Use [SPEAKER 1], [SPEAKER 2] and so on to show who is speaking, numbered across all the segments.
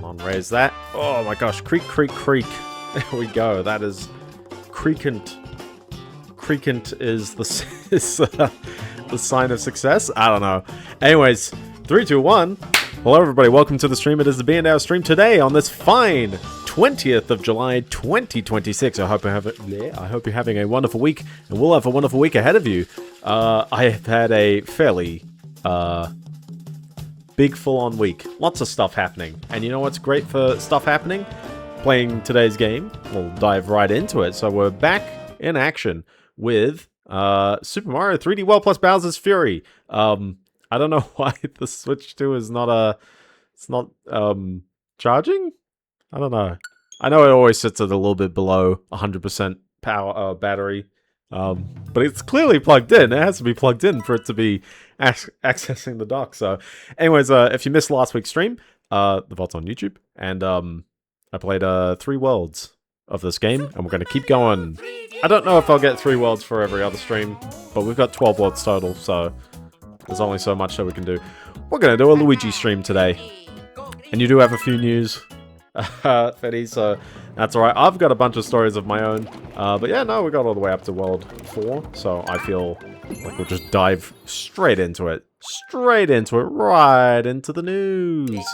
[SPEAKER 1] on, raise that. Oh my gosh, creak, creak, creak. There we go. That is creakant. Creakant is the sign of success. I don't know. Anyways, 3, 2, 1. Hello everybody, welcome to the stream. It is the Biendeo stream today on this fine 20th of July 2026. I hope you're having a wonderful week, and we'll have a wonderful week ahead of you. I have had a fairly big full-on week. Lots of stuff happening. And you know what's great for stuff happening? Playing today's game. We'll dive right into it. So we're back in action with Super Mario 3D World plus Bowser's Fury. I don't know why the Switch 2 is not it's not charging? I don't know. I know it always sits at a little bit below 100% power battery. But it's clearly plugged in. It has to be plugged in for it to be accessing the dock. So anyways, if you missed last week's stream, the VOD's on YouTube, and I played 3 worlds of this game, and we're going to keep going. I don't know if I'll get 3 worlds for every other stream, but we've got 12 worlds total, so there's only so much that we can do. We're going to do a Luigi stream today. And you do have a few news, Fetty, so that's alright. I've got a bunch of stories of my own. But yeah, no, we got all the way up to World 4, so I feel like we'll just dive straight into it. Straight into it, right into the news.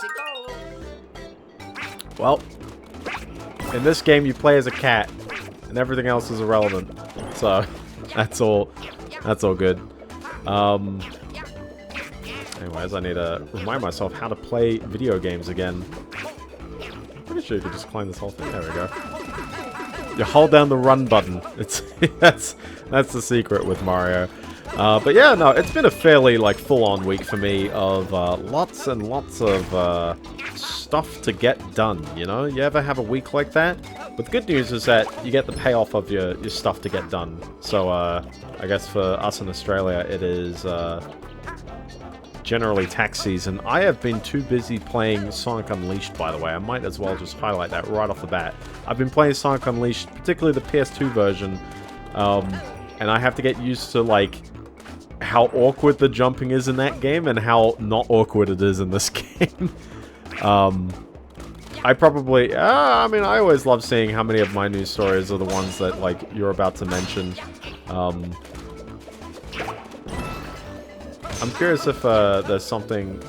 [SPEAKER 1] Well, in this game you play as a cat, and everything else is irrelevant. So, that's all good. Anyways, I need to remind myself how to play video games again. Pretty sure you could just climb this whole thing. There we go. You hold down the run button. It's that's the secret with Mario. But yeah, no, it's been a fairly full-on week for me of lots and lots of stuff to get done. You know, you ever have a week like that? But the good news is that you get the payoff of your stuff to get done. So I guess for us in Australia, it is generally tax season. I have been too busy playing Sonic Unleashed, by the way. I might as well just highlight that right off the bat. I've been playing Sonic Unleashed, particularly the PS2 version, and I have to get used to, how awkward the jumping is in that game and how not awkward it is in this game. I probably... I mean, I always love seeing how many of my news stories are the ones that, you're about to mention. I'm curious if there's something...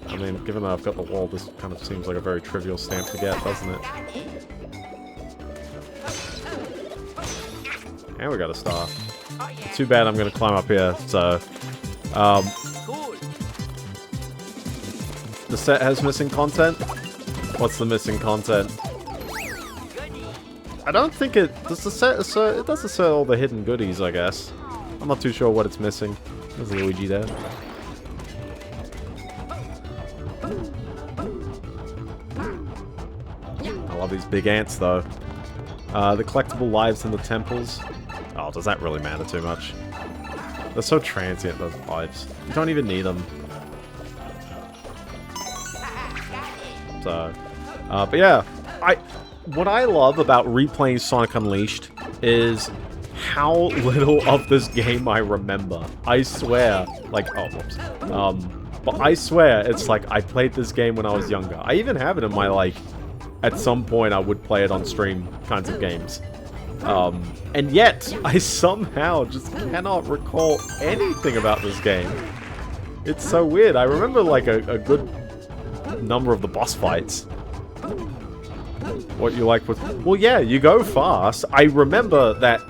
[SPEAKER 1] I mean, given that I've got the wall, this kind of seems like a very trivial stamp to get, doesn't it? And we got a star. Too bad I'm going to climb up here, so... the set has missing content? What's the missing content? I don't think it... Does the set assert... It does assert all the hidden goodies, I guess. I'm not too sure what it's missing. There's Luigi there. I love these big ants, though. The collectible lives in the temples. Oh, does that really matter too much? They're so transient, those lives. You don't even need them. So, but yeah, what I love about replaying Sonic Unleashed is how little of this game I remember. I swear, oh, whoops. But I swear, it's I played this game when I was younger. I even have it in my, at some point I would play it on stream kinds of games. And yet, I somehow just cannot recall anything about this game. It's so weird. I remember, a good number of the boss fights. What you like with... Well, yeah, you go fast. I remember that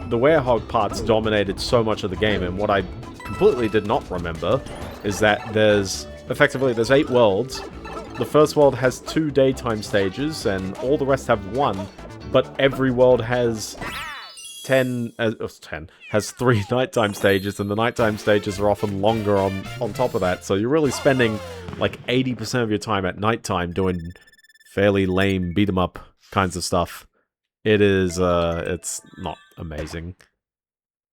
[SPEAKER 1] the werehog parts dominated so much of the game, and what I completely did not remember is that there's 8 worlds. The first world has 2 daytime stages, and all the rest have 1, but every world has 3 nighttime stages, and the nighttime stages are often longer on top of that, so you're really spending 80% of your time at nighttime doing fairly lame beat-em-up kinds of stuff. It is, it's not amazing.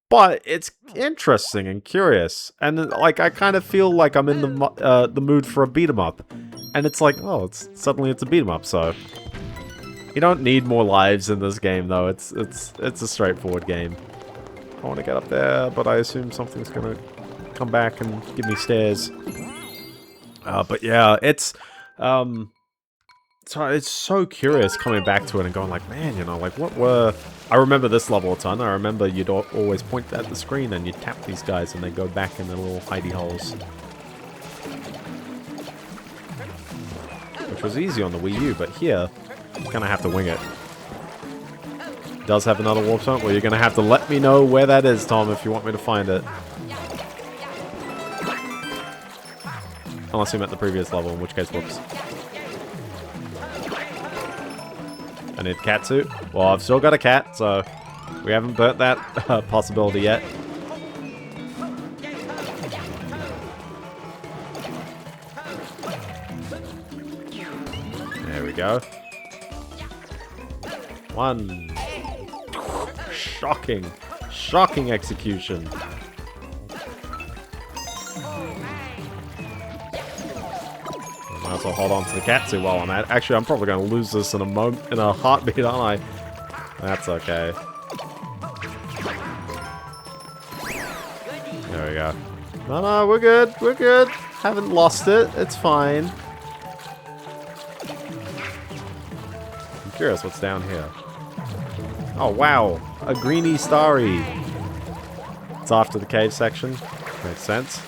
[SPEAKER 1] But it's interesting and curious, and I kind of feel like I'm in the mood for a beat-em-up. And it's oh, suddenly it's a beat-em-up, so... You don't need more lives in this game, though. It's a straightforward game. I want to get up there, but I assume something's gonna come back and give me stairs. But yeah, it's So it's so curious coming back to it and going like, man, you know, like what were... I remember this level a ton. I remember you'd always point at the screen and you'd tap these guys and they go back in their little hidey holes. Which was easy on the Wii U, but here, you kind of have to wing it. Does have another warp zone? Well, you're going to have to let me know where that is, Tom, if you want me to find it. Unless you meant the previous level, in which case, whoops. I need a cat suit. Well, I've still got a cat, so we haven't burnt that possibility yet. There we go. One. Shocking. Shocking execution. Might as well hold on to the cat suit while I'm at it. Actually, I'm probably going to lose this in a heartbeat, aren't I? That's okay. There we go. No, we're good. We're good. Haven't lost it. It's fine. I'm curious what's down here. Oh, wow. A greeny starry. It's after the cave section. Makes sense.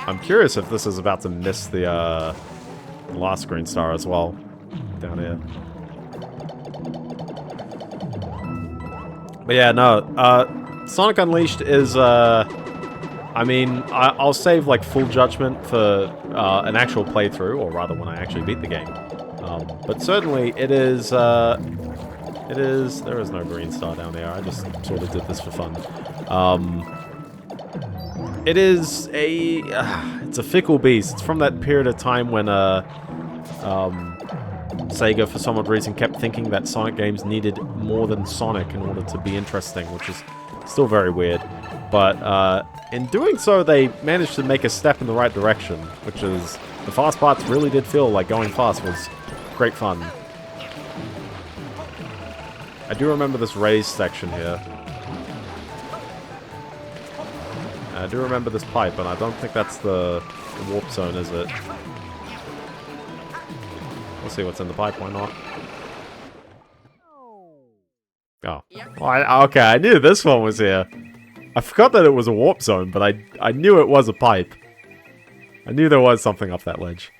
[SPEAKER 1] I'm curious if this is about to miss the last green star as well. Down here. But yeah, no. Sonic Unleashed is... I mean, I'll save like full judgment for an actual playthrough, or rather when I actually beat the game. But certainly it is... There is no green star down there. I just sort of did this for fun. It is a... it's a fickle beast. It's from that period of time when Sega, for some odd reason, kept thinking that Sonic games needed more than Sonic in order to be interesting, which is still very weird. But in doing so, they managed to make a step in the right direction, which is... The fast parts really did feel like going fast was great fun. I do remember this raised section here. I do remember this pipe, and I don't think that's the warp zone, is it? We'll see what's in the pipe, why not? Oh. Well, okay, I knew this one was here. I forgot that it was a warp zone, but I knew it was a pipe. I knew there was something up that ledge.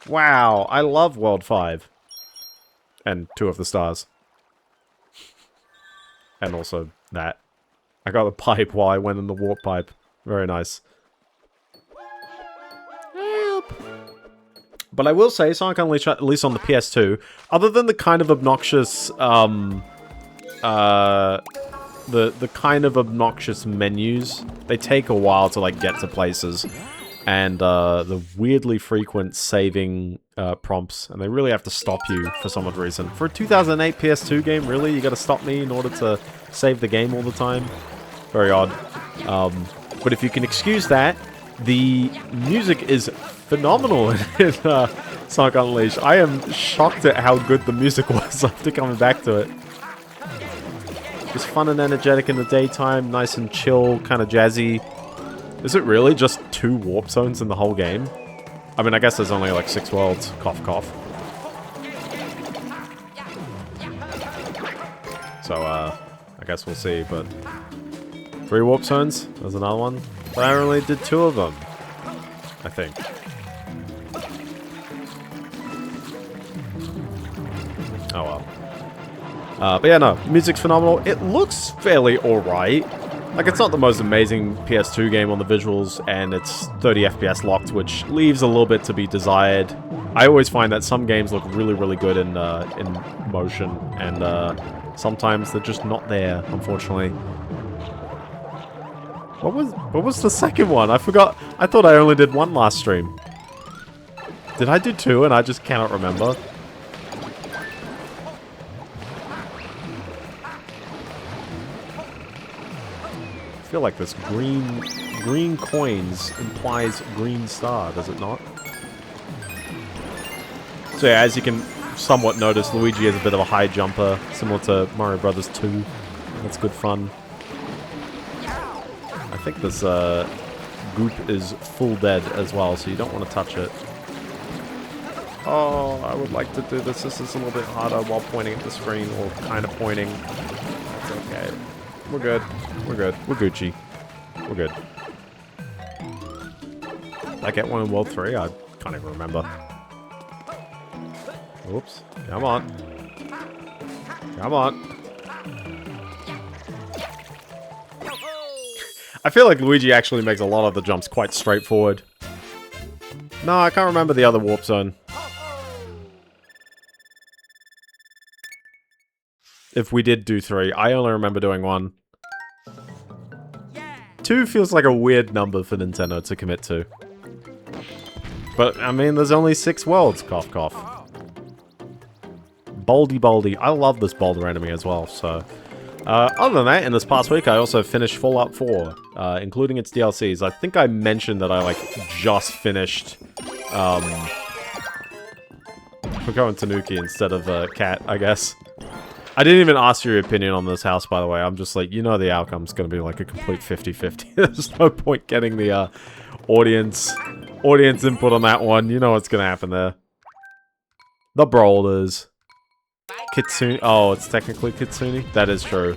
[SPEAKER 1] Wow, I love World 5. And 2 of the stars. And also that. I got the pipe while I went in the warp pipe. Very nice. Help! But I will say, Sonic Unleashed, at least on the PS2, other than the kind of obnoxious, the kind of obnoxious menus, they take a while to, like, get to places. And, the weirdly frequent saving, prompts, and they really have to stop you for some odd reason. For a 2008 PS2 game, really? You gotta stop me in order to save the game all the time? Very odd. But if you can excuse that, the music is phenomenal in Sonic Unleashed. I am shocked at how good the music was after coming back to it. Just fun and energetic in the daytime, nice and chill, kind of jazzy. Is it really just 2 warp zones in the whole game? I mean, I guess there's only like 6 worlds. Cough, cough. So, I guess we'll see, but... 3 warp zones? There's another one. But I only did 2 of them. I think. Oh well. But yeah, no. Music's phenomenal. It looks fairly alright. Like, it's not the most amazing PS2 game on the visuals, and it's 30 FPS locked, which leaves a little bit to be desired. I always find that some games look really, really good in motion, and sometimes they're just not there, unfortunately. What was the second one? I forgot. I thought I only did 1 last stream. Did I do 2 and I just cannot remember? I feel like this green coins implies green star, does it not? So yeah, as you can somewhat noticed, Luigi is a bit of a high jumper, similar to Mario Brothers 2. That's good fun. I think this goop is full dead as well, so you don't want to touch it. Oh, I would like to do this. This is a little bit harder while pointing at the screen, or kind of pointing. That's okay. We're good. We're good. We're Gucci. We're good. Did I get one in World 3? I can't even remember. Oops. Come on. Come on. I feel like Luigi actually makes a lot of the jumps quite straightforward. No, I can't remember the other warp zone. If we did do 3, I only remember doing 1. 2 feels like a weird number for Nintendo to commit to. But, I mean, there's only 6 worlds, cough cough. Baldy. I love this boulder enemy as well, so... other than that, in this past week, I also finished Fallout 4, including its DLCs. I think I mentioned that I, like, just finished, we're going Tanuki instead of, Cat, I guess. I didn't even ask your opinion on this house, by the way. I'm just like, you know the outcome's gonna be, like, a complete 50-50. There's no point getting the, audience input on that one. You know what's gonna happen there. The Brawlers. Kitsune. Oh, it's technically Kitsune? That is true.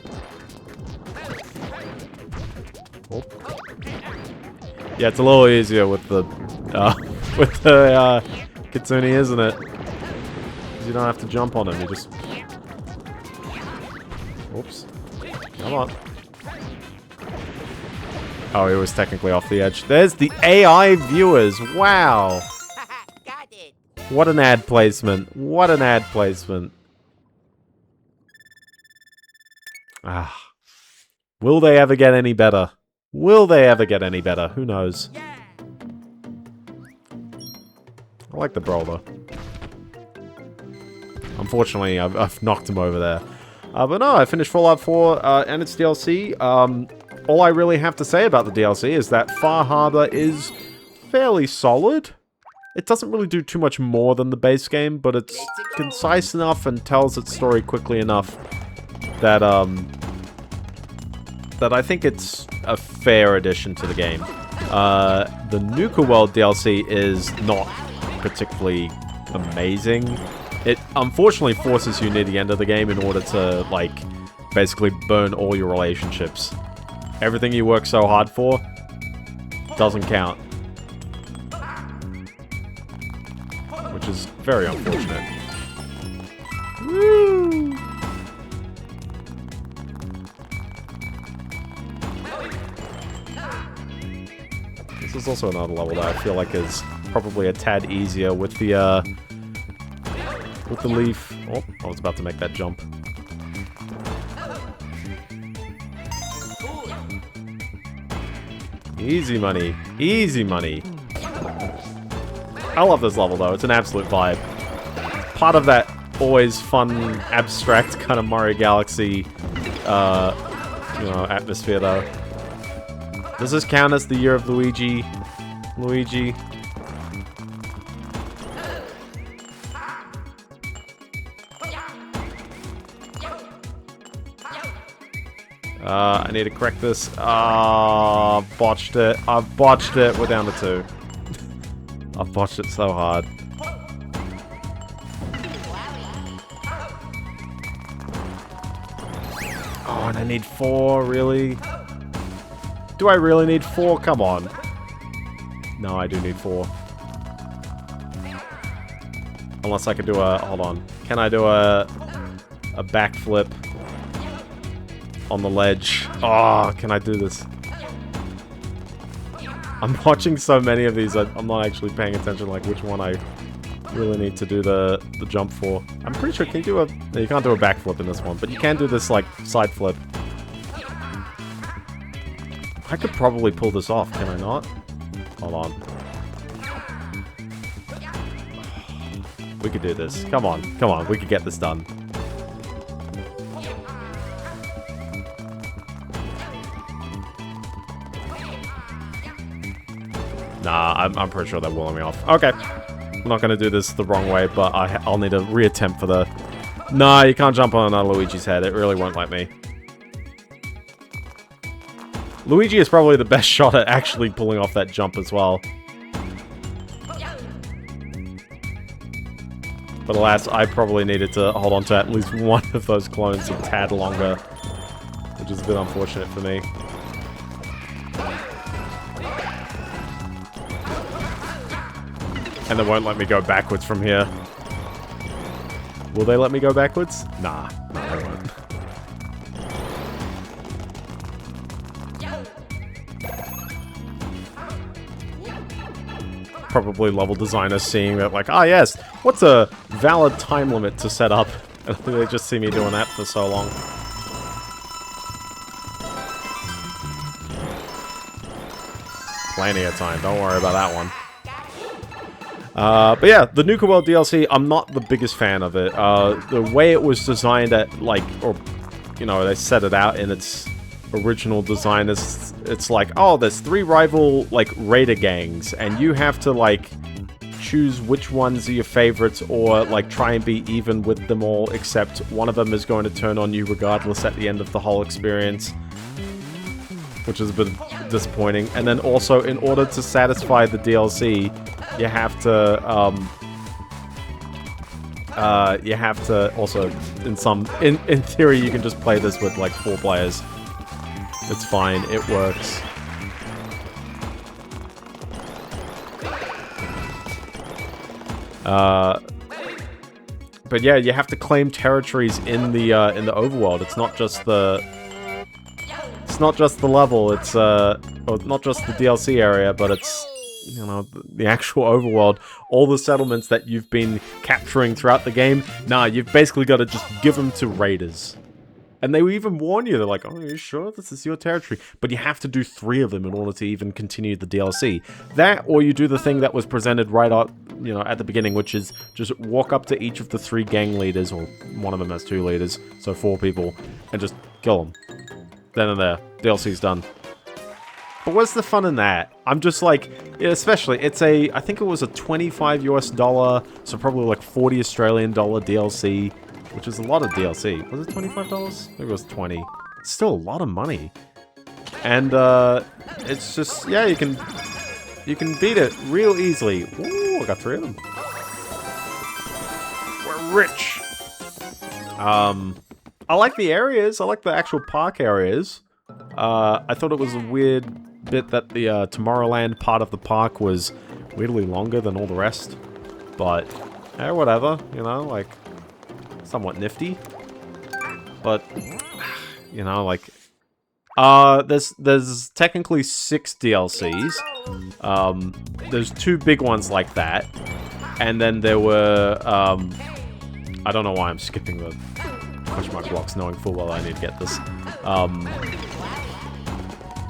[SPEAKER 1] Oh. Yeah, it's a little easier with the, Kitsune, isn't it? 'Cause you don't have to jump on him, you just... Oops. Come on. Oh, he was technically off the edge. There's the AI viewers. Wow.
[SPEAKER 2] Got it.
[SPEAKER 1] What an ad placement. What an ad placement. Ah. Will they ever get any better? Will they ever get any better? Who knows? I like the Brawler. Unfortunately, I've knocked him over there. But no, I finished Fallout 4 and its DLC. All I really have to say about the DLC is that Far Harbor is fairly solid. It doesn't really do too much more than the base game, but it's concise enough and tells its story quickly enough that that I think it's a fair addition to the game. The Nuka World DLC is not particularly amazing. It unfortunately forces you near the end of the game in order to, like, basically burn all your relationships. Everything you work so hard for doesn't count. Which is very unfortunate. Woo! This is also another level that I feel like is probably a tad easier with the leaf. Oh, I was about to make that jump. Easy money. Easy money. I love this level, though. It's an absolute vibe. Part of that always fun, abstract kind of Mario Galaxy, you know, atmosphere, though. Does this count as the year of Luigi? Luigi? I need to correct this. Ah, botched it. I've botched it. We're down to 2. I've botched it so hard. Oh, and I need 4, really? Do I really need 4? Come on. No, I do need 4. Unless I could do a... Hold on. Can I do a backflip on the ledge? Oh, can I do this? I'm watching so many of these, I'm not actually paying attention, like, which one I really need to do the jump for. I'm pretty sure, can you do a... No, you can't do a backflip in this one, but you can do this, like, side flip. I could probably pull this off, can I not? Hold on. We could do this. Come on, we could get this done. Nah, I'm pretty sure they're walling me off. Okay. I'm not going to do this the wrong way, but I'll need a reattempt for the... Nah, you can't jump on Luigi's head. It really won't let me. Luigi is probably the best shot at actually pulling off that jump as well. But alas, I probably needed to hold on to at least one of those clones a tad longer, which is a bit unfortunate for me. And they won't let me go backwards from here. Will they let me go backwards? Nah, no, they won't. Probably level designers seeing that, like, ah, yes, what's a valid time limit to set up? And they just see me doing that for so long. Plenty of time, don't worry about that one. But yeah, the Nuka World DLC, I'm not the biggest fan of it. The way it was designed at, like, or, you know, they set it out in its original design, it's like, oh, there's 3 rival, like, raider gangs, and you have to, like, choose which ones are your favorites, or, like, try and be even with them all, except one of them is going to turn on you regardless at the end of the whole experience. Which is a bit disappointing. And then also, in order to satisfy the DLC, you have to also, in theory, you can just play this with, like, 4 players. It's fine, it works. But yeah, you have to claim territories in the overworld. It's not just the level, it's or not just the DLC area, but it's, you know, the actual overworld. All the settlements that you've been capturing throughout the game, nah, you've basically got to just give them to raiders. And they will even warn you, they're like, oh, are you sure this is your territory? But you have to do 3 of them in order to even continue the DLC. That, or you do the thing that was presented right up, you know, at the beginning, which is just walk up to each of the 3 gang leaders, or one of them has 2 leaders, so 4 people, and just kill them. Then and there, DLC's done. But what's the fun in that? I'm just like, especially, it's a, I think it was a $25 US, so probably like $40 Australian DLC, which is a lot of DLC. Was it $25? I think it was 20. It's still a lot of money. And, it's just, yeah, you can beat it real easily. Ooh, I got 3 of them. We're rich! I like the areas. I like the actual park areas. I thought it was a weird bit that the Tomorrowland part of the park was weirdly longer than all the rest. But, eh, whatever, you know, like, somewhat nifty. But, you know, like, there's technically 6 DLCs. There's 2 big ones like that. And then there were, I don't know why I'm skipping the question mark blocks, knowing full well I need to get this.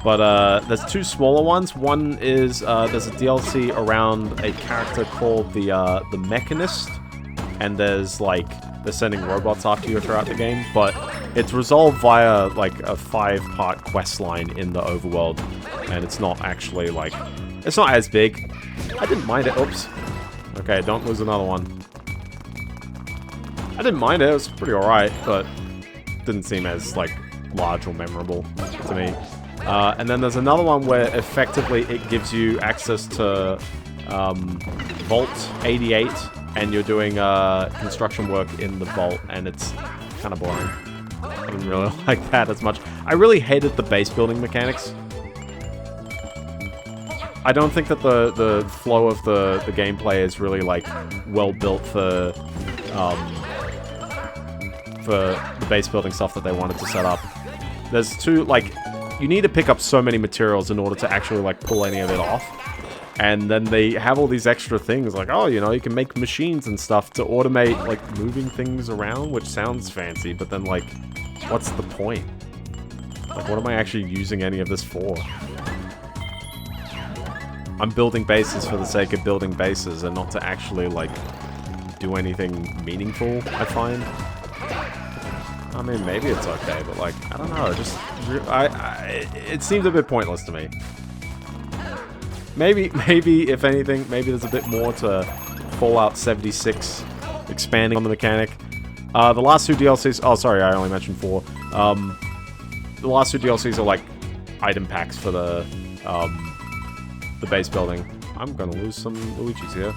[SPEAKER 1] But there's 2 smaller ones. One is, there's a DLC around a character called the Mechanist. And there's, like, they're sending robots after you throughout the game. But it's resolved via, like, a 5-part quest line in the overworld. And it's not actually, like, it's not as big. I didn't mind it. Oops. Okay, don't lose another one. I didn't mind it. It was pretty alright, but didn't seem as, like, large or memorable to me. And then there's another one where effectively it gives you access to Vault 88, and you're doing construction work in the vault, and it's kind of boring. I didn't really like that as much. I really hated the base building mechanics. I don't think that the flow of the gameplay is really, like, well built for the base building stuff that they wanted to set up. There's 2, like, you need to pick up so many materials in order to actually, like, pull any of it off. And then they have all these extra things, like, oh, you know, you can make machines and stuff to automate, like, moving things around, which sounds fancy, but then, like, what's the point? Like, what am I actually using any of this for? I'm building bases for the sake of building bases and not to actually, like, do anything meaningful, I find. I mean, maybe it's okay, but, like, I don't know, just, it seems a bit pointless to me. Maybe, if anything, maybe there's a bit more to Fallout 76 expanding on the mechanic. The last 2 DLCs... Oh, sorry, I only mentioned 4. The last 2 DLCs are like item packs for the base building. I'm gonna lose some Luigi's here.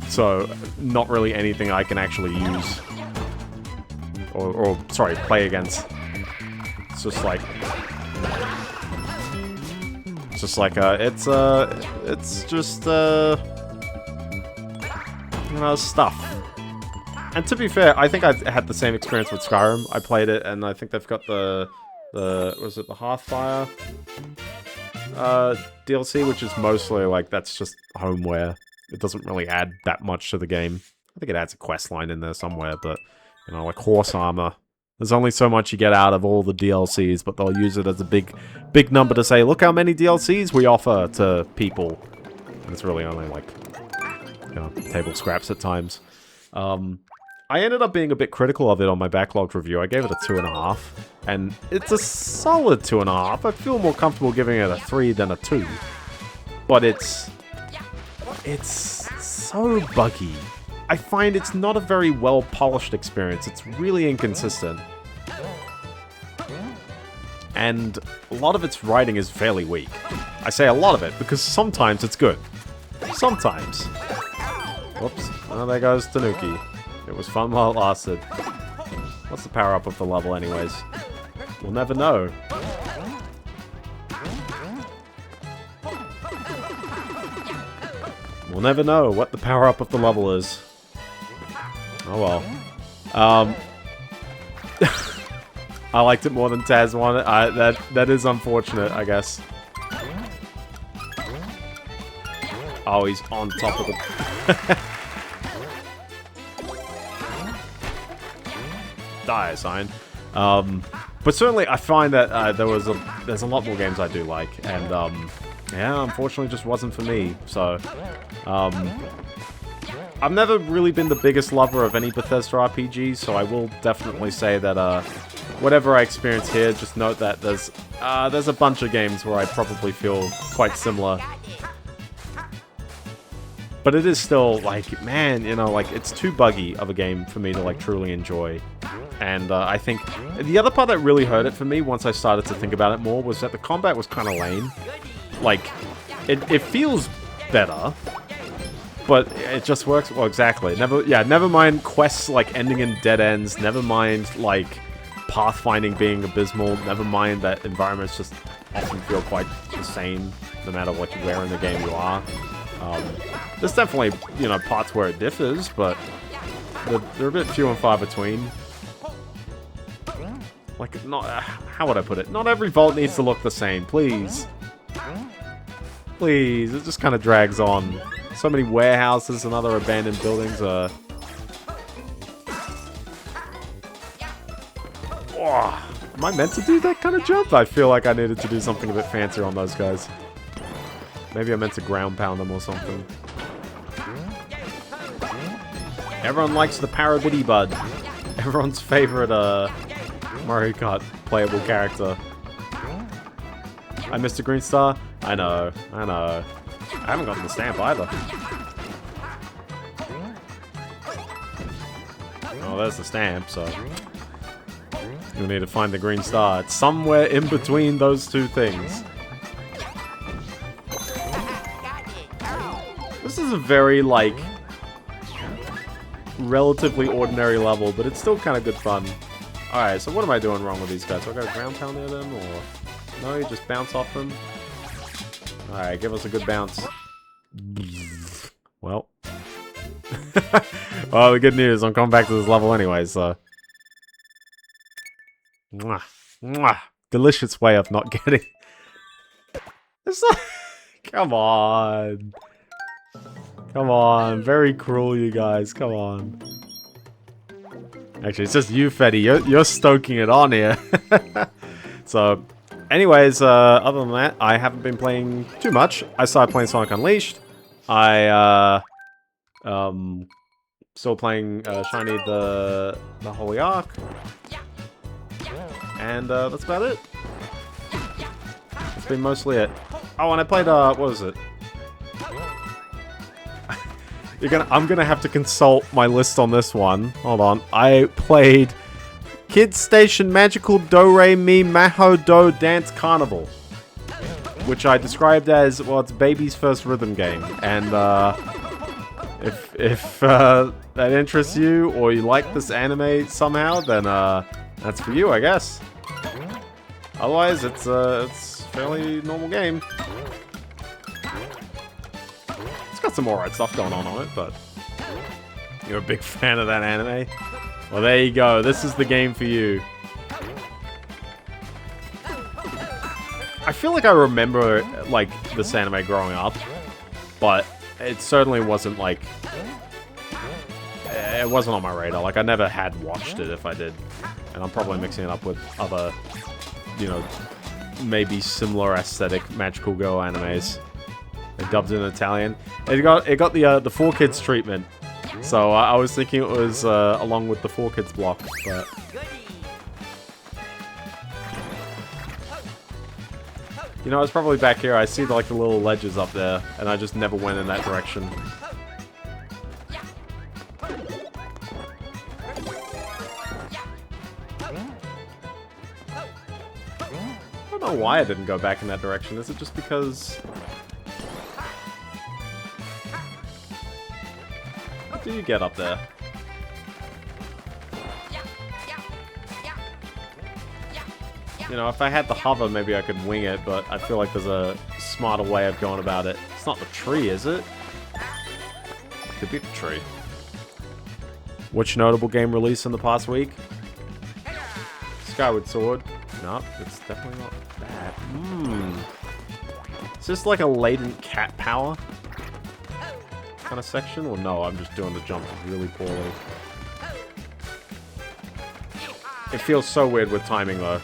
[SPEAKER 1] So, not really anything I can actually use. Or sorry, play against. It's just like... It's just like, it's just, you know, stuff. And to be fair, I think I had the same experience with Skyrim. I played it, and I think they've got the was it the Hearthfire DLC, which is mostly like, that's just homeware. It doesn't really add that much to the game. I think it adds a quest line in there somewhere, but, you know, like horse armor. There's only so much you get out of all the DLCs, but they'll use it as a big number to say, look how many DLCs we offer to people. And it's really only like, you know, table scraps at times. I ended up being a bit critical of it on my backlogged review. I gave it a 2.5, and it's a solid 2.5. I feel more comfortable giving it a 3 than a 2. But it's so buggy. I find it's not a very well-polished experience. It's really inconsistent. And a lot of its writing is fairly weak. I say a lot of it, because sometimes it's good. Sometimes. Whoops. Oh, there goes Tanuki. It was fun while it lasted. What's the power-up of the level anyways? We'll never know. We'll never know what the power-up of the level is. Oh well. I liked it more than Taz wanted. That is unfortunate, I guess. Oh, he's on top of the... Die sign. But certainly I find that there's a lot more games I do like, and yeah, unfortunately just wasn't for me. So I've never really been the biggest lover of any Bethesda RPG, so I will definitely say that whatever I experience here, just note that there's a bunch of games where I probably feel quite similar. But it is still, like, man, you know, like, it's too buggy of a game for me to, like, truly enjoy. And I think the other part that really hurt it for me once I started to think about it more was that the combat was kind of lame. Like, it feels better, but it just works... Well, exactly. Never mind quests, like, ending in dead ends. Never mind, like, pathfinding being abysmal. Never mind that environments just often feel quite the same, no matter what where in the game you are. There's definitely, you know, parts where it differs, but they're a bit few and far between. Like, not... how would I put it? Not every vault needs to look the same, please. Please, it just kind of drags on. So many warehouses and other abandoned buildings are... Oh, am I meant to do that kind of jump? I feel like I needed to do something a bit fancier on those guys. Maybe I meant to ground pound them or something. Everyone likes the Parabitty Bud. Everyone's favorite Mario Kart playable character. I missed a green star? I know. I haven't gotten the stamp either. Oh, there's the stamp, so... you'll need to find the green star. It's somewhere in between those two things. This is a very, like, relatively ordinary level, but it's still kind of good fun. Alright, so what am I doing wrong with these guys? Do I got a ground pound near them, or... no, you just bounce off them? Alright, give us a good bounce. Well. Well, the good news, I'm coming back to this level anyway, so... Mwah. Mwah. Delicious way of not getting... It's like... Come on. Come on. Very cruel, you guys. Come on. Actually, it's just you, Fetty. You're stoking it on here. So, anyways, other than that, I haven't been playing too much. I started playing Sonic Unleashed. I, still playing, Shiny the Holy Ark. And, that's about it. That's been mostly it. Oh, and I played, what was it? I'm gonna have to consult my list on this one. Hold on. I played Kids Station Magical Do Re Mi Maho Do Dance Carnival, which I described as, well, it's baby's first rhythm game. And if that interests you or you like this anime somehow, then that's for you, I guess. Otherwise, it's a fairly normal game. It's got some alright stuff going on it, but you're a big fan of that anime? Well, there you go. This is the game for you. I feel like I remember, like, this anime growing up, but it certainly wasn't, like... It wasn't on my radar. Like, I never had watched it if I did. And I'm probably mixing it up with other, you know, maybe similar aesthetic Magical Girl animes. They dubbed it in Italian. It got the 4Kids treatment. So I was thinking it was along with the 4Kids block, but... You know, it's probably back here. I see like the little ledges up there, and I just never went in that direction. I don't know why I didn't go back in that direction. Is it just because... How do you get up there? You know, if I had the hover, maybe I could wing it, but I feel like there's a smarter way of going about it. It's not the tree, is it? Could be the tree. Which notable game released in the past week? Skyward Sword. Nope, it's definitely not that. Is this like a latent cat power kind of section? Or no, I'm just doing the jump really poorly. It feels so weird with timing though.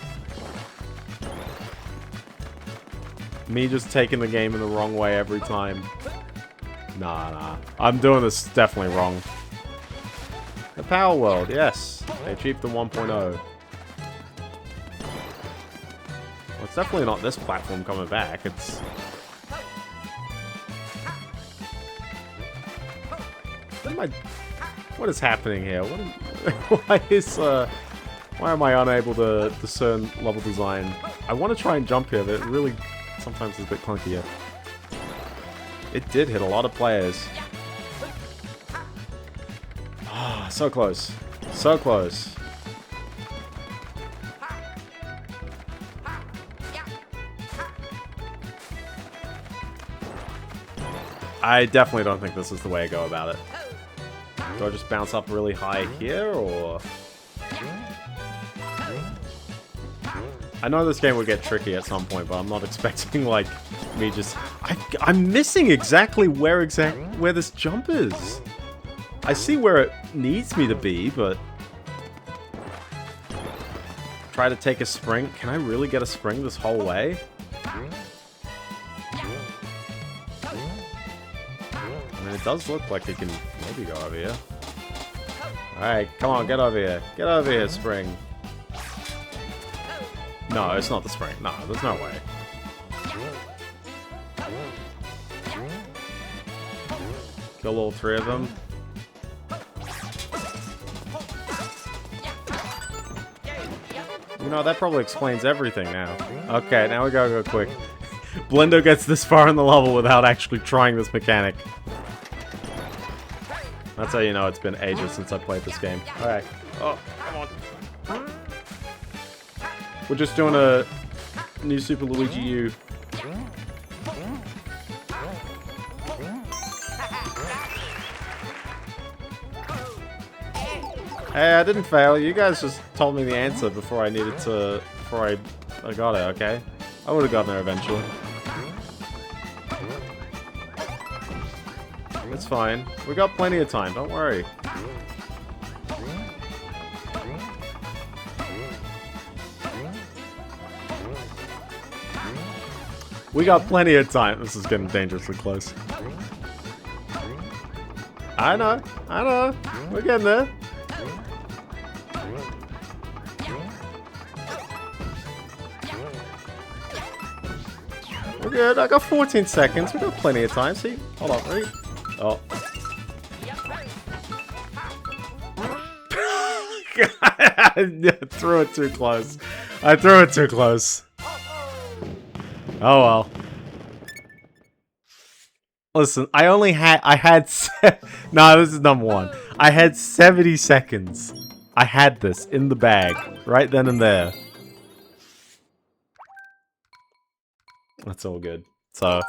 [SPEAKER 1] Me just taking the game in the wrong way every time. Nah. I'm doing this definitely wrong. The Power World, yes. They achieved the 1.0. Well, it's definitely not this platform coming back. It's... What is happening here? Why am I unable to discern level design? I want to try and jump here, but it really sometimes is a bit clunky here. It did hit a lot of players. Ah, so close. So close. I definitely don't think this is the way to go about it. Do I just bounce up really high here, or...? I know this game would get tricky at some point, but I'm not expecting, like, me just... I'm missing exactly where this jump is. I see where it needs me to be, but... Try to take a spring. Can I really get a spring this whole way? I mean, it does look like it can maybe go over here. Alright, come on, get over here. Get over here, spring. No, it's not the spring. No, there's no way. Kill all three of them. You know, that probably explains everything now. Okay, now we gotta go quick. Biendeo gets this far in the level without actually trying this mechanic. That's how you know it's been ages since I played this game. Alright. Oh, come on. We're just doing a new Super Luigi U. Hey, I didn't fail. You guys just told me the answer before I needed to... Before I got it, okay? I would have gotten there eventually. It's fine. We got plenty of time, don't worry. We got plenty of time. This is getting dangerously close. I know. We're getting there. We're good. I got 14 seconds. We got plenty of time. See? Hold on. Ready? Oh. I threw it too close. I threw it too close. Oh well. Listen, I had no, this is number one. I had 70 seconds. I had this in the bag right then and there. That's all good. So,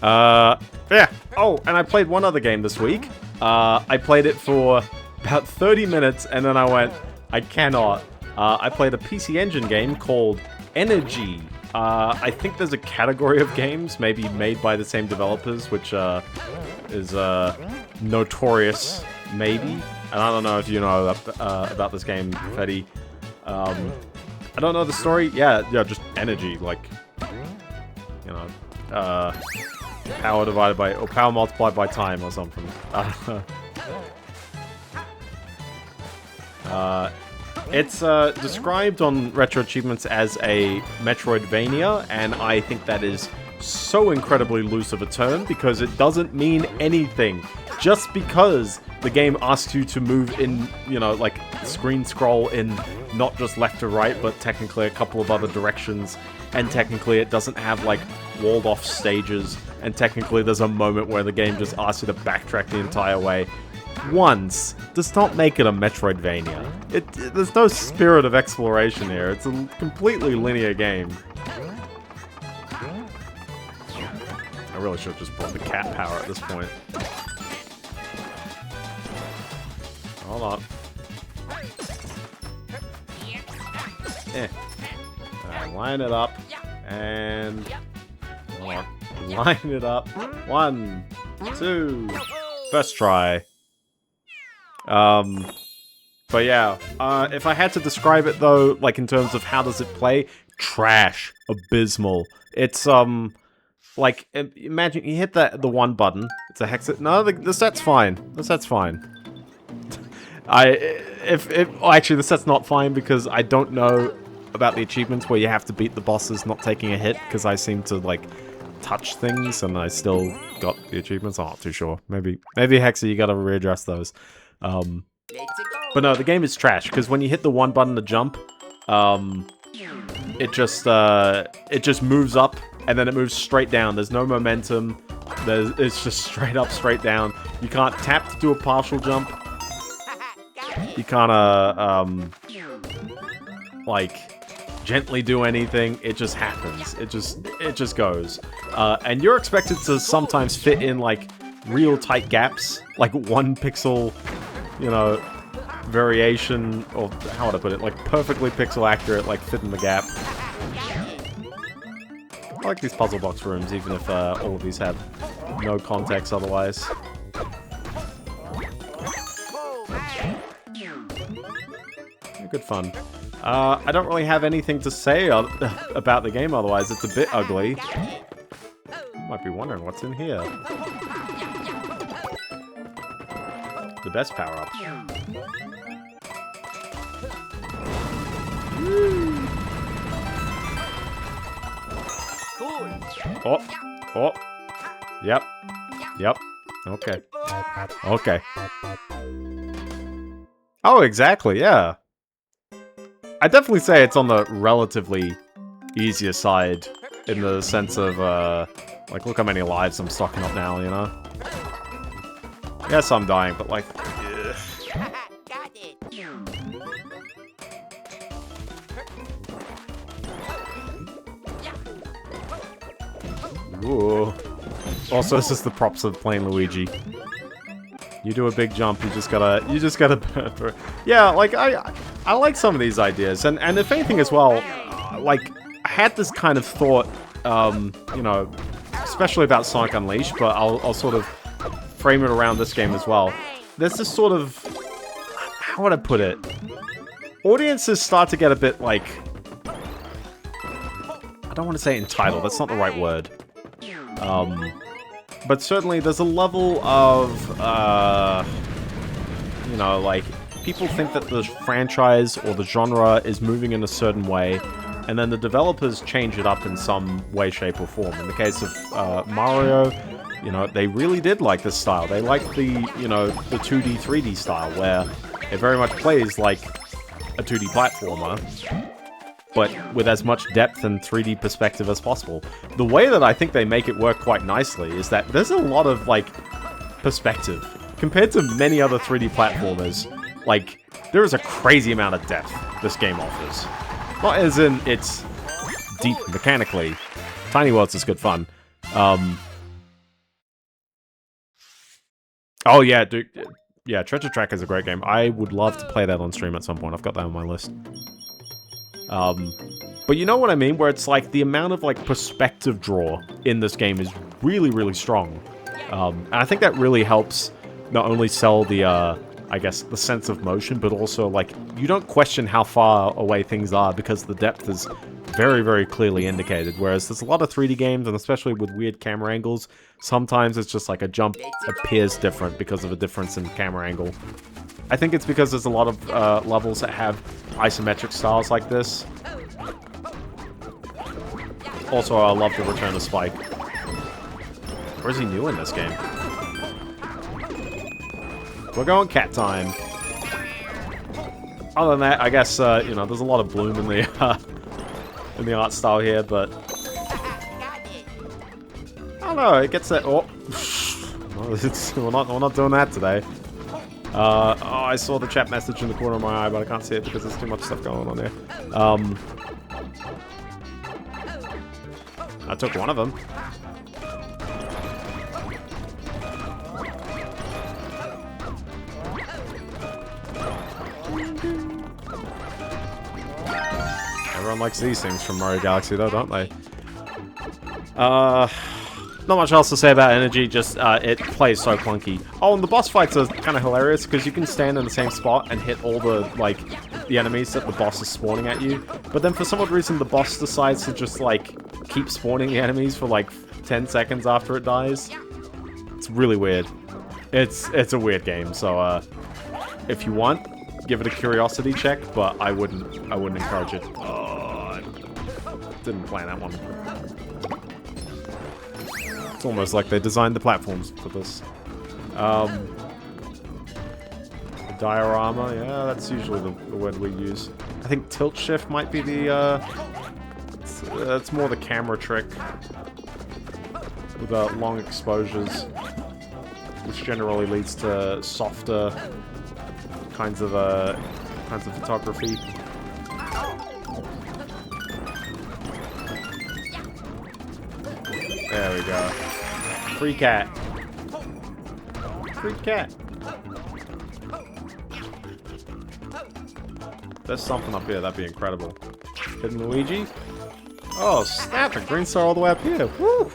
[SPEAKER 1] yeah. Oh, and I played one other game this week. I played it for about 30 minutes, and then I went, I cannot. I played a PC Engine game called Energy. I think there's a category of games, maybe made by the same developers, which is notorious, maybe. And I don't know if you know about this game, Fetty. I don't know the story. Yeah, just energy, like, you know, power divided by, or power multiplied by time or something. It's described on Retro Achievements as a Metroidvania, and I think that is so incredibly loose of a term because it doesn't mean anything. Just because the game asks you to move in, you know, like screen scroll in not just left to right, but technically a couple of other directions, and technically it doesn't have like walled off stages, and technically there's a moment where the game just asks you to backtrack the entire way. Once does not make it a Metroidvania. There's no spirit of exploration here. It's a completely linear game. I really should have just brought the cat power at this point. Hold on. Line it up. And... hold on. Line it up. 1, 2... First try. But yeah, if I had to describe it though, like in terms of how does it play, trash, abysmal. It's, like, imagine you hit the one button, it's a hex, no, the set's fine, the set's fine. Well, actually the set's not fine because I don't know about the achievements where you have to beat the bosses not taking a hit, because I seem to, like, touch things and I still got the achievements. I'm not too sure. Maybe Hexa, you gotta readdress those. But no, the game is trash because when you hit the one button to jump, it just moves up and then it moves straight down. There's no momentum. It's just straight up, straight down. You can't tap to do a partial jump. You can't like gently do anything. It just happens. It just goes. And you're expected to sometimes fit in like real tight gaps, like 1 pixel, you know, variation, or how would I put it, like perfectly pixel accurate, like fit in the gap. I like these puzzle box rooms, even if all of these have no context otherwise. Good fun. I don't really have anything to say about the game otherwise. It's a bit ugly. You might be wondering what's in here. The best power-up. Oh. Oh. Yep. Yep. Okay. Okay. Oh, exactly, yeah. I'd definitely say it's on the relatively easier side in the sense of, like, look how many lives I'm stocking up now, you know? Yes, I'm dying, but, like, ugh. Ooh. Also, this is the props of playing Luigi. You do a big jump, you just gotta yeah, like, I like some of these ideas, and if anything as well, like, I had this kind of thought, you know, especially about Sonic Unleashed, but I'll sort of frame it around this game as well. There's this sort of, how would I put it? Audiences start to get a bit, like, I don't want to say entitled, that's not the right word. But certainly there's a level of, you know, like, people think that the franchise or the genre is moving in a certain way, and then the developers change it up in some way, shape, or form. In the case of Mario, you know, they really did like this style. They liked the, you know, the 2D, 3D style, where it very much plays like a 2D platformer, but with as much depth and 3D perspective as possible. The way that I think they make it work quite nicely is that there's a lot of, like, perspective. Compared to many other 3D platformers, like, there is a crazy amount of depth this game offers. Not as in it's deep mechanically. Tiny Worlds is good fun. Oh yeah, dude. Yeah, Treasure Tracker is a great game. I would love to play that on stream at some point. I've got that on my list. But you know what I mean? Where it's like the amount of like perspective draw in this game is really, really strong. And I think that really helps not only sell the, I guess, the sense of motion, but also like you don't question how far away things are because the depth is very, very clearly indicated. Whereas there's a lot of 3D games, and especially with weird camera angles, sometimes it's just like a jump appears different because of a difference in camera angle. I think it's because there's a lot of levels that have isometric styles like this. Also, I love the return of Spike. Or is he new in this game? We're going cat time. Other than that, I guess, you know, there's a lot of bloom in the art style here, but I don't know, it gets that... Oh, we're not doing that today. Oh, I saw the chat message in the corner of my eye, but I can't see it because there's too much stuff going on here. I took one of them. Everyone likes these things from Mario Galaxy, though, don't they? Not much else to say about Energy, just it plays so clunky. Oh, and the boss fights are kind of hilarious, because you can stand in the same spot and hit all the, like, the enemies that the boss is spawning at you. But then for some odd reason, the boss decides to just, like, keep spawning the enemies for, like, 10 seconds after it dies. It's really weird. It's a weird game, so, if you want, give it a curiosity check, but I wouldn't encourage it. Oh, I didn't plan that one. It's almost like they designed the platforms for this. Diorama, yeah, that's usually the word we use. I think tilt shift might be the, it's more the camera trick with long exposures, which generally leads to softer kinds of photography. There we go. Free cat. Free cat. There's something up here, that'd be incredible. Hidden Luigi? Oh, snap! A green star all the way up here. Woo!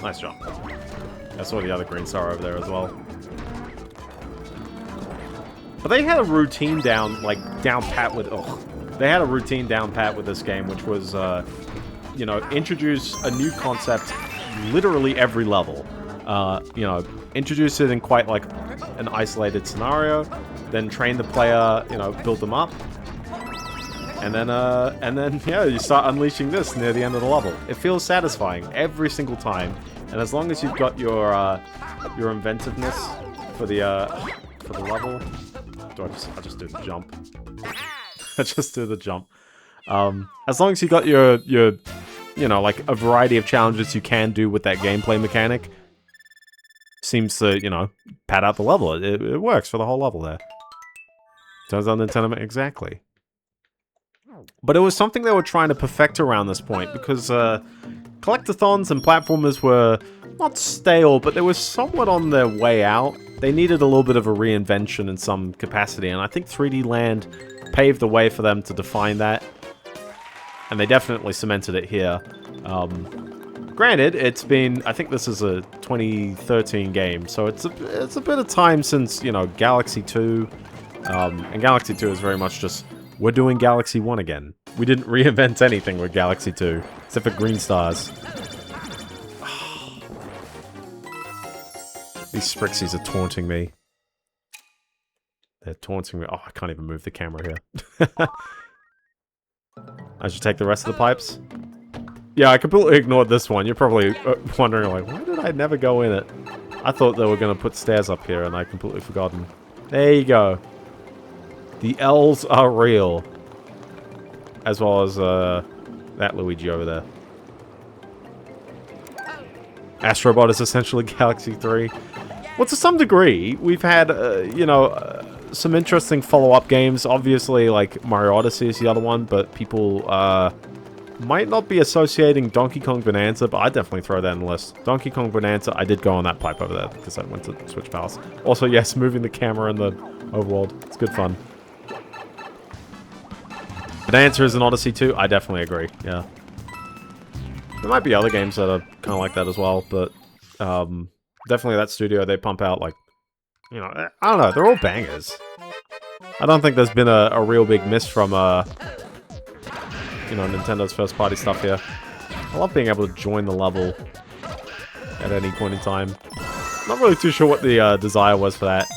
[SPEAKER 1] Nice job. I saw the other green star over there as well. But they had a routine down pat with... Oh, they had a routine down pat with this game, which was, you know, introduce a new concept literally every level. You know, introduce it in quite, like, an isolated scenario, then train the player, you know, build them up. And then, yeah, you start unleashing this near the end of the level. It feels satisfying every single time. And as long as you've got your inventiveness for the level... I just do the jump. I just do the jump. As long as you got your, you know, like, a variety of challenges you can do with that gameplay mechanic, seems to, you know, pad out the level. It works for the whole level there. Turns out Nintendo... Exactly. But it was something they were trying to perfect around this point, because collectathons and platformers were not stale, but they were somewhat on their way out. They needed a little bit of a reinvention in some capacity, and I think 3D Land paved the way for them to define that. And they definitely cemented it here. Granted, it's been... I think this is a 2013 game, so it's a bit of time since, you know, Galaxy 2. And Galaxy 2 is very much just... We're doing Galaxy 1 again. We didn't reinvent anything with Galaxy 2, except for green stars. These Sprixies are taunting me. They're taunting me. Oh, I can't even move the camera here. I should take the rest of the pipes? Yeah, I completely ignored this one. You're probably wondering, like, why did I never go in it? I thought they were going to put stairs up here, and I completely forgotten. There you go. The L's are real. As well as that Luigi over there. Astrobot is essentially Galaxy 3. Well, to some degree, we've had, you know, some interesting follow-up games. Obviously, like, Mario Odyssey is the other one, but people might not be associating Donkey Kong Bonanza, but I'd definitely throw that in the list. Donkey Kong Bonanza, I did go on that pipe over there because I went to Switch Palace. Also, yes, moving the camera in the overworld. It's good fun. Bonanza is an Odyssey too. I definitely agree, yeah. There might be other games that are kind of like that as well, but definitely that studio, they pump out, like, you know, I don't know, they're all bangers. I don't think there's been a real big miss from, you know, Nintendo's first-party stuff here. I love being able to join the level at any point in time. Not really too sure what the desire was for that.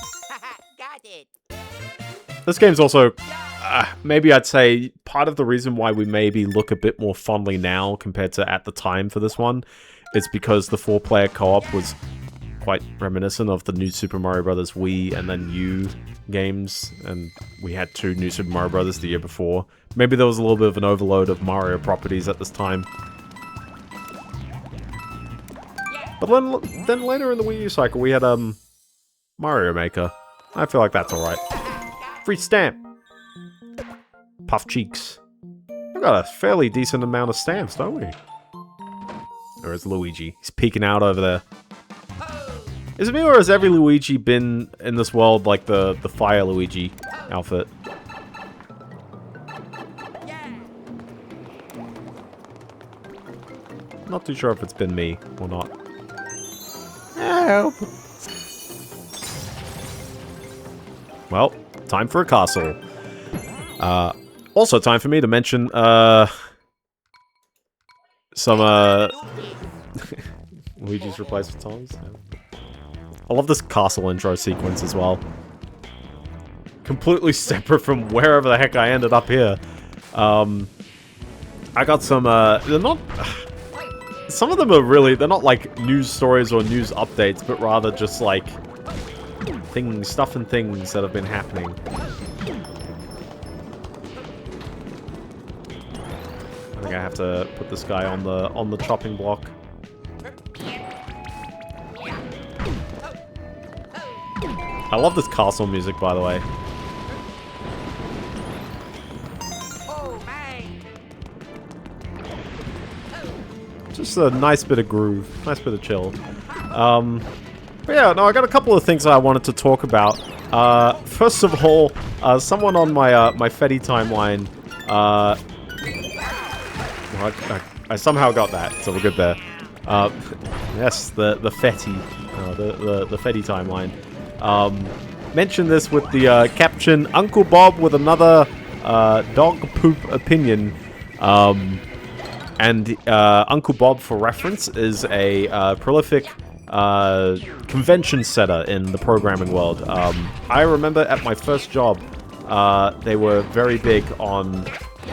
[SPEAKER 2] Got it.
[SPEAKER 1] This game's also, maybe I'd say, part of the reason why we maybe look a bit more fondly now compared to at the time for this one is because the 4-player co-op was quite reminiscent of the new Super Mario Bros. Wii and then U games, and we had 2 new Super Mario Bros. The year before. Maybe there was a little bit of an overload of Mario properties at this time. But then later in the Wii U cycle, we had Mario Maker. I feel like that's alright. Free stamp! Puff cheeks. We've got a fairly decent amount of stamps, don't we? There's Luigi. He's peeking out over there. Is it me, or has every Luigi been in this world like the Fire Luigi outfit? Not too sure if it's been me or not. Help! Well, time for a castle. Also time for me to mention, some, Luigi's replaced with Tom's. Yeah. I love this castle intro sequence as well. Completely separate from wherever the heck I ended up here. I got some, they're not... Some of them are really, they're not like news stories or news updates, but rather just like things, stuff and things that have been happening. I think I have to put this guy on the chopping block. I love this castle music, by the way. Just a nice bit of groove, nice bit of chill. But yeah, no, I got a couple of things that I wanted to talk about. First of all, someone on my my Fetty timeline, I somehow got that, so we're good there. Yes, the Fetty, the Fetty timeline. Mentioned this with the caption, Uncle Bob with another dog poop opinion. And Uncle Bob, for reference, is a prolific convention setter in the programming world. I remember at my first job, they were very big on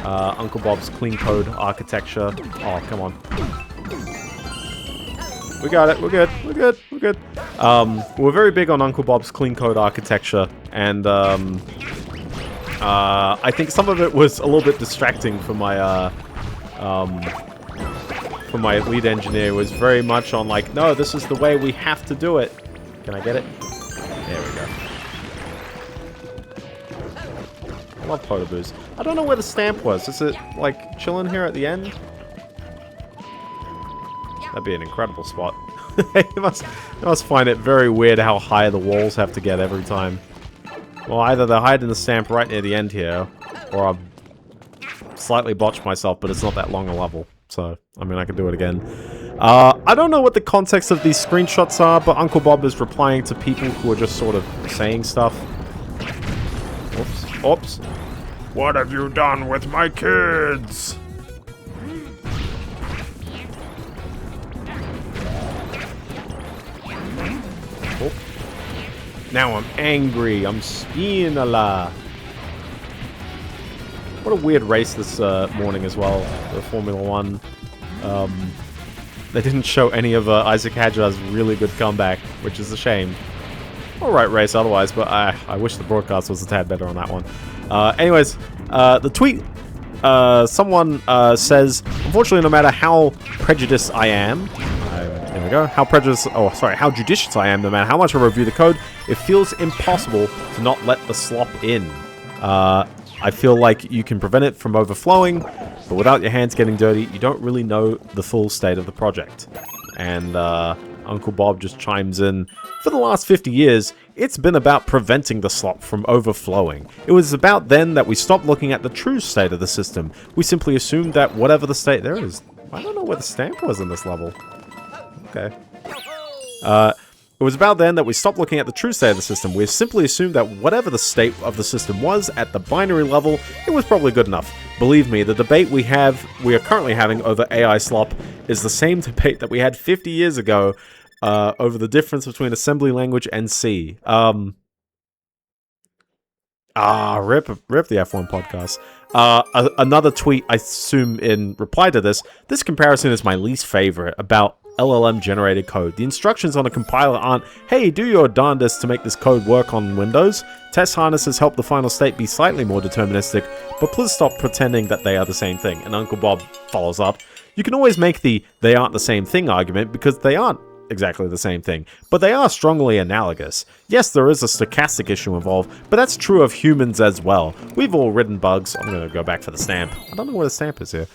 [SPEAKER 1] Uncle Bob's clean code architecture. Oh, come on. We got it. We're good. We're good. We're good. We're very big on Uncle Bob's clean code architecture, and I think some of it was a little bit distracting for my lead engineer. Was very much on like, no, this is the way we have to do it. Can I get it? There we go. I love Potoboos. I don't know where the stamp was. Is it like chilling here at the end? That'd be an incredible spot. you must find it very weird how high the walls have to get every time. Well, either they're hiding the stamp right near the end here, or I've slightly botched myself, but it's not that long a level. So, I mean, I can do it again. I don't know what the context of these screenshots are, but Uncle Bob is replying to people who are just sort of saying stuff. Oops. Oops. What have you done with my kids? Oh. Now I'm angry. I'm Spinala. What a weird race this morning as well, the Formula 1. They didn't show any of Isaac Hadjar's really good comeback, which is a shame. Alright race otherwise, but I wish the broadcast was a tad better on that one. Anyways, the tweet, someone says, unfortunately, no matter how prejudiced I am, there we go, how judicious I am, no matter how much I review the code, it feels impossible to not let the slop in. I feel like you can prevent it from overflowing, but without your hands getting dirty, you don't really know the full state of the project. And Uncle Bob just chimes in, for the last 50 years, it's been about preventing the slop from overflowing. It was about then that we stopped looking at the true state of the system. We simply assumed that whatever the state... There is... I don't know where the stamp was in this level. Okay. It was about then that we stopped looking at the true state of the system. We simply assumed that whatever the state of the system was at the binary level, it was probably good enough. Believe me, the debate we are currently having over AI slop is the same debate that we had 50 years ago over the difference between assembly language and C. Rip the F1 podcast. Another tweet, I assume in reply to this comparison is my least favorite about LLM-generated code. The instructions on a compiler aren't, hey, do your darndest to make this code work on Windows. Test harnesses help the final state be slightly more deterministic, but please stop pretending that they are the same thing. And Uncle Bob follows up, you can always make the they aren't the same thing argument because they aren't exactly the same thing, but they are strongly analogous. Yes, there is a stochastic issue involved, but that's true of humans as well. We've all written bugs. I'm going to go back for the stamp. I don't know where the stamp is here.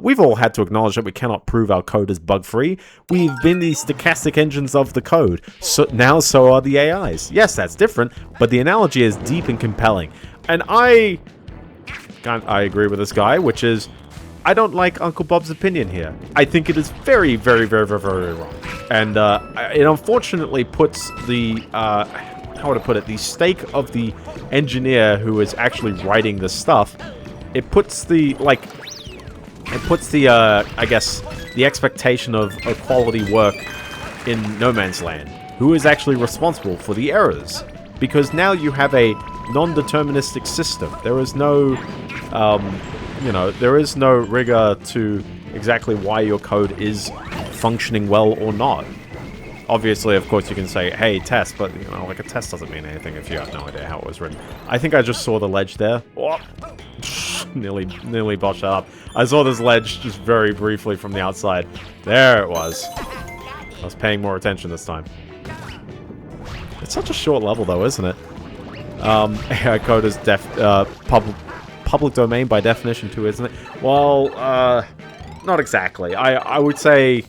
[SPEAKER 1] We've all had to acknowledge that we cannot prove our code is bug-free. We've been the stochastic engines of the code. So are the AIs. Yes, that's different, but the analogy is deep and compelling. And I agree with this guy, which is, I don't like Uncle Bob's opinion here. I think it is very, very, very, very, very wrong. And it unfortunately puts the, how would I put it, the stake of the engineer who is actually writing this stuff, it puts the, I guess, the expectation of a quality work in no man's land. Who is actually responsible for the errors? Because now you have a non-deterministic system. There is no, there is no rigor to exactly why your code is functioning well or not. Obviously, of course, you can say, hey, test, but, a test doesn't mean anything if you have no idea how it was written. I think I just saw the ledge there. Oh, nearly botched that up. I saw this ledge just very briefly from the outside. There it was. I was paying more attention this time. It's such a short level, though, isn't it? AI code is public domain by definition, too, isn't it? Well, not exactly. I would say...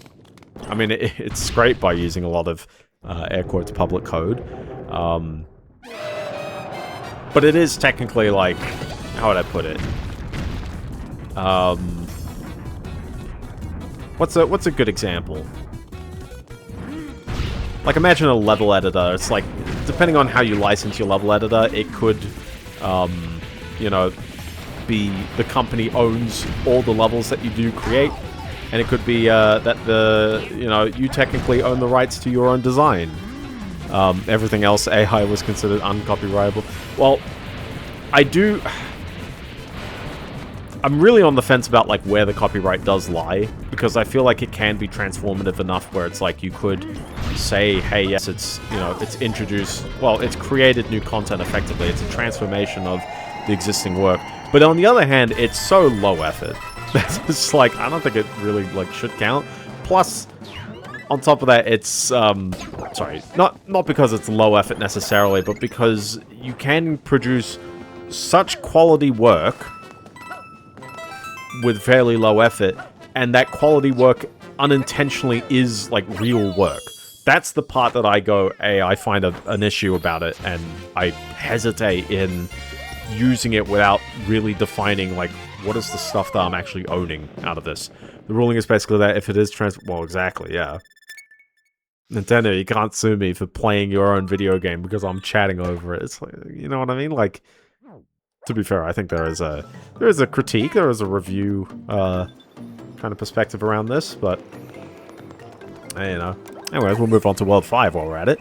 [SPEAKER 1] I mean, it's scraped by using a lot of, air quotes, public code. But it is technically, like... How would I put it? What's a good example? Like, imagine a level editor. It's like, depending on how you license your level editor, it could, be the company owns all the levels that you do create. And it could be that you technically own the rights to your own design. Everything else, AI was considered uncopyrightable. Well, I'm really on the fence about like where the copyright does lie, because I feel like it can be transformative enough where it's like you could say, hey, yes, it's introduced, well, it's created new content effectively. It's a transformation of the existing work. But on the other hand, it's so low effort. It's like, I don't think it really should count. Plus, on top of that, it's sorry, not because it's low effort necessarily, but because you can produce such quality work with fairly low effort, and that quality work unintentionally is like real work. That's the part that I go, hey, I find an issue about it, and I hesitate in using it without really defining like what is the stuff that I'm actually owning out of this. The ruling is basically that if it is well, exactly, yeah. Nintendo, you can't sue me for playing your own video game because I'm chatting over it. It's like, you know what I mean? Like, to be fair, I think there is a critique, there is a review kind of perspective around this, but anyways, we'll move on to World 5 while we're at it.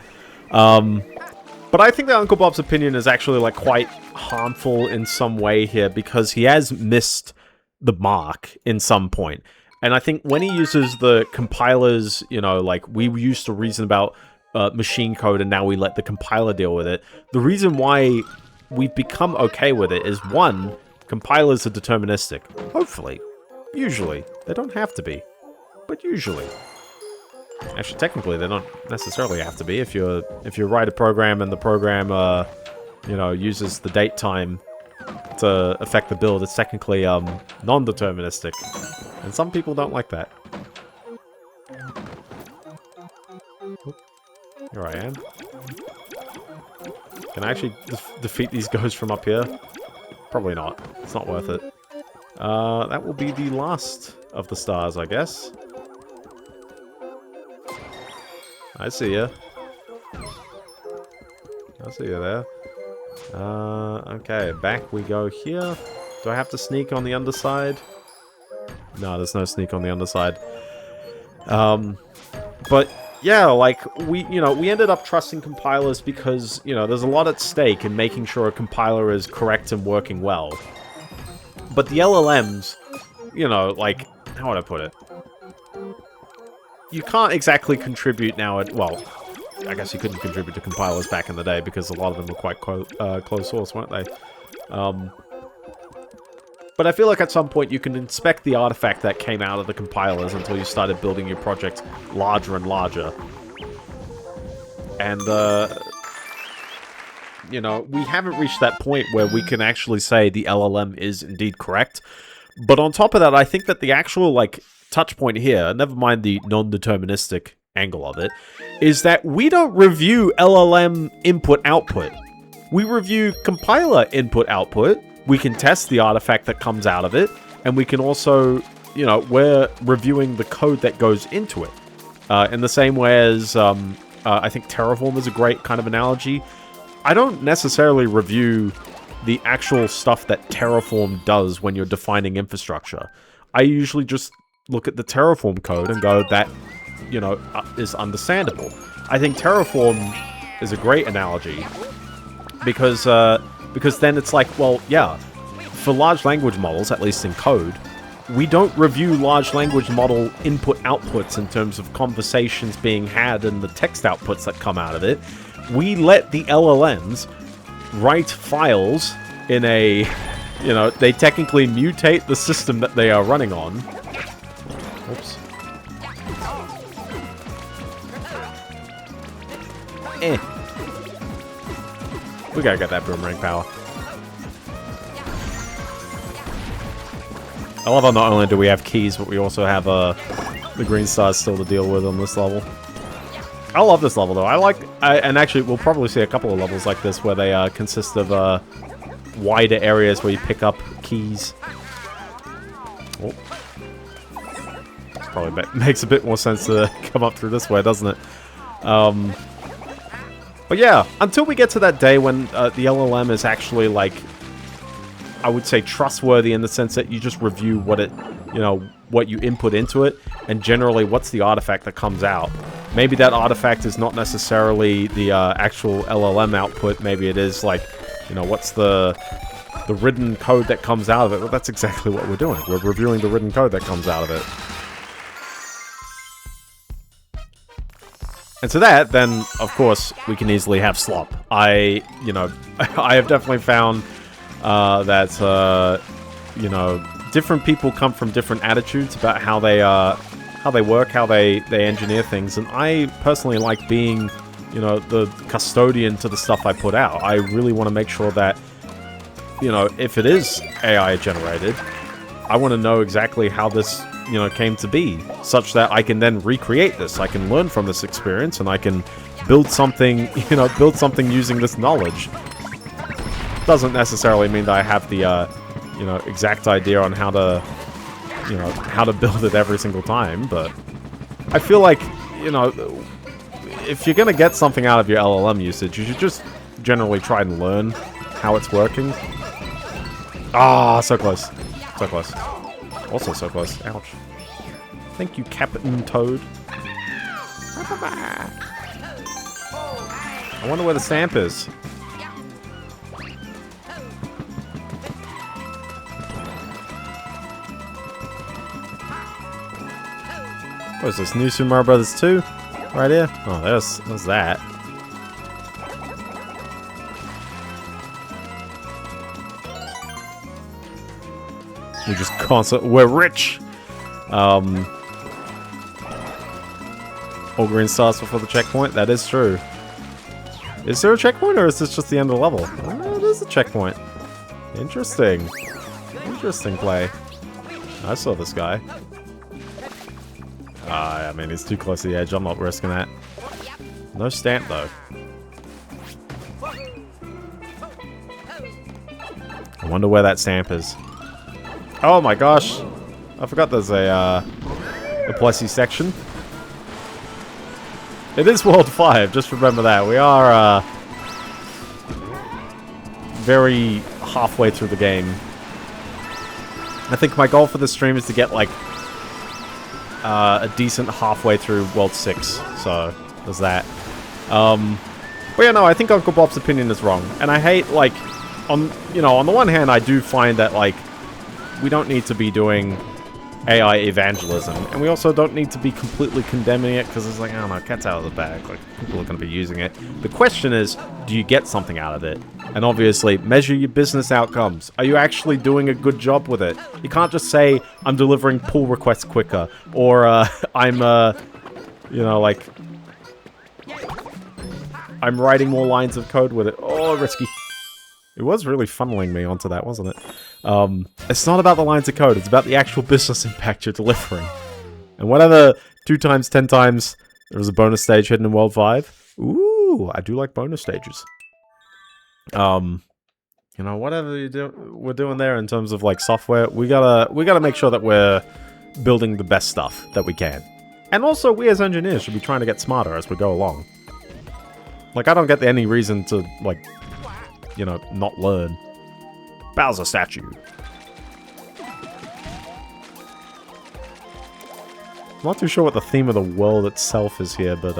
[SPEAKER 1] But I think that Uncle Bob's opinion is actually like quite harmful in some way here, because he has missed the mark in some point. And I think when he uses the compilers, you know, like we used to reason about machine code and now we let the compiler deal with it. The reason why we've become okay with it is, one, compilers are deterministic. Hopefully. Usually. They don't have to be. But usually. Actually, technically, they don't necessarily have to be. If you write a program and the program, you know, uses the date time to affect the build, it's technically non-deterministic. And some people don't like that. Here I am. Can I actually defeat these ghosts from up here? Probably not. It's not worth it. That will be the last of the stars, I guess. I see ya. I see you there. Okay, back we go here. Do I have to sneak on the underside? No, there's no sneak on the underside. But yeah, like we ended up trusting compilers because, you know, there's a lot at stake in making sure a compiler is correct and working well. But the LLMs, you know, like, how would I put it? You can't exactly contribute now well, I guess you couldn't contribute to compilers back in the day because a lot of them were quite closed source, weren't they? But I feel like at some point you can inspect the artifact that came out of the compilers until you started building your project larger and larger. And, you know, we haven't reached that point where we can actually say the LLM is indeed correct. But on top of that, I think that the actual, like, touch point here, never mind the non-deterministic angle of it, is that we don't review LLM input-output. We review compiler input-output. We can test the artifact that comes out of it, and we can also, you know, we're reviewing the code that goes into it. In the same way as, I think Terraform is a great kind of analogy. I don't necessarily review the actual stuff that Terraform does when you're defining infrastructure. I usually just look at the Terraform code and go, that, you know, is understandable. I think Terraform is a great analogy because then it's like, well, yeah, for large language models, at least in code, we don't review large language model input-outputs in terms of conversations being had and the text outputs that come out of it. We let the LLMs write files in a, you know, they technically mutate the system that they are running on. Oops. We gotta get that boomerang power. I love how not only do we have keys, but we also have the green stars still to deal with on this level. I love this level though. And actually we'll probably see a couple of levels like this where they consist of wider areas where you pick up keys. Oh. This probably makes a bit more sense to come up through this way, doesn't it? But yeah, until we get to that day when the LLM is actually, like, I would say trustworthy in the sense that you just review what it, you know, what you input into it, and generally what's the artifact that comes out. Maybe that artifact is not necessarily the actual LLM output. Maybe it is, like, you know, what's the written code that comes out of it. Well, that's exactly what we're doing. We're reviewing the written code that comes out of it. And to that, then, of course, we can easily have slop. I have definitely found that, you know, different people come from different attitudes about how they work, how they engineer things. And I personally like being, you know, the custodian to the stuff I put out. I really want to make sure that, you know, if it is AI generated, I want to know exactly how this, you know, came to be, such that I can then recreate this. I can learn from this experience, and I can build something, you know, using this knowledge. Doesn't necessarily mean that I have the, you know, exact idea on how to, you know, how to build it every single time, but I feel like, you know, if you're gonna get something out of your LLM usage, you should just generally try and learn how it's working. Ah, so close. So close. Also so close. Ouch. Thank you, Captain Toad. I wonder where the stamp is. What is this? New Super Mario Brothers 2? Right here? Oh, there's that. We just we're rich! All green stars before the checkpoint? That is true. Is there a checkpoint, or is this just the end of the level? Oh, it is a checkpoint. Interesting. Interesting play. I saw this guy. I mean, he's too close to the edge. I'm not risking that. No stamp, though. I wonder where that stamp is. Oh my gosh! I forgot there's a Plessy section. It is World 5, just remember that. We are very halfway through the game. I think my goal for this stream is to get like a decent halfway through World 6. So there's that. But yeah, no, I think Uncle Bob's opinion is wrong, and I hate like on the one hand, I do find that like we don't need to be doing AI evangelism, and we also don't need to be completely condemning it, because it's like, I don't know, cat's out of the bag, like, people are going to be using it. The question is, do you get something out of it? And obviously, measure your business outcomes. Are you actually doing a good job with it? You can't just say, I'm delivering pull requests quicker, or I'm like, I'm writing more lines of code with it. Oh, risky. It was really funneling me onto that, wasn't it? It's not about the lines of code, it's about the actual business impact you're delivering. And whatever 2 times, 10 times, there was a bonus stage hidden in World 5. Ooh, I do like bonus stages. Whatever we're doing there in terms of like software, we gotta make sure that we're building the best stuff that we can. And also, we as engineers should be trying to get smarter as we go along. Like, I don't get any reason to, like, not learn. Bowser statue. I'm not too sure what the theme of the world itself is here, but,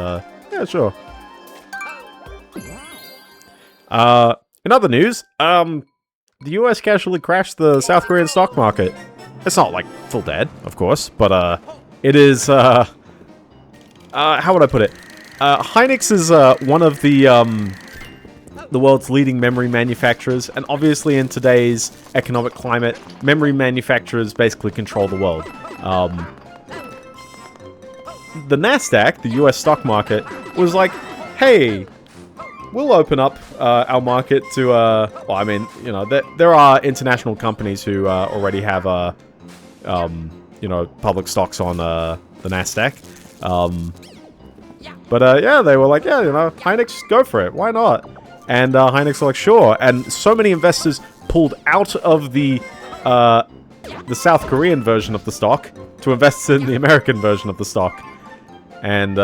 [SPEAKER 1] yeah, sure. In other news, the US casually crashed the South Korean stock market. It's not, like, full dead, of course, but, it is, how would I put it? Hynix is, one of the world's leading memory manufacturers, and obviously in today's economic climate, memory manufacturers basically control the world. The Nasdaq, the US stock market, was like, hey, we'll open up our market to, well, I mean, there are international companies who already have, public stocks on the Nasdaq. But yeah, they were like, yeah, Hynix, go for it, why not? And Hynix were like, sure. And so many investors pulled out of the South Korean version of the stock to invest in the American version of the stock. And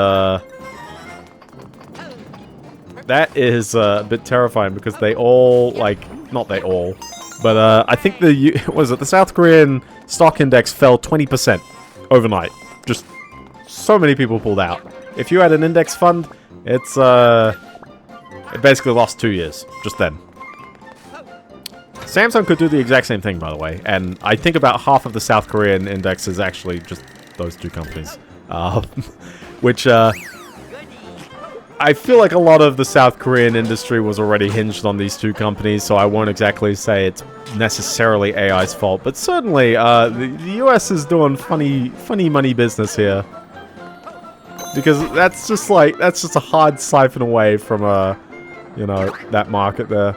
[SPEAKER 1] that is a bit terrifying, because they all, like, not they all, but I think the South Korean stock index fell 20% overnight. Just so many people pulled out. If you had an index fund, it's it basically lost 2 years, just then. Samsung could do the exact same thing, by the way, and I think about half of the South Korean index is actually just those 2 companies. Which, I feel like a lot of the South Korean industry was already hinged on these 2 companies, so I won't exactly say it's necessarily AI's fault, but certainly, the US is doing funny money business here. Because that's just a hard siphon away from that market there.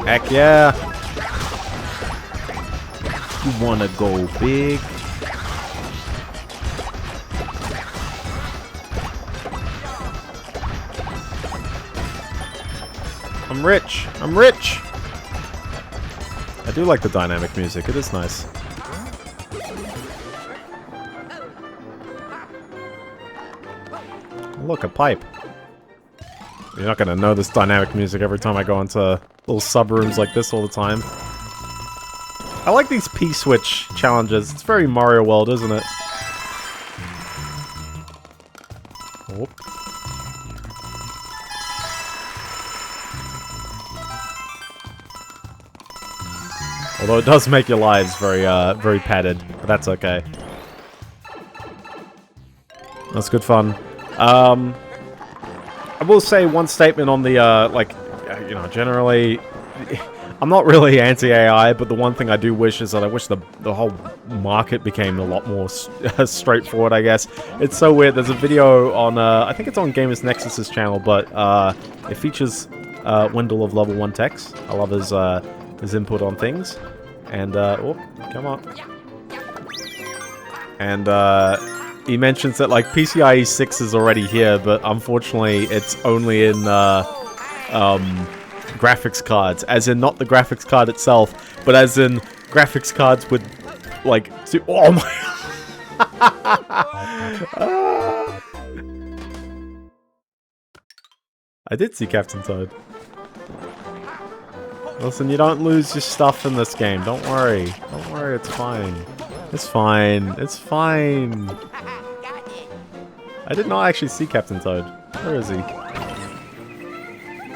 [SPEAKER 1] Heck yeah. You wanna go big? I'm rich. I'm rich. I do like the dynamic music. It is nice. Look, a pipe. You're not gonna know this dynamic music every time I go into little sub-rooms like this all the time. I like these P-switch challenges. It's very Mario World, isn't it? Oh. Although it does make your lives very padded, but that's okay. That's good fun. I will say one statement on the, you know, generally, I'm not really anti-AI, but the one thing I do wish is that I wish the whole market became a lot more straightforward, I guess. It's so weird. There's a video on, I think it's on Gamers Nexus's channel, but it features Wendell of Level 1 Techs. I love his input on things. And, oh, come on. And, he mentions that, like, PCIe 6 is already here, but unfortunately it's only in, graphics cards. As in, not the graphics card itself, but as in graphics cards with, like, oh my... I did see Captain Toad. Listen, you don't lose your stuff in this game. Don't worry. Don't worry, it's fine. It's fine. It's fine. I did not actually see Captain Toad. Where is he?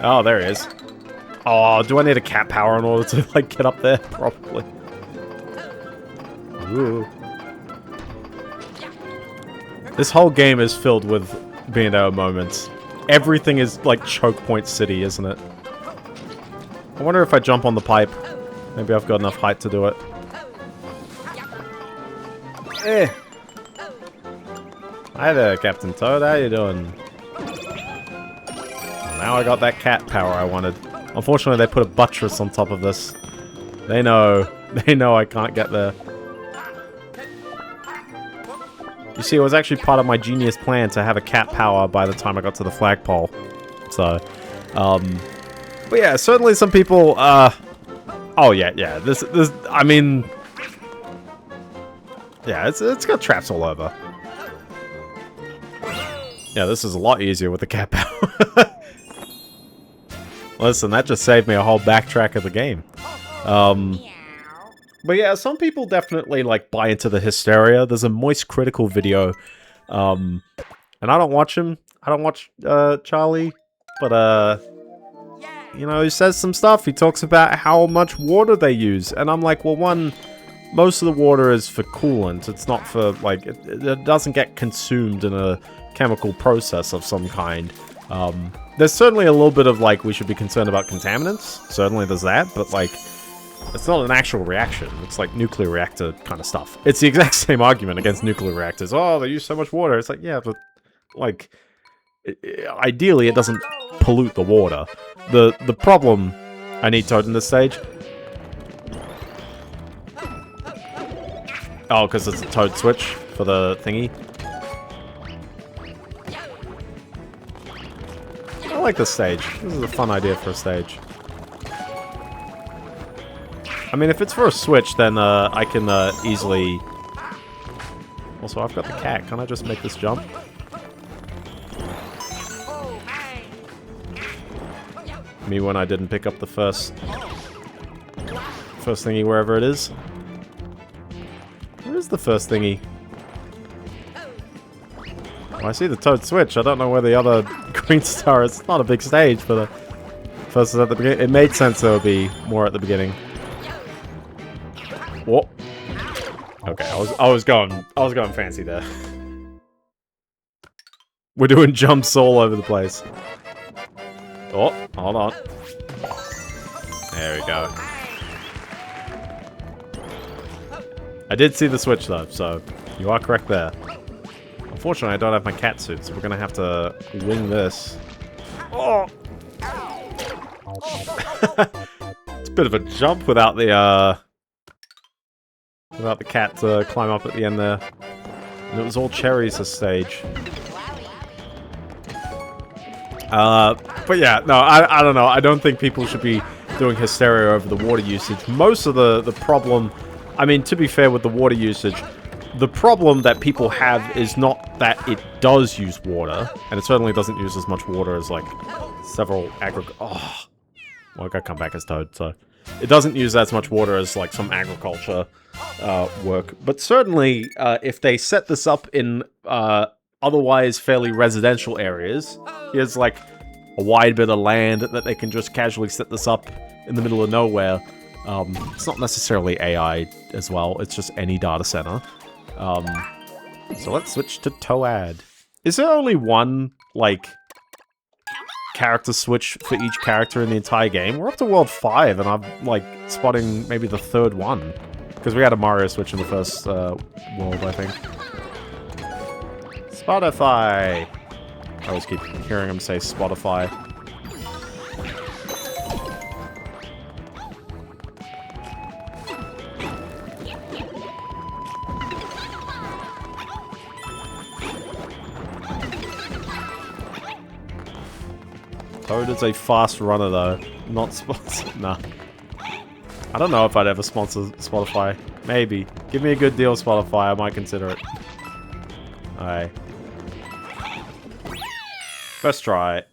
[SPEAKER 1] Oh, there he is. Oh, do I need a cat power in order to, like, get up there? Probably. Ooh. This whole game is filled with Biendeo moments. Everything is, like, Choke Point City, isn't it? I wonder if I jump on the pipe. Maybe I've got enough height to do it. Eh. Hi there, Captain Toad. How you doing? Well, now I got that cat power I wanted. Unfortunately, they put a buttress on top of this. They know. They know I can't get there. You see, it was actually part of my genius plan to have a cat power by the time I got to the flagpole. So, but yeah, certainly some people, oh yeah, this, I mean, yeah, it's got traps all over. Yeah, this is a lot easier with the cat power. Listen, that just saved me a whole backtrack of the game. But yeah, some people definitely, like, buy into the hysteria. There's a Moist Critical video, and I don't watch him. I don't watch, Charlie, but, you know, he says some stuff. He talks about how much water they use, and I'm like, well, one, most of the water is for coolant. It's not for, like, it doesn't get consumed in a chemical process of some kind. There's certainly a little bit of, like, we should be concerned about contaminants. Certainly there's that, but, like, it's not an actual reaction. It's like nuclear reactor kind of stuff. It's the exact same argument against nuclear reactors. Oh, they use so much water. It's like, yeah, but, like, ideally it doesn't pollute the water. The problem... I need Toad in this stage. Oh, because it's a Toad switch for the thingy. I like this stage. This is a fun idea for a stage. I mean, if it's for a switch, then I can easily... Also, I've got the cat. Can't I just make this jump? Me when I didn't pick up the first thingy wherever it is. Where is the first thingy? Oh, I see the Toad switch. I don't know where the other green star is. It's not a big stage, but first is at the beginning. It made sense there would be more at the beginning. Whoa. Okay, I was going fancy there. We're doing jumps all over the place. Oh, hold on. There we go. I did see the switch though, so you are correct there. Unfortunately, I don't have my cat suit, so we're gonna have to wing this. Oh! It's a bit of a jump without the cat to climb up at the end there. And it was all cherries this stage. But yeah, no, I don't know. I don't think people should be doing hysteria over the water usage. Most of the problem, I mean, to be fair with the water usage, the problem that people have is not that it does use water, and it certainly doesn't use as much water as, like, several oh, well, I gotta come back as Toad, so... It doesn't use as much water as, like, some agriculture work. But certainly, if they set this up in otherwise fairly residential areas, here's, like, a wide bit of land that they can just casually set this up in the middle of nowhere. It's not necessarily AI as well, it's just any data center. So let's switch to Toad. Is there only one, like, character switch for each character in the entire game? We're up to World 5, and I'm, like, spotting maybe the third one. Because we had a Mario switch in the first world, I think. Spotify! I always keep hearing him say Spotify. Toad is a fast runner, though. Not sponsored. Nah. I don't know if I'd ever sponsor Spotify. Maybe. Give me a good deal, Spotify. I might consider it. Alright. First try.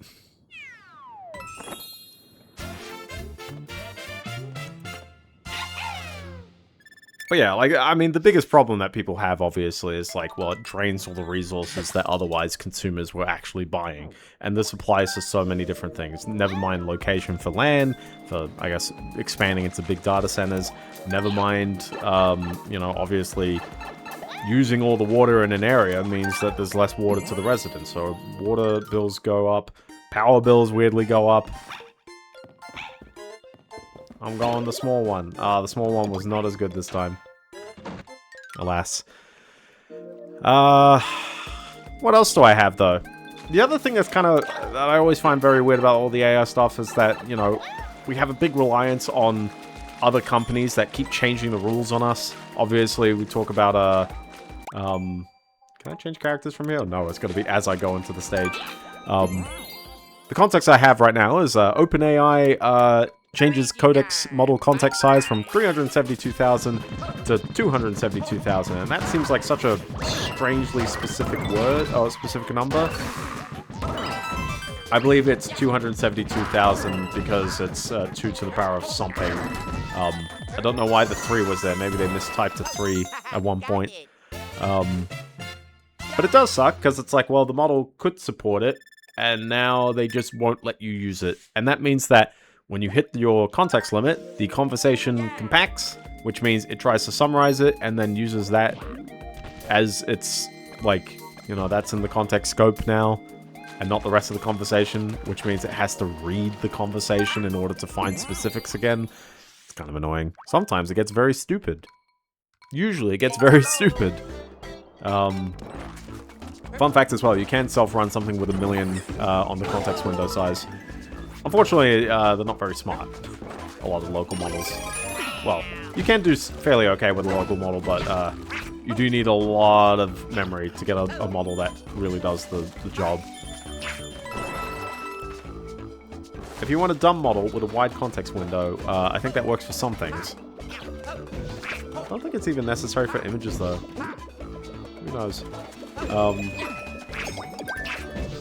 [SPEAKER 1] But yeah, like, I mean, the biggest problem that people have, obviously, is like, well, it drains all the resources that otherwise consumers were actually buying. And this applies to so many different things. Never mind location for land, for, I guess, expanding into big data centers. Never mind, you know, obviously, using all the water in an area means that there's less water to the residents. So water bills go up, power bills weirdly go up. I'm going the small one. The small one was not as good this time. Alas. What else do I have, though? The other thing that's kind of... that I always find very weird about all the AI stuff is that, you know, we have a big reliance on other companies that keep changing the rules on us. Obviously, we talk about, can I change characters from here? No, it's going to be as I go into the stage. The context I have right now is OpenAI changes codex model context size from 372,000 to 272,000, and that seems like such a strangely specific word, or specific number. I believe it's 272,000 because it's 2 to the power of something. I don't know why the 3 was there. Maybe they mistyped a 3 at one point. But it does suck, because it's like, well, the model could support it, and now they just won't let you use it. And that means that when you hit your context limit, the conversation compacts, which means it tries to summarize it, and then uses that as its, like, you know, that's in the context scope now, and not the rest of the conversation, which means it has to read the conversation in order to find specifics again. It's kind of annoying. Sometimes it gets very stupid. Usually it gets very stupid. Fun fact as well, you can self-run something with 1 million on the context window size. Unfortunately, they're not very smart. A lot of local models. Well, you can do fairly okay with a local model, but you do need a lot of memory to get a model that really does the job. If you want a dumb model with a wide context window, I think that works for some things. I don't think it's even necessary for images, though. Who knows?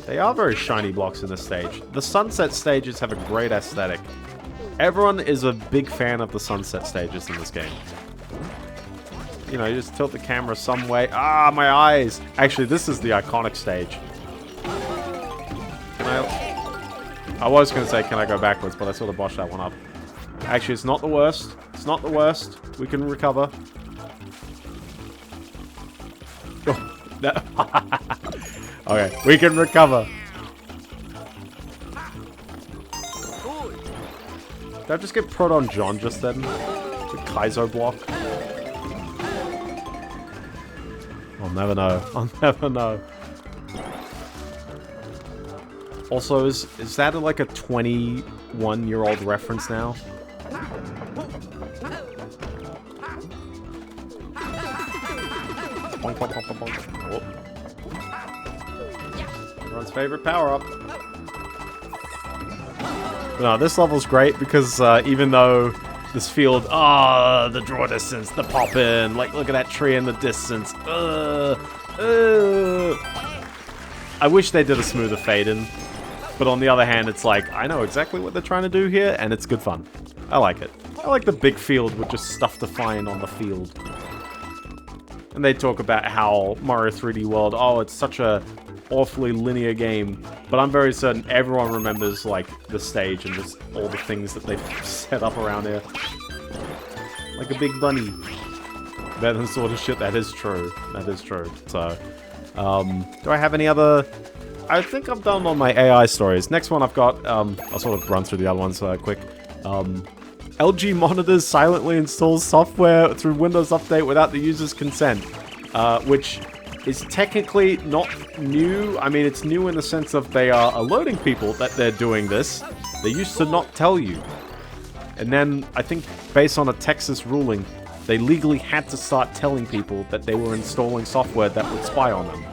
[SPEAKER 1] They are very shiny blocks in this stage. The sunset stages have a great aesthetic. Everyone is a big fan of the sunset stages in this game. You know, you just tilt the camera some way. Ah, my eyes! Actually, this is the iconic stage. Can I was going to say, can I go backwards, but I sort of botched that one up. Actually, it's not the worst. It's not the worst. We can recover. Oh, no. Okay, we can recover. Did I just get Proton John just then? The Kaizo block? I'll never know. I'll never know. Also, is that like a 21-year-old reference now? Bonk, bonk, bonk, bonk, bonk. Oh. Everyone's favorite power-up. No, this level's great because even though this field, the draw distance, the pop-in, like look at that tree in the distance. I wish they did a smoother fade-in. But on the other hand, it's like, I know exactly what they're trying to do here, and it's good fun. I like it. I like the big field with just stuff to find on the field. And they talk about how Mario 3D World, oh, it's such a awfully linear game. But I'm very certain everyone remembers, like, the stage and just all the things that they've set up around here. Like a big bunny. Better than sort of shit. That is true. That is true. So, do I have any other... I think I've done all my AI stories. Next one I've got, I'll sort of run through the other ones quick. LG monitors silently installs software through Windows Update without the user's consent. Which is technically not new. I mean, it's new in the sense of they are alerting people that they're doing this. They used to not tell you. And then, I think, based on a Texas ruling, they legally had to start telling people that they were installing software that would spy on them.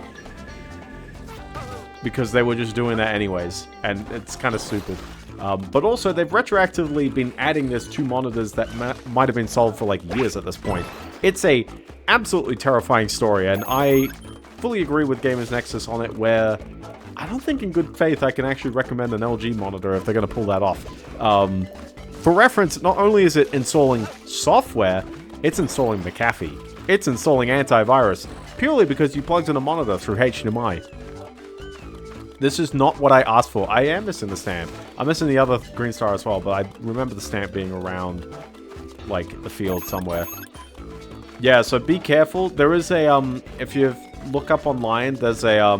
[SPEAKER 1] Because they were just doing that anyways. And it's kind of stupid. But also, they've retroactively been adding this to monitors that might have been sold for like years at this point. It's a absolutely terrifying story, and I fully agree with Gamers Nexus on it, where I don't think in good faith I can actually recommend an LG monitor if they're going to pull that off. For reference, not only is it installing software, it's installing McAfee. It's installing antivirus, purely because you plugged in a monitor through HDMI. This is not what I asked for. I am missing the stamp. I'm missing the other green star as well, but I remember the stamp being around, like, the field somewhere. Yeah, so be careful. There is a, if you look up online, there's a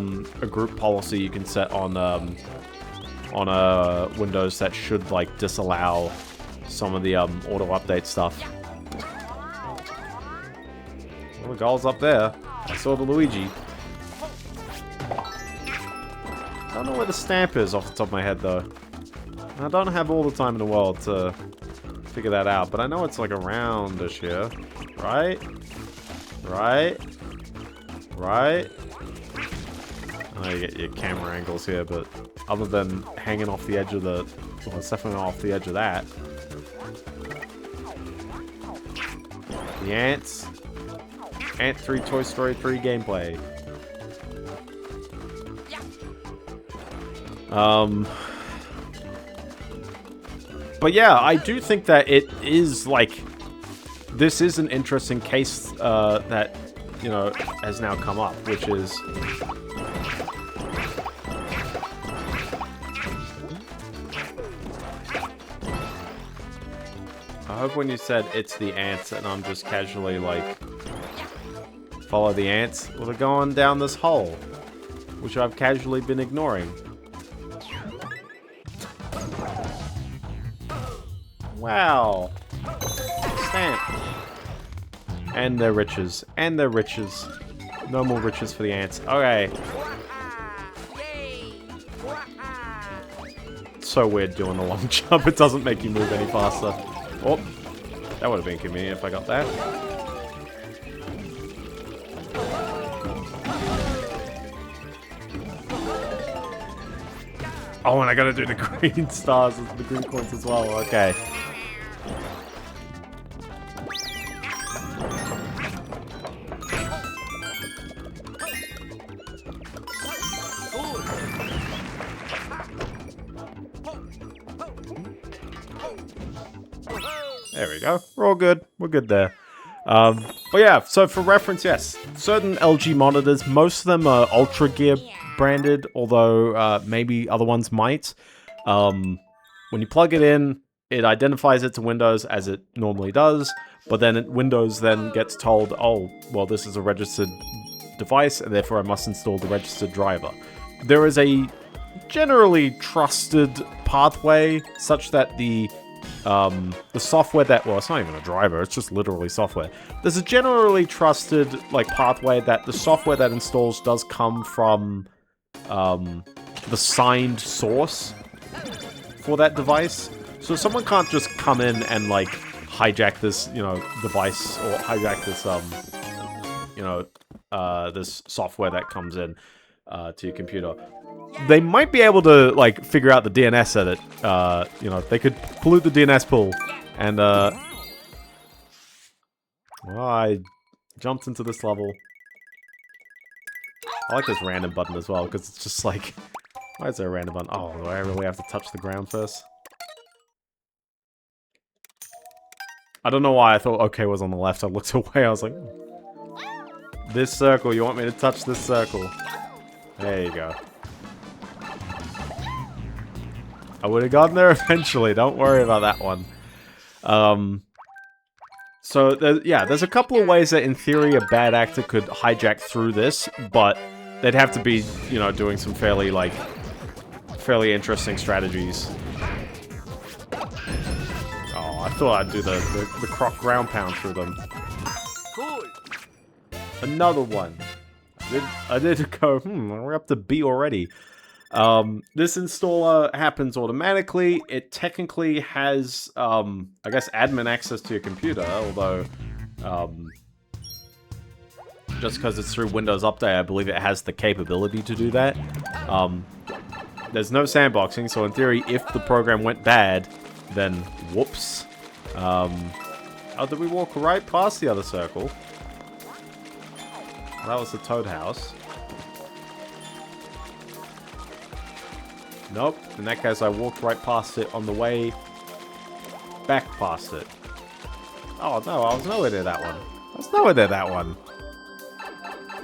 [SPEAKER 1] group policy you can set on Windows that should, like, disallow some of the, auto-update stuff. Well, the goal's up there. I saw the Luigi. I don't know where the stamp is off the top of my head, though. I don't have all the time in the world to figure that out, but I know it's, like, around-ish here. Right? Right? Right? I know you get your camera angles here, but other than hanging off the edge of the... Well, it's definitely off the edge of that. The ants. Ant 3 Toy Story 3 gameplay. But yeah, I do think that it is, like... This is an interesting case that, you know, has now come up, which is... I hope when you said it's the ants and I'm just casually like, follow the ants, well, they're going down this hole, which I've casually been ignoring. Wow. Stamp. And their riches. And their riches. No more riches for the ants. Okay. It's so weird doing the long jump. It doesn't make you move any faster. Oh. That would have been convenient if I got that. Oh, and I gotta do the green stars, the green coins as well. Okay. There we go. We're all good. We're good there. But yeah, so for reference, yes. Certain LG monitors, most of them are Ultra Gear branded, although maybe other ones might. When you plug it in, it identifies it to Windows as it normally does, but then Windows then gets told, oh, well, this is a registered device, and therefore I must install the registered driver. There is a generally trusted pathway such that the software that, well, it's not even a driver, it's just literally software. There's a generally trusted, like, pathway that the software that installs does come from, the signed source for that device. So someone can't just come in and, like, hijack this, you know, device, or hijack this, you know, this software that comes in, to your computer. They might be able to, like, figure out the DNS edit. You know, they could pollute the DNS pool. And, well, I jumped into this level. I like this random button as well, because it's just like... Why is there a random button? Oh, do I really have to touch the ground first? I don't know why I thought OK was on the left. I looked away, I was like... This circle, you want me to touch this circle? There you go. I would have gotten there eventually, don't worry about that one. So, yeah, there's a couple of ways that, in theory, a bad actor could hijack through this, but they'd have to be, you know, doing some fairly interesting strategies. Oh, I thought I'd do the croc ground pound through them.
[SPEAKER 2] Cool.
[SPEAKER 1] Another one. I did go, we're up to B already. This installer happens automatically. It technically has, I guess, admin access to your computer, although, just because it's through Windows Update, I believe it has the capability to do that. There's no sandboxing, so in theory, if the program went bad, then whoops. Oh, did we walk right past the other circle? That was the Toad House. Nope. In that case, I walked right past it on the way back past it. Oh, no, I was nowhere near that one. I was nowhere near that one.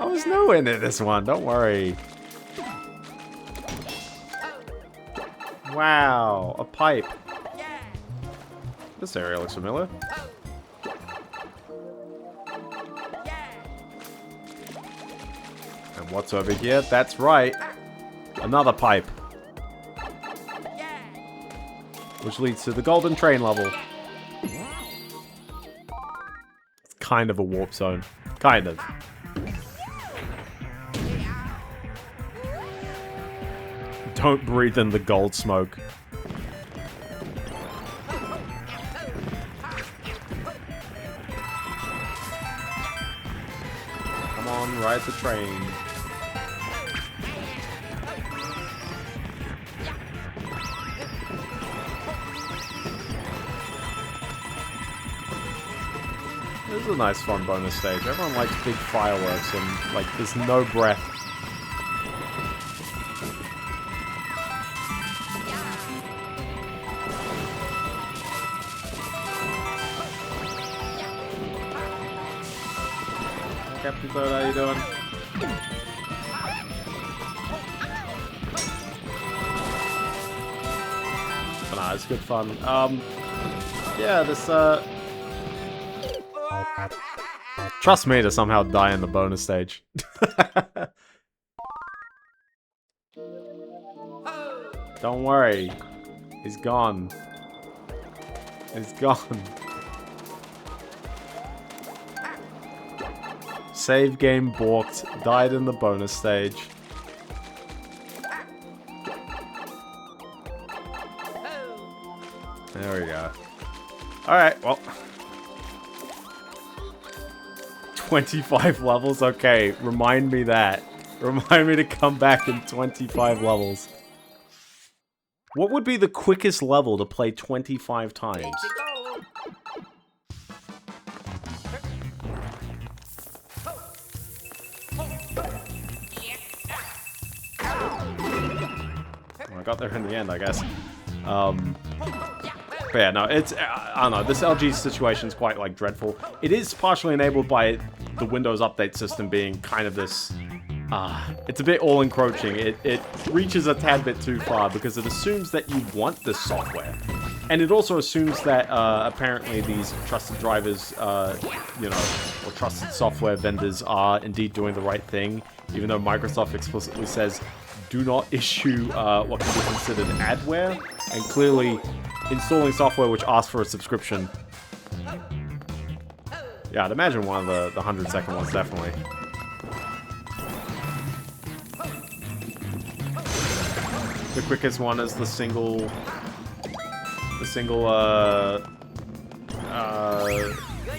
[SPEAKER 1] I was nowhere near this one, don't worry. Wow, a pipe. This area looks familiar. And what's over here? That's right. Another pipe. Which leads to the golden train level. It's kind of a warp zone. Kind of. Don't breathe in the gold smoke. Come on, ride the train. This is a nice fun bonus stage. Everyone likes big fireworks and, like, there's no breath. Captain Toad, how you doing? But nah, it's good fun. Yeah, this, trust me to somehow die in the bonus stage. Don't worry. He's gone. He's gone. Save game balked. Died in the bonus stage. There we go. Alright, well. 25 levels? Okay, remind me that. Remind me to come back in 25 levels. What would be the quickest level to play 25 times? Well, I got there in the end, I guess. But yeah, no, it's, I don't know, this LG situation is quite, like, dreadful. It is partially enabled by the Windows Update system being kind of this, it's a bit all-encroaching. It reaches a tad bit too far because it assumes that you want this software. And it also assumes that, apparently these trusted drivers, you know, or trusted software vendors are indeed doing the right thing, even though Microsoft explicitly says, do not issue, what can be considered adware, and clearly installing software which asks for a subscription. Yeah, I'd imagine one of the 100-second ones, definitely. The quickest one is the single,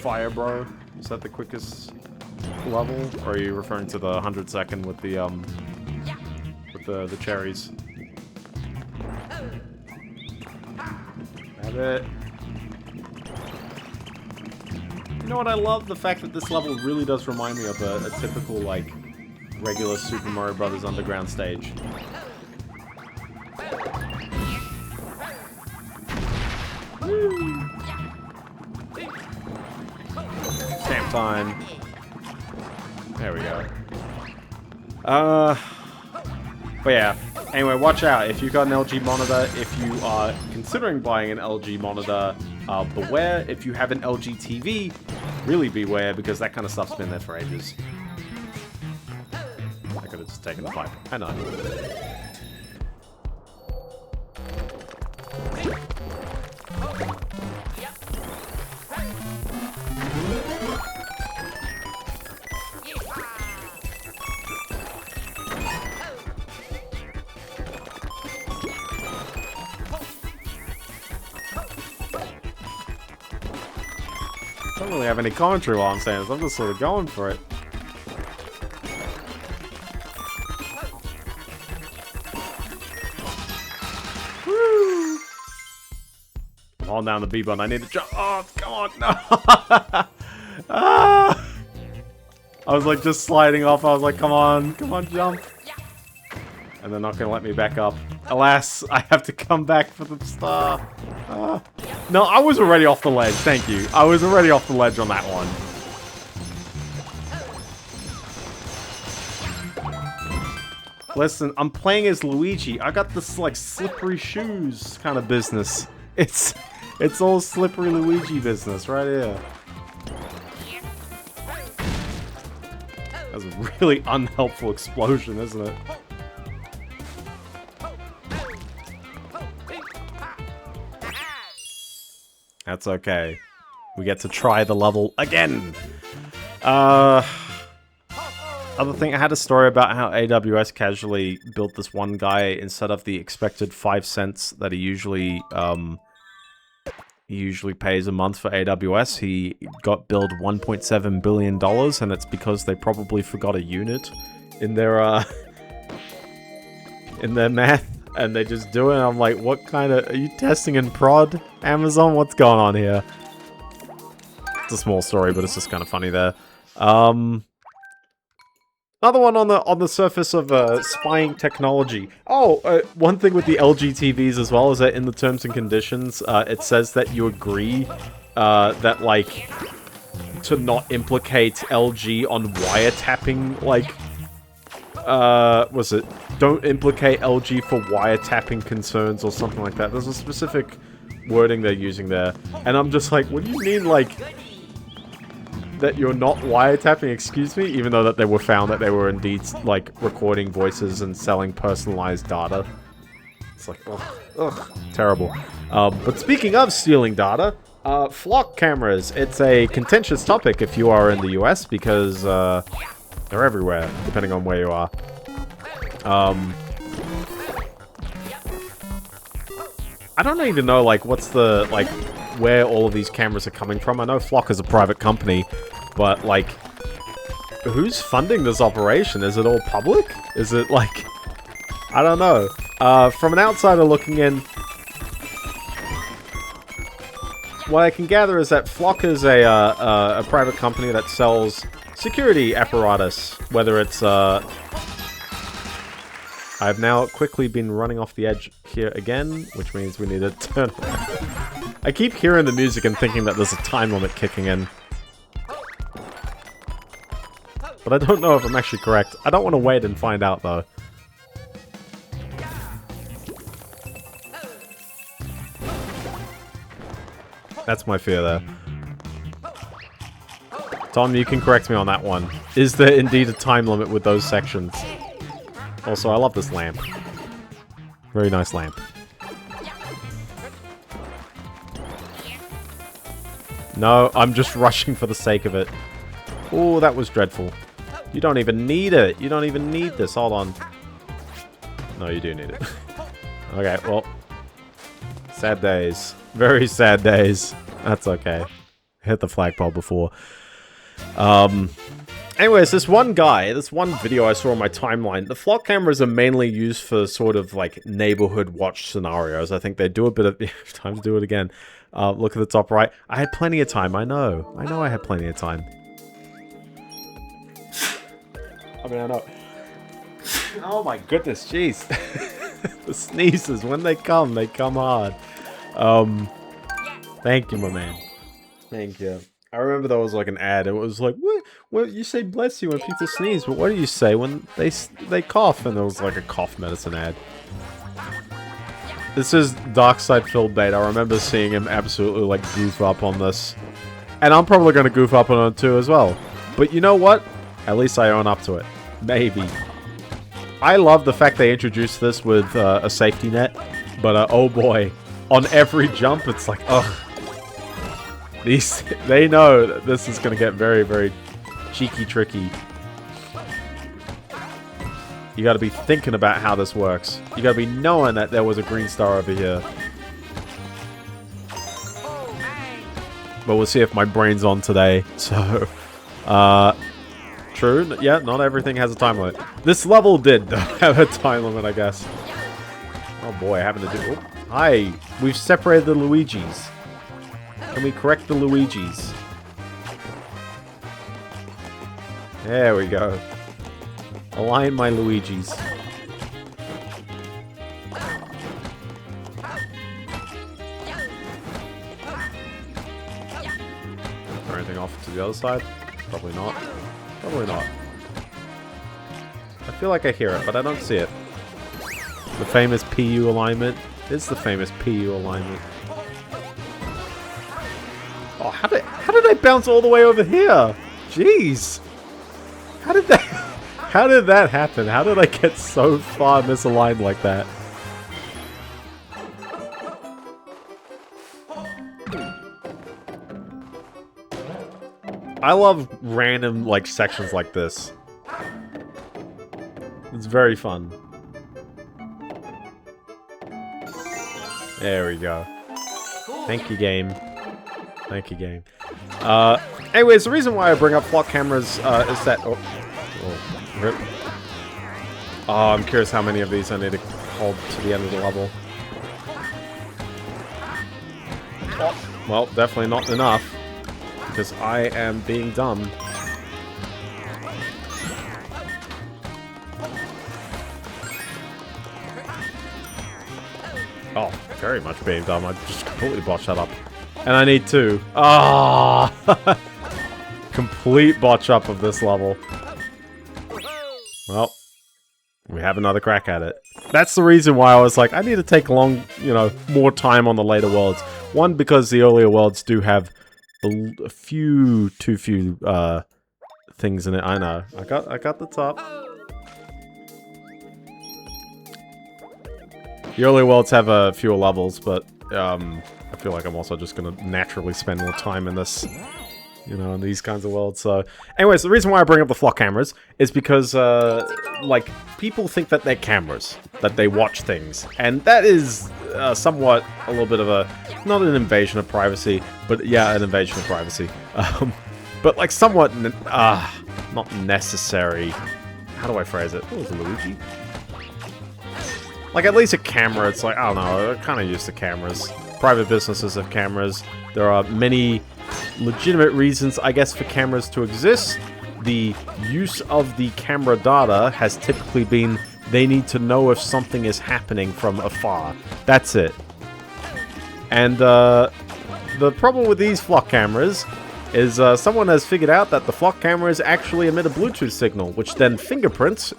[SPEAKER 1] Fire Bro. Is that the quickest level? Or are you referring to the 100-second with the cherries? Have it. You know what I love? The fact that this level really does remind me of a typical, like, regular Super Mario Bros. Underground stage. Stamp time. There we go. But yeah. Anyway, watch out. If you've got an LG monitor, if you are considering buying an LG monitor, beware. If you have an LG TV, really beware, because that kind of stuff's been there for ages. I could have just taken the pipe. I know. I don't really have any commentary while I'm saying this. I'm just sort of going for it. Woo! I'm holding down the B button. I need to jump. Oh, come on. No. Ah! I was like just sliding off. I was like, come on, jump. And they're not going to let me back up. Alas, I have to come back for the star. Ah. No, I was already off the ledge. Thank you. I was already off the ledge on that one. Listen, I'm playing as Luigi. I got this like slippery shoes kind of business. It's all slippery Luigi business right here. That's a really unhelpful explosion, isn't it? That's okay. We get to try the level again. Other thing, I had a story about how AWS casually built this one guy instead of the expected 5 cents that he usually pays a month for AWS. He got billed $1.7 billion, and it's because they probably forgot a unit in their math. And they just do it, and I'm like, what kind of... Are you testing in prod, Amazon? What's going on here? It's a small story, but it's just kind of funny there. Another one on the surface of spying technology. Oh, one thing with the LG TVs as well is that in the terms and conditions, it says that you agree that, like, to not implicate LG on wiretapping, like... was it? Don't implicate LG for wiretapping concerns or something like that. There's a specific wording they're using there. And I'm just like, what do you mean, like, that you're not wiretapping, excuse me? Even though that they were found that they were indeed, like, recording voices and selling personalized data. It's like, ugh, terrible. But speaking of stealing data, flock cameras. It's a contentious topic if you are in the US because, they're everywhere, depending on where you are. I don't even know, like, what's the, like, where all of these cameras are coming from. I know Flock is a private company, but, like, who's funding this operation? Is it all public? Is it, like, I don't know. From an outsider looking in, what I can gather is that Flock is a private company that sells security apparatus, whether it's, I've now quickly been running off the edge here again, which means we need to turn around. I keep hearing the music and thinking that there's a time limit kicking in. But I don't know if I'm actually correct. I don't want to wait and find out, though. That's my fear there. Tom, you can correct me on that one. Is there indeed a time limit with those sections? Also, I love this lamp. Very nice lamp. No, I'm just rushing for the sake of it. Oh, that was dreadful. You don't even need it. You don't even need this. Hold on. No, you do need it. Okay, well. Sad days. Very sad days. That's okay. Hit the flagpole before. Anyways, this one video I saw on my timeline, the flock cameras are mainly used for sort of like neighborhood watch scenarios. I think they do a bit of... time to do it again. Look at the top right. I had plenty of time, I know. I had plenty of time. I mean, I know. Oh my goodness, jeez. The sneezes, when they come hard. Thank you, my man. Thank you. I remember there was like an ad. It was like, what? You say bless you when people sneeze, but what do you say when they cough? And there was like a cough medicine ad. This is Darkside Phil Bait. I remember seeing him absolutely like goof up on this. And I'm probably going to goof up on it too as well. But you know what? At least I own up to it. Maybe. I love the fact they introduced this with a safety net. But oh boy, on every jump, it's like, ugh. They know that this is going to get very, very cheeky tricky. You got to be thinking about how this works. You got to be knowing that there was a green star over here. But we'll see if my brain's on today. So, true. Yeah, not everything has a time limit. This level did have a time limit, I guess. Oh boy, having to do... Oh, hi! We've separated the Luigis. Can we correct the Luigis? There we go. Align my Luigis. Or anything off to the other side? Probably not. Probably not. I feel like I hear it, but I don't see it. The famous PU alignment is the famous PU alignment. Oh, how did I bounce all the way over here? Jeez. How did that happen? How did I get so far misaligned like that? I love random like sections like this. It's very fun. There we go. Thank you, game. Thank you, game. Anyways, the reason why I bring up flock cameras is that... Oh, rip. Oh, I'm curious how many of these I need to hold to the end of the level. Oh, well, definitely not enough. Because I am being dumb. Oh, very much being dumb. I just completely botched that up. And I need two. Ah! Oh! Complete botch up of this level. Well, we have another crack at it. That's the reason why I was like, I need to take more time on the later worlds. One, because the earlier worlds do have too few things in it. I know. I got the top. The earlier worlds have fewer levels, but I feel like I'm also just gonna naturally spend more time in this, in these kinds of worlds. So, anyways, the reason why I bring up the flock cameras is because, like, people think that they're cameras, that they watch things, and that is somewhat a little bit of not an invasion of privacy, but yeah, an invasion of privacy. But like somewhat, not necessary. How do I phrase it? Oh, it was Luigi. Like, at least a camera, it's like, I don't know, I'm kind of used to cameras. Private businesses have cameras. There are many legitimate reasons, I guess, for cameras to exist. The use of the camera data has typically been they need to know if something is happening from afar. That's it. And the problem with these flock cameras is someone has figured out that the flock cameras actually emit a Bluetooth signal, which then fingerprints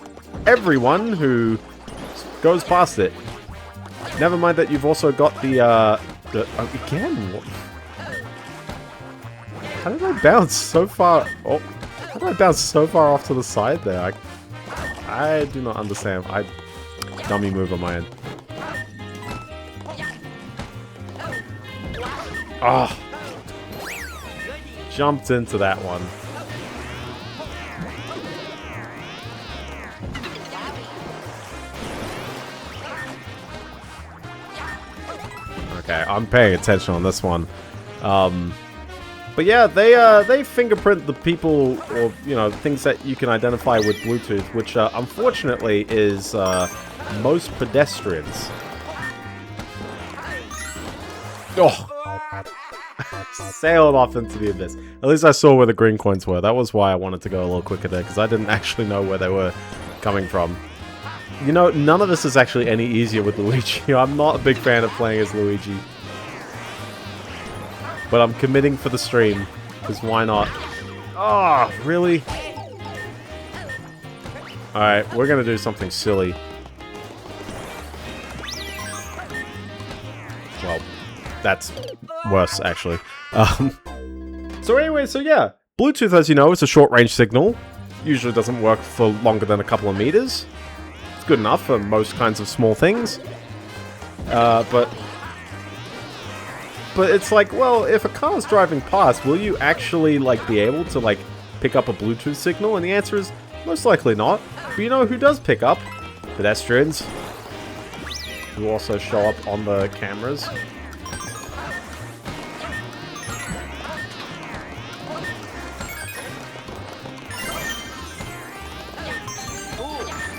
[SPEAKER 1] everyone who goes past it. Never mind that you've also got again, what? How did I bounce so far? Oh, how did I bounce so far off to the side there? I do not understand. Dummy move on my end. Ah, jumped into that one. Okay, I'm paying attention on this one. But yeah, they fingerprint the people, or things that you can identify with Bluetooth, which unfortunately is most pedestrians. Oh, sailed off into the abyss. At least I saw where the green coins were. That was why I wanted to go a little quicker there, because I didn't actually know where they were coming from. None of this is actually any easier with Luigi. I'm not a big fan of playing as Luigi. But I'm committing for the stream, because why not? Oh, really? Alright, we're gonna do something silly. Well, that's worse, actually. So anyway, so yeah, Bluetooth, as you know, is a short-range signal. Usually doesn't work for longer than a couple of meters. It's good enough for most kinds of small things. But it's like, well, if a car's driving past, will you actually, like, be able to, like, pick up a Bluetooth signal? And the answer is most likely not. But you know who does pick up? Pedestrians. Who also show up on the cameras.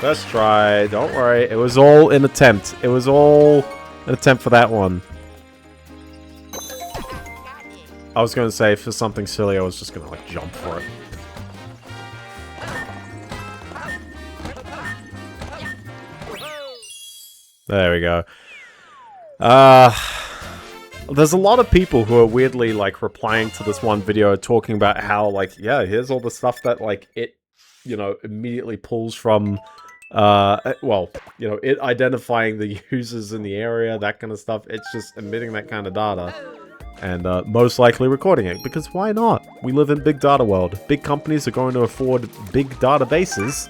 [SPEAKER 1] First try, don't worry. It was all an attempt. It was all an attempt for that one. I was going to say, for something silly, I was just going to, like, jump for it. There we go. There's a lot of people who are weirdly, like, replying to this one video talking about how, like, yeah, here's all the stuff that, like, it, you know, immediately pulls from, well, you know, it identifying the users in the area, that kind of stuff. It's just emitting that kind of data. And most likely recording it, because why not? We live in big data world. Big companies are going to afford big databases.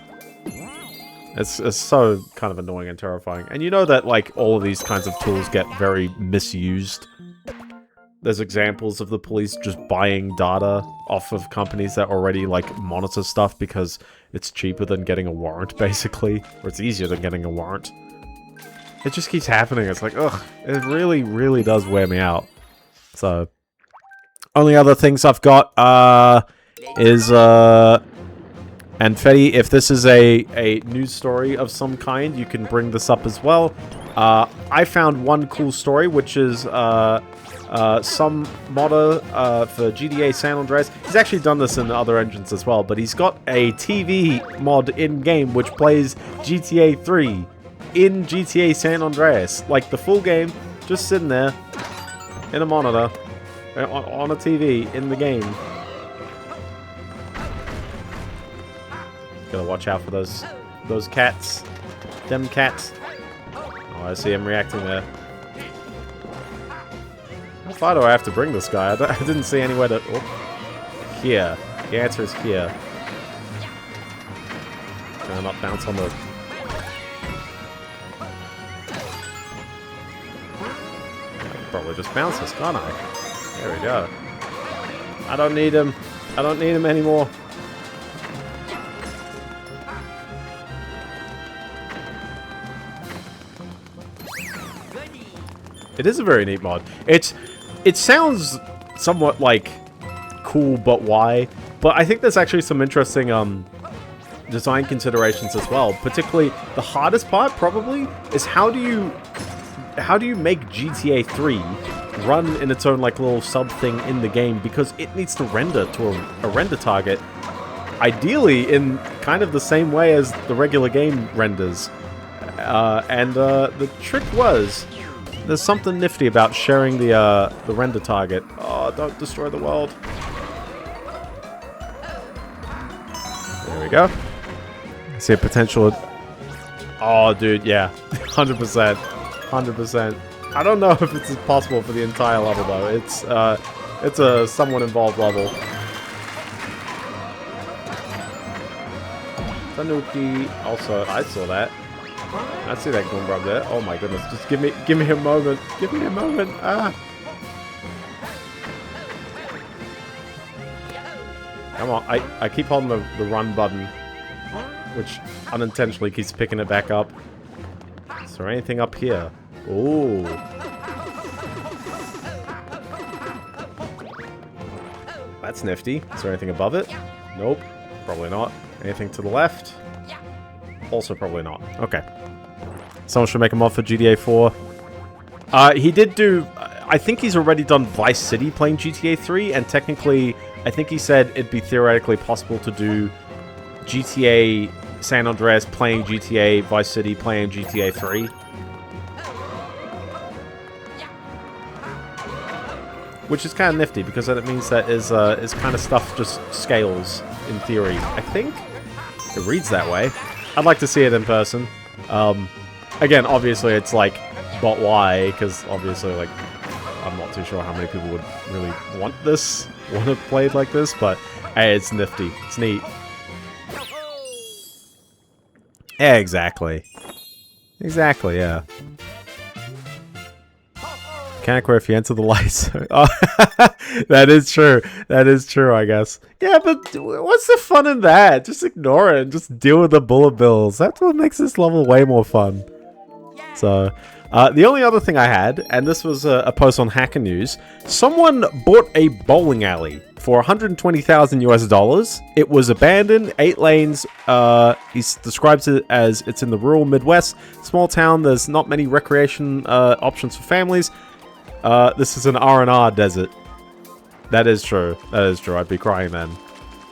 [SPEAKER 1] It's so kind of annoying and terrifying. And you know that, like, all of these kinds of tools get very misused. There's examples of the police just buying data off of companies that already, like, monitor stuff because it's cheaper than getting a warrant, basically. Or it's easier than getting a warrant. It just keeps happening. It's like, ugh, it really, really does wear me out. So, only other things I've got, is, and Fetty, if this is a news story of some kind, you can bring this up as well. I found one cool story, which is, some modder, for GTA San Andreas. He's actually done this in other engines as well, but he's got a TV mod in-game which plays GTA 3 in GTA San Andreas. Like, the full game, just sitting there. In a monitor, on a TV, in the game. Gotta watch out for those cats. Them cats. Oh, I see him reacting there. How far do I have to bring this guy? I didn't see anywhere to... Oh. Here. The answer is here. Can I not bounce on the... Probably just bounce this, can't I? There we go. I don't need him. I don't need him anymore. It is a very neat mod. It sounds somewhat, like, cool, but why? But I think there's actually some interesting design considerations as well. Particularly, the hardest part, probably, is how do you make GTA 3 run in its own, like, little sub thing in the game, because it needs to render to a render target, ideally in kind of the same way as the regular game renders. The trick was, there's something nifty about sharing the render target. Oh, don't destroy the world. There we go. See a potential... Oh, dude, yeah. 100%. 100%. I don't know if it's possible for the entire level, though. It's a somewhat involved level. Tanuki. Also, I saw that. I see that Goombrub there. Oh my goodness. Just give me a moment. Give me a moment. Ah. Come on. I keep holding the run button, which unintentionally keeps picking it back up. Is there anything up here? Ooh. That's nifty. Is there anything above it? Nope. Probably not. Anything to the left? Also probably not. Okay. Someone should make a mod for GTA 4. He did do... I think he's already done Vice City playing GTA 3, and technically, I think he said it'd be theoretically possible to do GTA San Andreas playing GTA, Vice City playing GTA 3. Which is kind of nifty, because then it means that his kind of stuff just scales, in theory. I think it reads that way. I'd like to see it in person. Again, obviously it's like, but why? Because obviously, like, I'm not too sure how many people would really want this, want it played like this, but hey, it's nifty. It's neat. Yeah, exactly. Exactly, yeah. Can't quit if you enter the lights. Oh, that is true. That is true, I guess. Yeah, but what's the fun in that? Just ignore it and just deal with the bullet bills. That's what makes this level way more fun. So, the only other thing I had, and this was a post on Hacker News, someone bought a bowling alley for 120,000 US dollars. It was abandoned, 8 lanes. He describes it as it's in the rural Midwest, small town. There's not many recreation options for families. This is an R&R desert. That is true. That is true. I'd be crying then.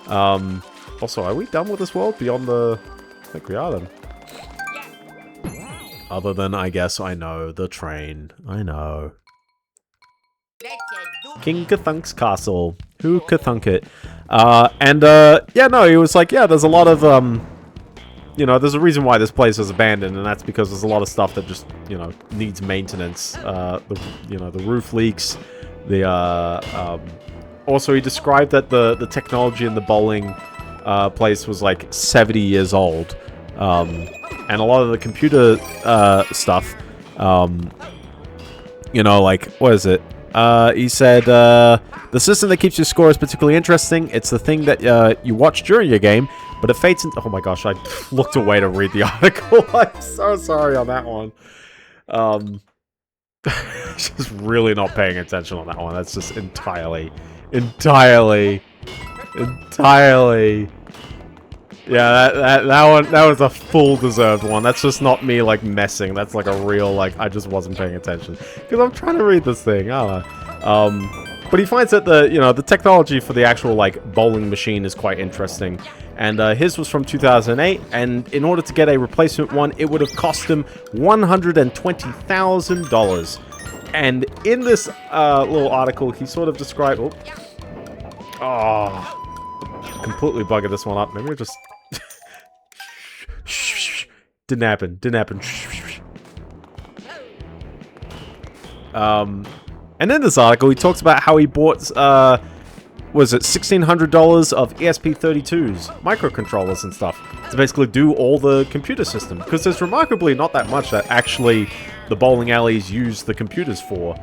[SPEAKER 1] Also, are we done with this world beyond the... I think we are then. Other than, I guess, I know the train. I know. King Cthunk's castle. Who could thunk it? Yeah, no, he was like, yeah, there's a lot of, you know, there's a reason why this place is abandoned, and that's because there's a lot of stuff that just, you know, needs maintenance. You know, the roof leaks. Also, he described that the technology in the bowling place was like 70 years old. And a lot of the computer stuff, you know, like, what is it? He said, the system that keeps your score is particularly interesting. It's the thing that you watch during your game, but it fades into... Oh my gosh, I looked away to read the article. I'm so sorry on that one. Just really not paying attention on that one. That's just entirely... Yeah, that was a full deserved one. That's just not me, like, messing. That's like a real, like, I just wasn't paying attention. Because I'm trying to read this thing. I don't know. But he finds that the technology for the actual, like, bowling machine is quite interesting. And his was from 2008, and in order to get a replacement one, it would have cost him $120,000. And in this little article, he sort of described... Oh, completely buggered this one up. Maybe I just... Didn't happen. And in this article, he talks about how he bought, was it $1,600 of ESP32s, microcontrollers and stuff, to basically do all the computer system. Because there's remarkably not that much that actually the bowling alleys use the computers for.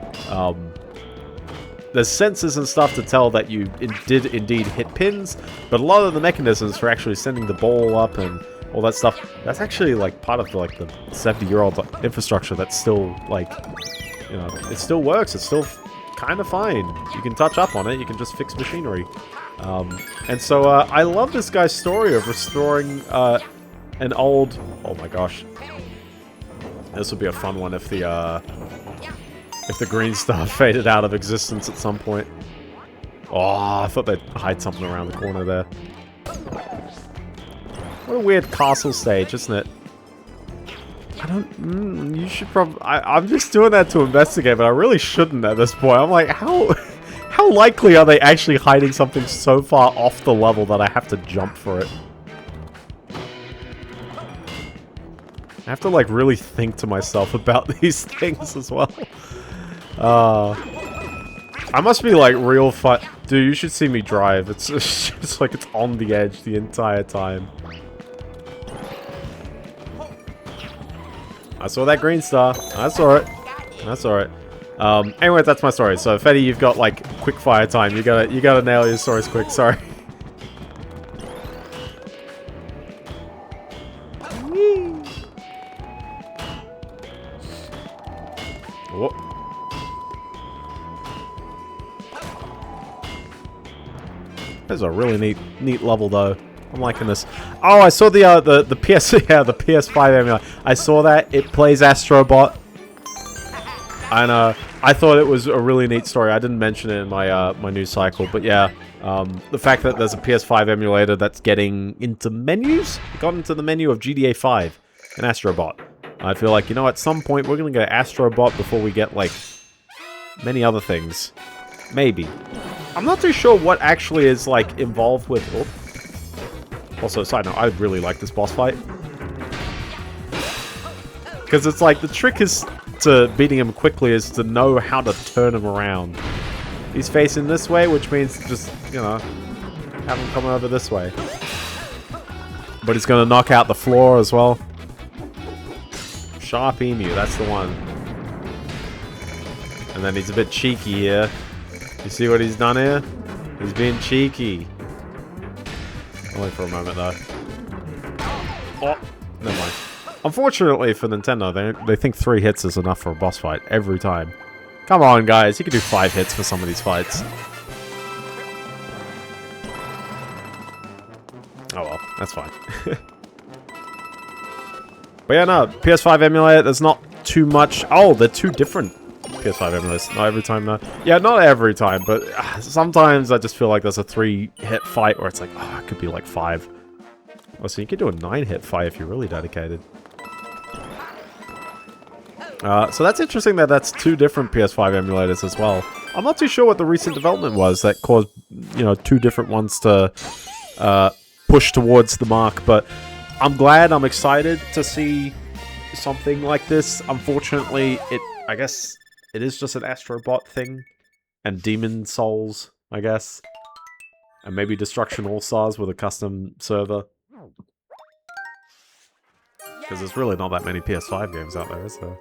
[SPEAKER 1] There's sensors and stuff to tell that you did indeed hit pins, but a lot of the mechanisms for actually sending the ball up and all that stuff, that's actually like part of like the 70-year-old infrastructure that's still like, you know, it still works. It's still kind of fine. You can touch up on it. You can just fix machinery. And so I love this guy's story of restoring an old... Oh my gosh. This would be a fun one if the green star faded out of existence at some point. Oh, I thought they'd hide something around the corner there. What a weird castle stage, isn't it? I don't... you should probably... I'm just doing that to investigate, but I really shouldn't at this point. I'm like, how likely are they actually hiding something so far off the level that I have to jump for it? I have to, like, really think to myself about these things as well. I must be, like, real fun... Dude, you should see me drive. It's just like it's on the edge the entire time. I saw that green star. I saw it. That's alright. Anyway, that's my story. So, Fetty, you've got, like, quick fire time. You gotta nail your stories quick. Sorry. Whoop. This is a really neat level, though. I'm liking this. Oh, I saw the PS, yeah, the PS5 emulator. I saw that. It plays Astrobot. I know. I thought it was a really neat story. I didn't mention it in my my news cycle, but yeah, the fact that there's a PS5 emulator that's getting into menus, it got into the menu of GTA 5 and Astrobot. I feel like, you know, at some point we're gonna get Astrobot before we get like many other things. Maybe. I'm not too sure what actually is like involved with. Oh. Also, side note, I really like this boss fight. Because it's like, the trick is to beating him quickly is to know how to turn him around. He's facing this way, which means just, you know, have him come over this way. But he's going to knock out the floor as well. Sharp Emu, that's the one. And then he's a bit cheeky here. You see what he's done here? He's being cheeky. Only for a moment, though. Oh, never mind. Unfortunately for Nintendo, they think 3 hits is enough for a boss fight every time. Come on, guys. You can do 5 hits for some of these fights. Oh well, that's fine. But yeah, no, PS5 emulator, there's not too much. Oh, they're 2 different PS5 emulators. Not every time, no. Yeah, not every time, but sometimes I just feel like there's a 3-hit fight where it's like, oh, it could be like 5. Oh, so you could do a 9-hit fight if you're really dedicated. So that's interesting that that's 2 different PS5 emulators as well. I'm not too sure what the recent development was that caused, you know, 2 different ones to push towards the mark, but I'm glad, I'm excited to see something like this. Unfortunately, I guess it is just an Astrobot thing, and Demon Souls, I guess, and maybe Destruction All-Stars with a custom server. Because there's really not that many PS5 games out there, is there?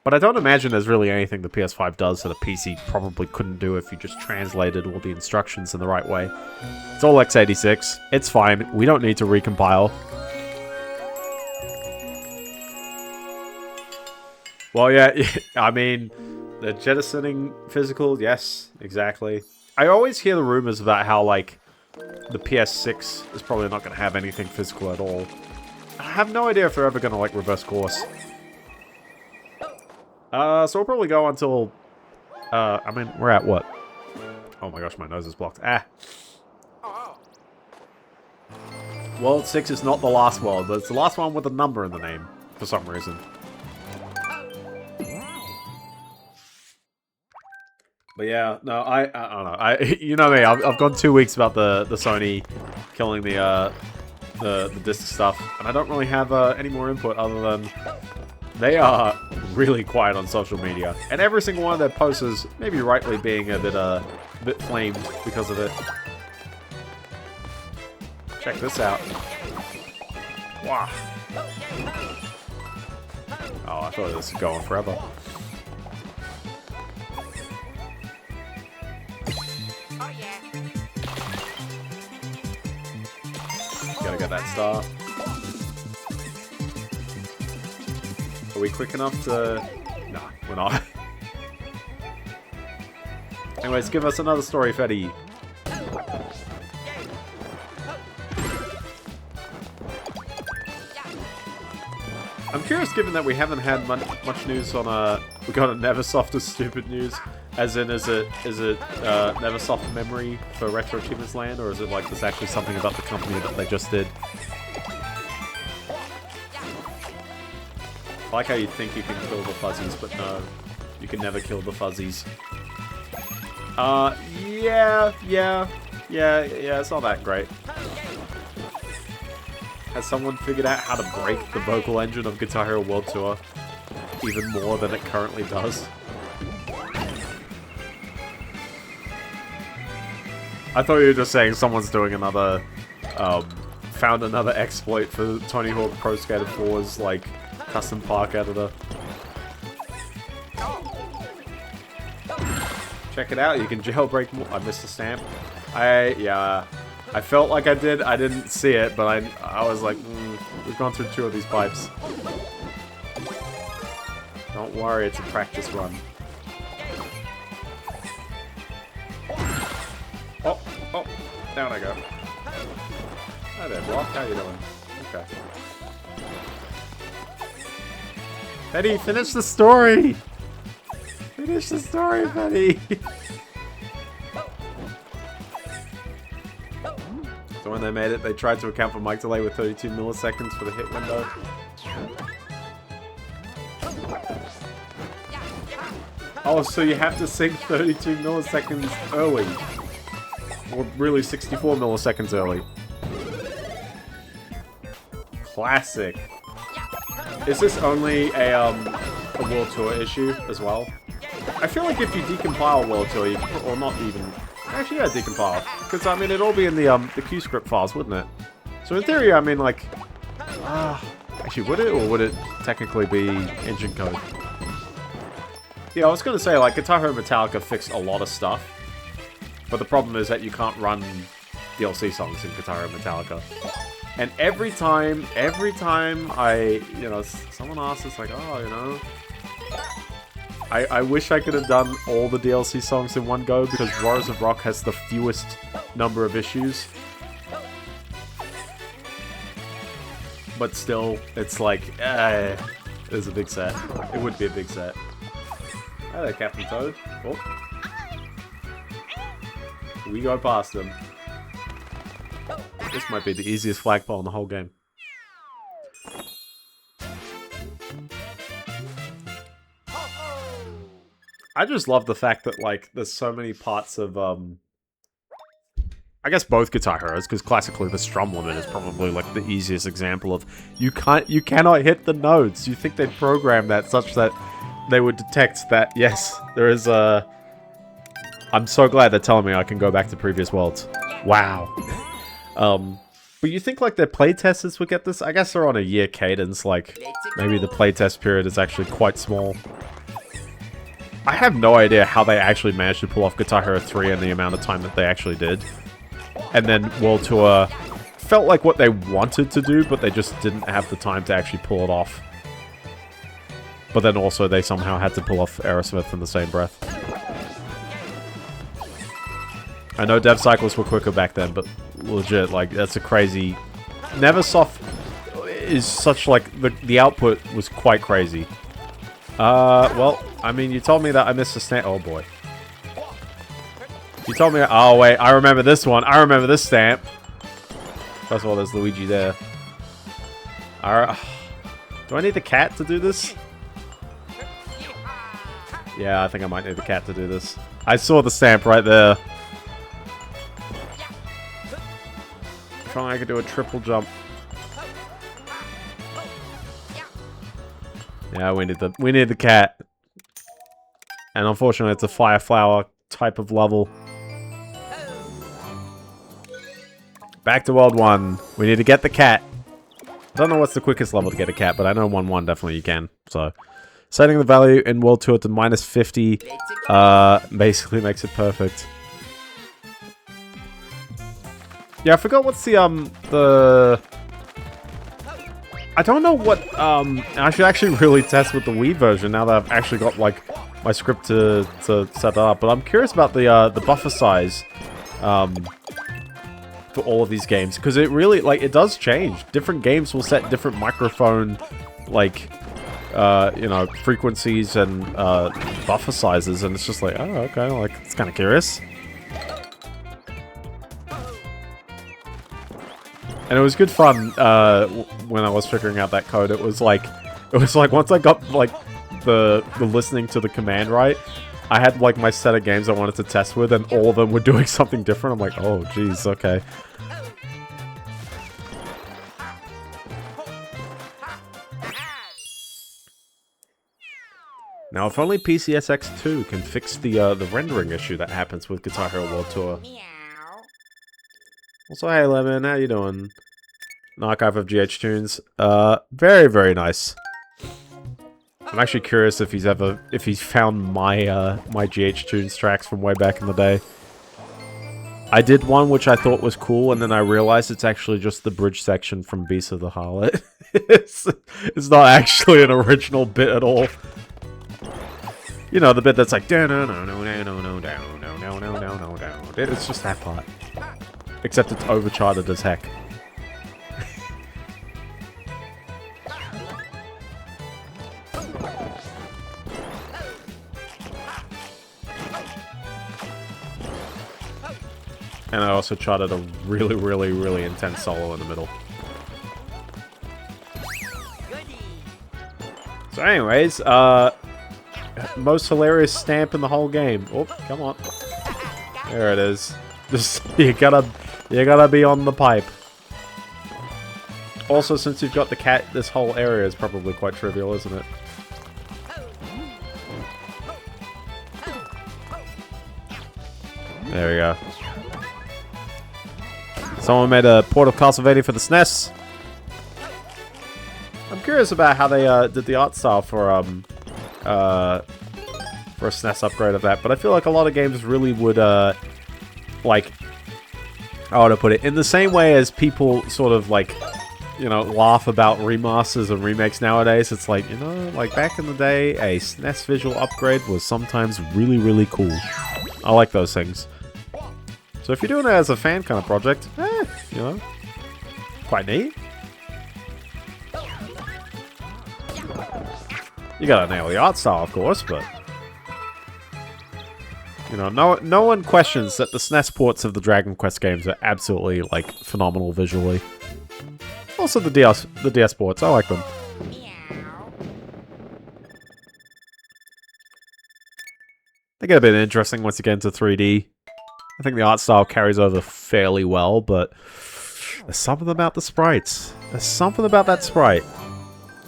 [SPEAKER 1] But I don't imagine there's really anything the PS5 does that a PC probably couldn't do if you just translated all the instructions in the right way. It's all x86. It's fine. We don't need to recompile. Well, yeah, I mean, the jettisoning physical, yes, exactly. I always hear the rumors about how, like, the PS6 is probably not going to have anything physical at all. I have no idea if they're ever going to, like, reverse course. So we'll probably go until, I mean, we're at what? Oh my gosh, my nose is blocked. Ah. World 6 is not the last world, but it's the last one with a number in the name, for some reason. But yeah, no, I don't know. You know me, I've gone 2 weeks about the Sony killing the disc stuff, and I don't really have any more input other than they are really quiet on social media, and every single one of their posts is maybe rightly being a bit flamed because of it. Check this out. Wow. Oh, I thought this was going forever. Gotta get that star. Are we quick enough to... Nah, we're not. Anyways, give us another story, Fetty. I'm curious, given that we haven't had much news on we got a Neversoft as stupid news, as in is it Neversoft memory for Retro Achievements Land, or is it like there's actually something about the company that they just did? I like how you think you can kill the fuzzies, but no, you can never kill the fuzzies. Yeah, it's not that great. Has someone figured out how to break the vocal engine of Guitar Hero World Tour even more than it currently does? I thought you were just saying someone's doing another, found another exploit for Tony Hawk Pro Skater 4's, like, custom park editor. Check it out, you can jailbreak more. I missed a stamp. Yeah, I felt like I did. I didn't see it, but I was like, we've gone through 2 of these pipes. Don't worry, it's a practice run. Oh, down I go. Hi there, Block. How you doing? Okay. Betty, finish the story! Finish the story, Betty! So when they made it, they tried to account for mic delay with 32 milliseconds for the hit window. Oh, so you have to sync 32 milliseconds early. Or really 64 milliseconds early. Classic. Is this only a World Tour issue as well? I feel like if you decompile World Tour, you can, or not even... Actually, yeah, decompile. Because, I mean, it'd all be in the QScript files, wouldn't it? So in theory, I mean, like... actually, would it? Or would it technically be engine code? Yeah, I was going to say, like, Guitar Hero Metallica fixed a lot of stuff. But the problem is that you can't run DLC songs in Guitar Hero Metallica. And every time I, you know, someone asks, it's like, oh, you know... I wish I could have done all the DLC songs in one go, because Warriors of Rock has the fewest number of issues. But still, it's like, it's a big set. It would be a big set. Hello, Captain Toad. Oh. We go past them. This might be the easiest flagpole in the whole game. I just love the fact that, like, there's so many parts of, I guess both Guitar Heroes, because classically the strum limit is probably, like, the easiest example of you cannot hit the notes. You think they'd program that such that they would detect that, yes, there is a... I'm so glad they're telling me I can go back to previous worlds. Wow. But you think, like, their playtesters would get this? I guess they're on a year cadence, like, maybe the playtest period is actually quite small. I have no idea how they actually managed to pull off Guitar Hero 3 in the amount of time that they actually did. And then World Tour felt like what they wanted to do, but they just didn't have the time to actually pull it off. But then also they somehow had to pull off Aerosmith in the same breath. I know dev cycles were quicker back then, but legit, like, that's a crazy... Neversoft is such, like, the output was quite crazy. Well, I mean, you told me that I missed a stamp. Oh, boy. You told me... Oh, wait, I remember this one. I remember this stamp. First of all, there's Luigi there. Alright. Do I need the cat to do this? Yeah, I think I might need the cat to do this. I saw the stamp right there. Trying I could do a triple jump. Yeah, we need the cat. And unfortunately, it's a fire flower type of level. Back to World 1. We need to get the cat. I don't know what's the quickest level to get a cat, but I know 1-1 definitely you can. So, setting the value in World Tour to -50 basically makes it perfect. Yeah, I forgot what's the I don't know what, I should actually really test with the Wii version now that I've actually got, like, my script to set that up. But I'm curious about the buffer size, for all of these games. Because it really, like, it does change. Different games will set different microphone, like, you know, frequencies and, buffer sizes. And it's just like, oh, okay, like, it's kind of curious. And it was good fun when I was figuring out that code. It was like once I got like the listening to the command right, I had like my set of games I wanted to test with, and all of them were doing something different. I'm like, oh jeez, okay. Now, if only PCSX2 can fix the rendering issue that happens with Guitar Hero World Tour. Also, hey Lemon, how you doing? An archive of GH tunes. Very, very nice. I'm actually curious if he's found my my GH tunes tracks from way back in the day. I did one which I thought was cool, and then I realized it's actually just the bridge section from Beast of the Harlot. it's not actually an original bit at all. You know, the bit that's like it's just that part. Except it's overcharted as heck. And I also charted a really, really, really intense solo in the middle. So anyways, most hilarious stamp in the whole game. Oh, come on. There it is. Just, you gotta be on the pipe. Also, since you've got the cat, this whole area is probably quite trivial, isn't it? There we go. Someone made a port of Castlevania for the SNES. I'm curious about how they did the art style for a SNES upgrade of that, but I feel like a lot of games really would like, how would I put it? In the same way as people sort of like, you know, laugh about remasters and remakes nowadays, it's like, you know, like back in the day, a SNES visual upgrade was sometimes really, really cool. I like those things. So if you're doing it as a fan kind of project, you know, quite neat. You gotta nail the art style, of course, but you know, no one questions that the SNES ports of the Dragon Quest games are absolutely like phenomenal visually. Also the DS ports, I like them. They get a bit interesting once you get into 3D. I think the art style carries over fairly well, but there's something about the sprites. There's something about that sprite.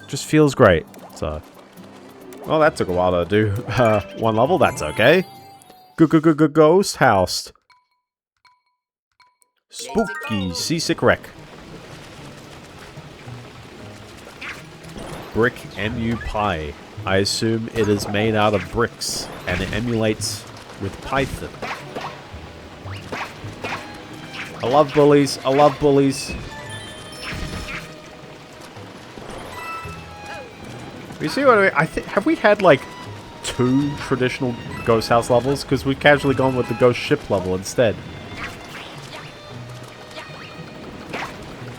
[SPEAKER 1] Just feels great. So, well, that took a while to do one level. That's okay. Ghost house. Spooky seasick wreck. Brick MU pie. I assume it is made out of bricks and it emulates with Python. I love bullies. I love bullies. You see what I mean? Have we had like 2 traditional ghost house levels? Because we've casually gone with the ghost ship level instead.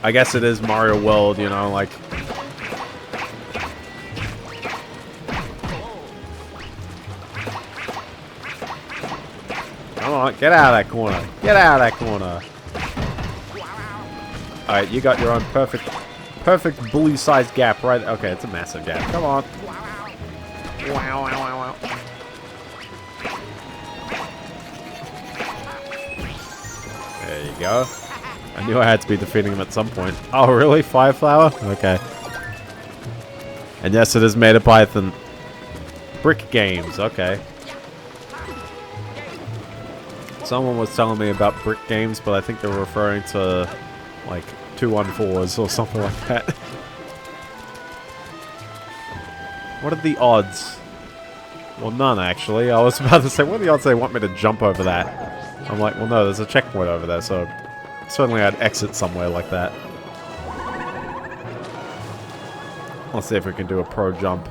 [SPEAKER 1] I guess it is Mario World, you know, like. Come on, get out of that corner. Get out of that corner. Alright, you got your own perfect bully-sized gap, right? Okay, it's a massive gap. Come on. Wow, wow, wow, wow. There you go. I knew I had to be defeating him at some point. Oh, really? Fire flower? Okay. And yes, it is made of Python. Brick games, okay. Someone was telling me about brick games, but I think they were referring to, like, 214s or something like that. What are the odds? Well, none, actually. I was about to say, what are the odds they want me to jump over that? I'm like, well, no, there's a checkpoint over there, so certainly I'd exit somewhere like that. Let's see if we can do a pro jump.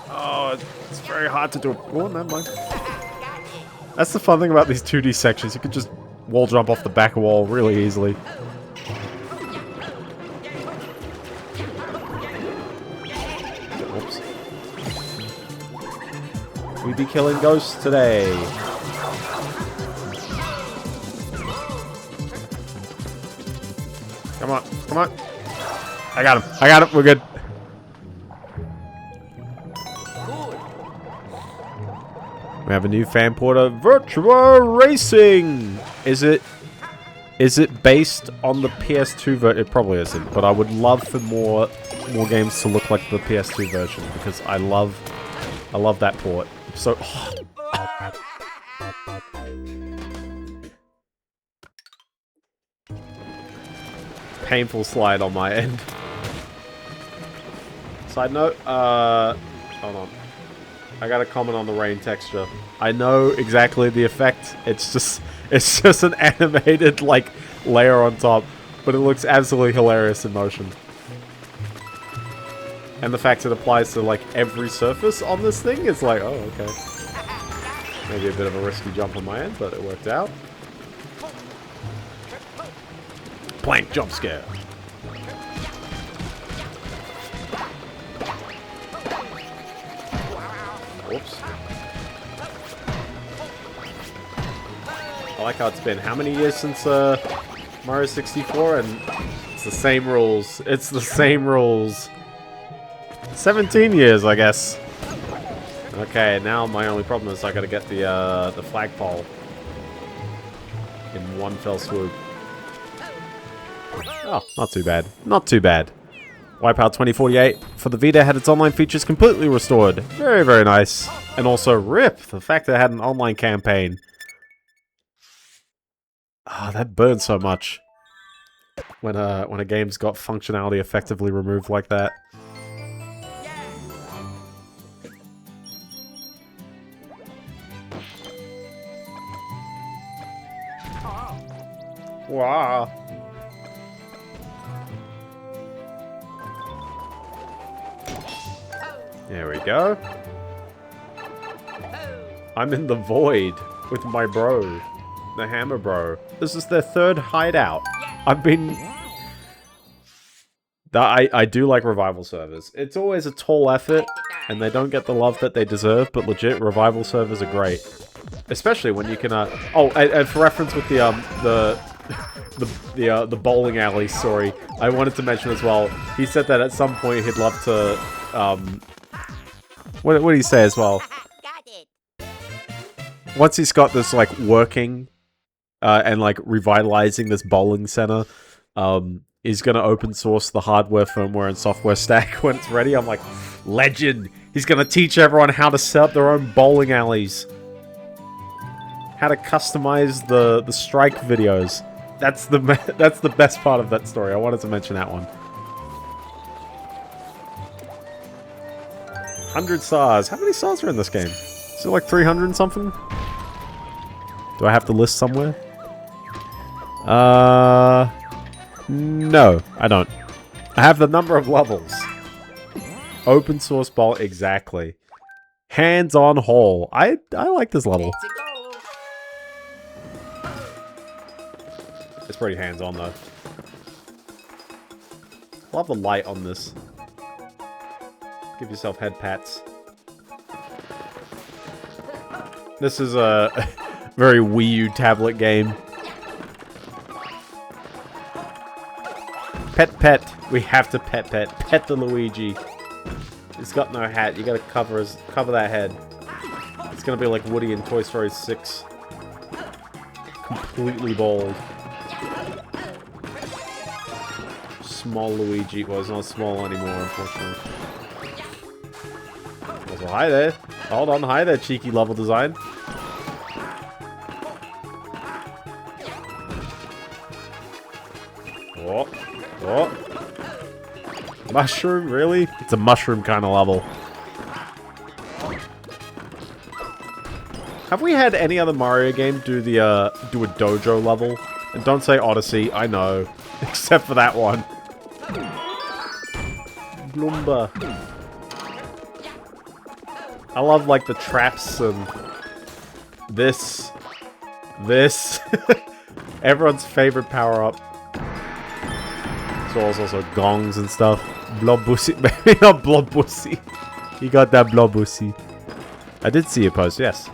[SPEAKER 1] Oh, it's very hard to do. Oh, never mind. That's the fun thing about these 2D sections. You can just wall jump off the back wall really easily. Oops. We be killing ghosts today. Come on, come on. I got him. I got him. We're good. We have a new fan port of Virtua Racing. Is it based on the PS2 version? It probably isn't, but I would love for more games to look like the PS2 version because I love that port. So painful slide on my end. Side note, hold on. I got a comment on the rain texture. I know exactly the effect. It's just an animated like layer on top, but it looks absolutely hilarious in motion. And the fact it applies to like every surface on this thing is like, oh, okay. Maybe a bit of a risky jump on my end, but it worked out. Plank jump scare. Whoops. I like how it's been how many years since Mario 64, and it's the same rules. It's the same rules. 17 years, I guess. Okay, now my only problem is I gotta get the flagpole in one fell swoop. Oh, not too bad. Not too bad. Wipeout 2048 for the Vita had its online features completely restored. Very, very nice. And also RIP, the fact that it had an online campaign. Ah, that burns so much. When a game's got functionality effectively removed like that. Wow. There we go. I'm in the void with my bro. The Hammer Bro. This is their third hideout. I've been... I do like revival servers. It's always a tall effort, and they don't get the love that they deserve, but legit, revival servers are great. Especially when you can, Oh, and for reference with the bowling alley story, I wanted to mention as well, he said that at some point he'd love to, what did he say as well? Once he's got this, like, working, and, like, revitalizing this bowling center, he's gonna open source the hardware, firmware, and software stack when it's ready. I'm like, legend! He's gonna teach everyone how to set up their own bowling alleys. How to customize the strike videos. That's the best part of that story. I wanted to mention that one. 100 stars. How many stars are in this game? Is it like 300 and something? Do I have to list somewhere? No, I don't. I have the number of levels. Open source ball, exactly. Hands-on haul. I like this level. It's pretty hands-on though. Love the light on this. Give yourself head pats. This is a very Wii U tablet game. Pet. We have to pet. Pet the Luigi. He's got no hat. You gotta cover that head. It's gonna be like Woody in Toy Story 6. Completely bald. Small Luigi. Well, it's not small anymore, unfortunately. Also, hi there. Hold on. Hi there, cheeky level design. Oh. Mushroom, really? It's a mushroom kind of level. Have we had any other Mario game do a dojo level? And don't say Odyssey, I know. Except for that one. Glumba. I love, like, the traps and... This. Everyone's favorite power-up. As also gongs and stuff. Blobbussy. Maybe not Blobbussy. You got that Blobbussy. I did see your post, yes.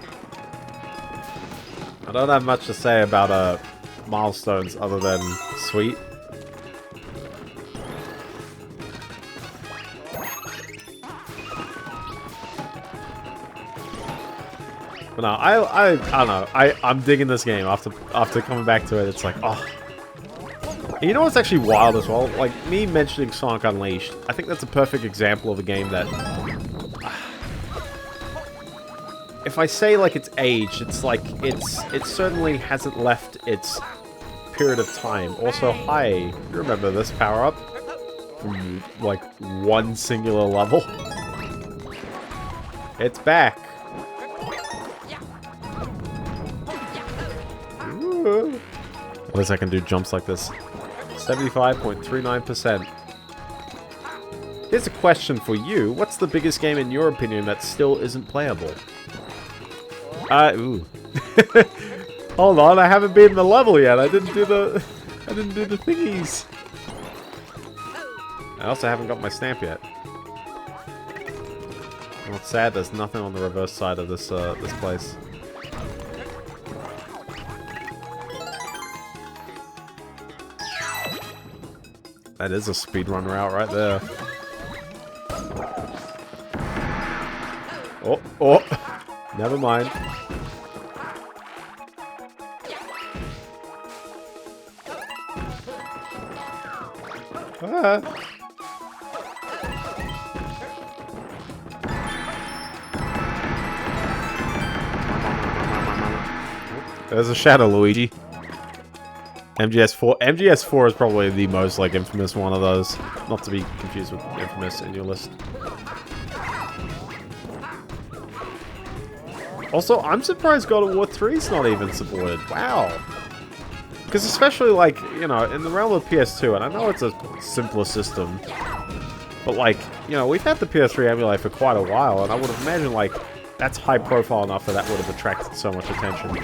[SPEAKER 1] I don't have much to say about milestones other than sweet. But no, I don't know. I'm digging this game after coming back to it. It's like, oh. And you know what's actually wild as well? Like, me mentioning Sonic Unleashed, I think that's a perfect example of a game that... if I say, like, it's aged, it's like, it certainly hasn't left its period of time. Also, hi, you remember this power-up? From, like, one singular level? It's back! Ooh. At least I can do jumps like this. 75.39%. Here's a question for you. What's the biggest game in your opinion that still isn't playable? Ooh. Hold on, I haven't beaten the level yet. I didn't do the thingies. I also haven't got my stamp yet. Well, it's sad there's nothing on the reverse side of this this place. That is a speedrun route right there. Oh, never mind. There's a shadow, Luigi. MGS4. MGS4 is probably the most, like, infamous one of those. Not to be confused with Infamous in your list. Also, I'm surprised God of War 3 is not even supported. Wow. Because especially, like, you know, in the realm of PS2, and I know it's a simpler system, but, like, you know, we've had the PS3 emulate for quite a while, and I would have imagined, like, that's high profile enough that that would have attracted so much attention.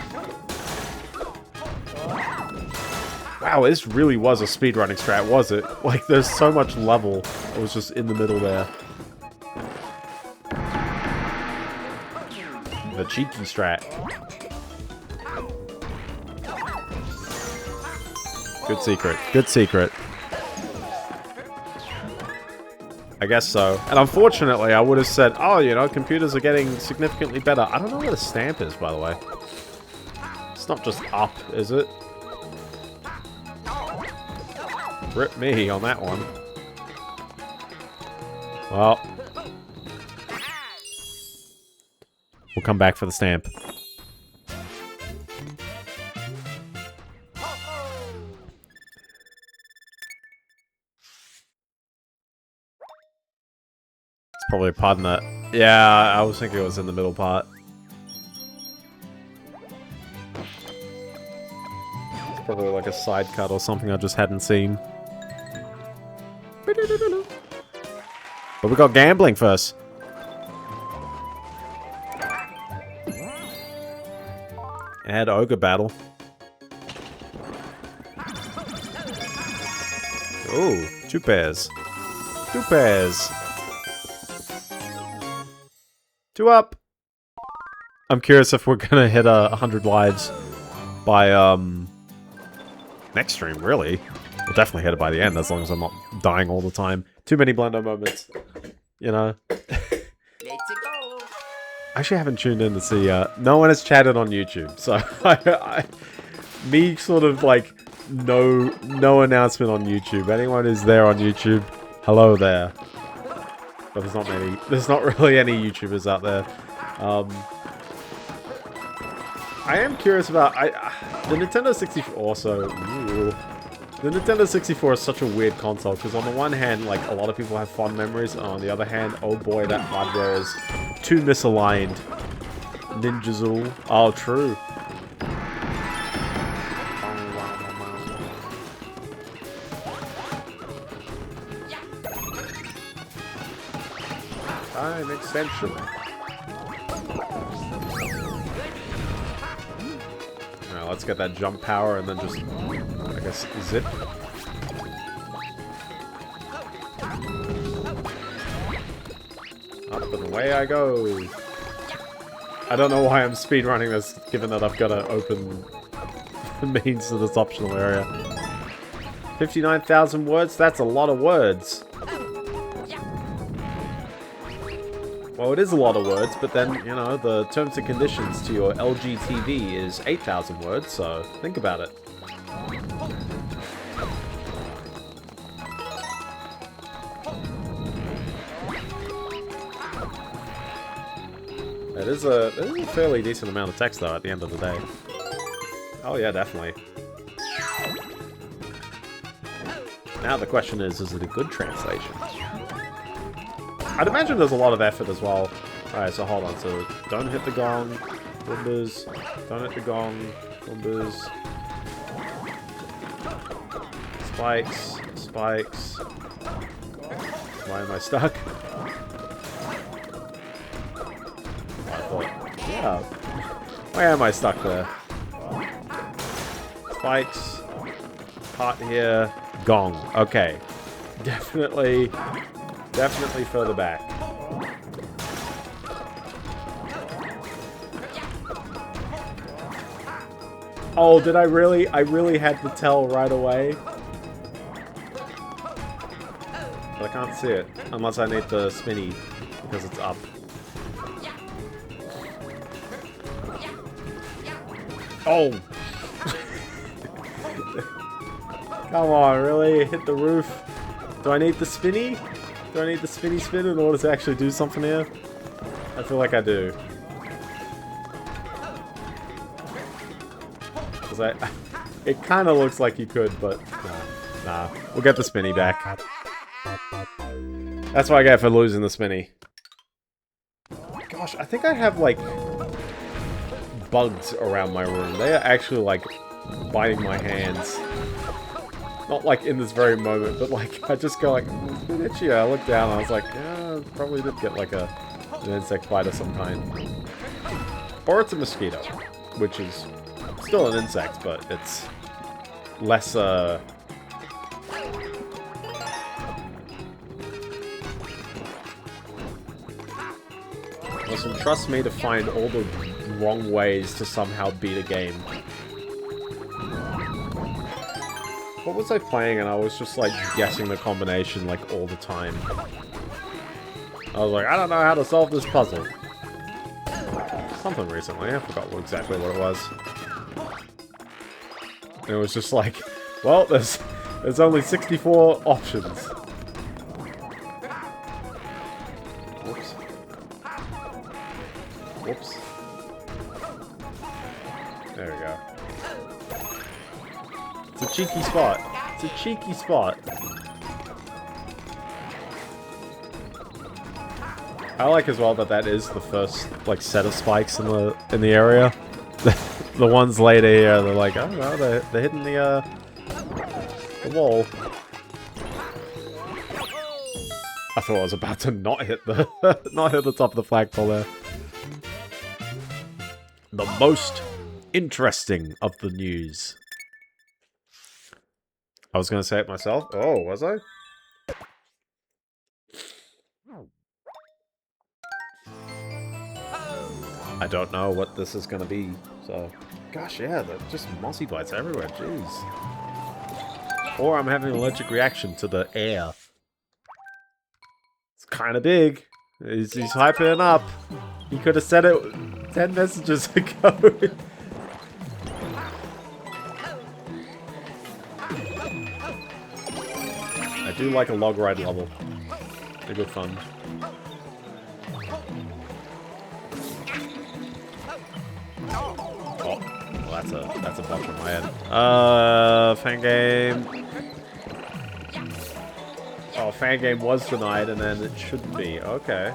[SPEAKER 1] Wow, this really was a speedrunning strat, was it? Like, there's so much level that was just in the middle there. The cheeky strat. Good secret. Good secret. I guess so. And unfortunately, I would have said, oh, you know, computers are getting significantly better. I don't know where the stamp is, by the way. It's not just up, is it? Rip me on that one. Well. We'll come back for the stamp. It's probably a part in that. Yeah, I was thinking it was in the middle part. It's probably like a side cut or something I just hadn't seen. But we got gambling first. Add ogre battle. Ooh, 2 pairs. 2 pairs. 2 up. I'm curious if we're gonna hit 100 lives by next stream. Really, we'll definitely hit it by the end as long as I'm not dying all the time. Too many Biendeo moments, you know. I actually haven't tuned in to see, no one has chatted on YouTube, so me sort of like, no announcement on YouTube. Anyone who's there on YouTube, hello there. But there's not really any YouTubers out there. I am curious about, the Nintendo 64 also, the Nintendo 64 is such a weird console, because on the one hand, like, a lot of people have fond memories, and on the other hand, oh boy, that hardware is too misaligned. Ninjazool. Oh, true. Time extension. Alright, let's get that jump power and then just, I guess, zip. Up and away I go. I don't know why I'm speedrunning this, given that I've got to open the means to this optional area. 59,000 words? That's a lot of words. Well, it is a lot of words, but then, you know, the terms and conditions to your LG TV is 8,000 words, so think about it. It is a fairly decent amount of text, though, at the end of the day. Oh yeah, definitely. Now the question is it a good translation? I'd imagine there's a lot of effort as well. Alright, so hold on. So, don't hit the gong. Bombers. Don't hit the gong. Bombers. Spikes. Spikes. Why am I stuck? Yeah. Why am I stuck there? Spikes. Pot here. Gong. Okay. Definitely further back. Oh, did I really? I really had to tell right away. But I can't see it. Unless I need the spinny. Because it's up. Oh! Come on, really? Hit the roof? Do I need the spinny? Do I need the spinny spin in order to actually do something here? I feel like I do. Because it kind of looks like you could, but nah. We'll get the spinny back. That's what I get for losing the spinny. Gosh, I think I have, like, bugs around my room. They are actually, like, biting my hands. Not, like, in this very moment, but, like, I just go, like, it's a bit itchy. I look down and I was like, yeah, probably did get, like, an insect bite of some kind. Or it's a mosquito, which is still an insect, but it's less, Listen, trust me to find all the wrong ways to somehow beat a game. What was I playing and I was just like guessing the combination like all the time. I was like, I don't know how to solve this puzzle. Something recently, I forgot exactly what it was. And it was just like, well, there's only 64 options. Whoops. Whoops. There we go. It's a cheeky spot. It's a cheeky spot. I like as well that is the first like set of spikes in the area. The ones later here, they're like, I don't know, they're hitting the wall. I thought I was about to not hit the top of the flagpole there. The most interesting of the news. I was going to say it myself. Oh, was I? I don't know what this is going to be, so... Gosh, yeah, they're just mossy bites everywhere, jeez. Or I'm having an allergic reaction to the air. It's kind of big. He's hyping it up. He could have said it 10 messages ago. I do like a log ride level. They're good fun. Oh, well, that's a bug from my head. Fan game. Oh, fan game was denied, and then it shouldn't be. Okay.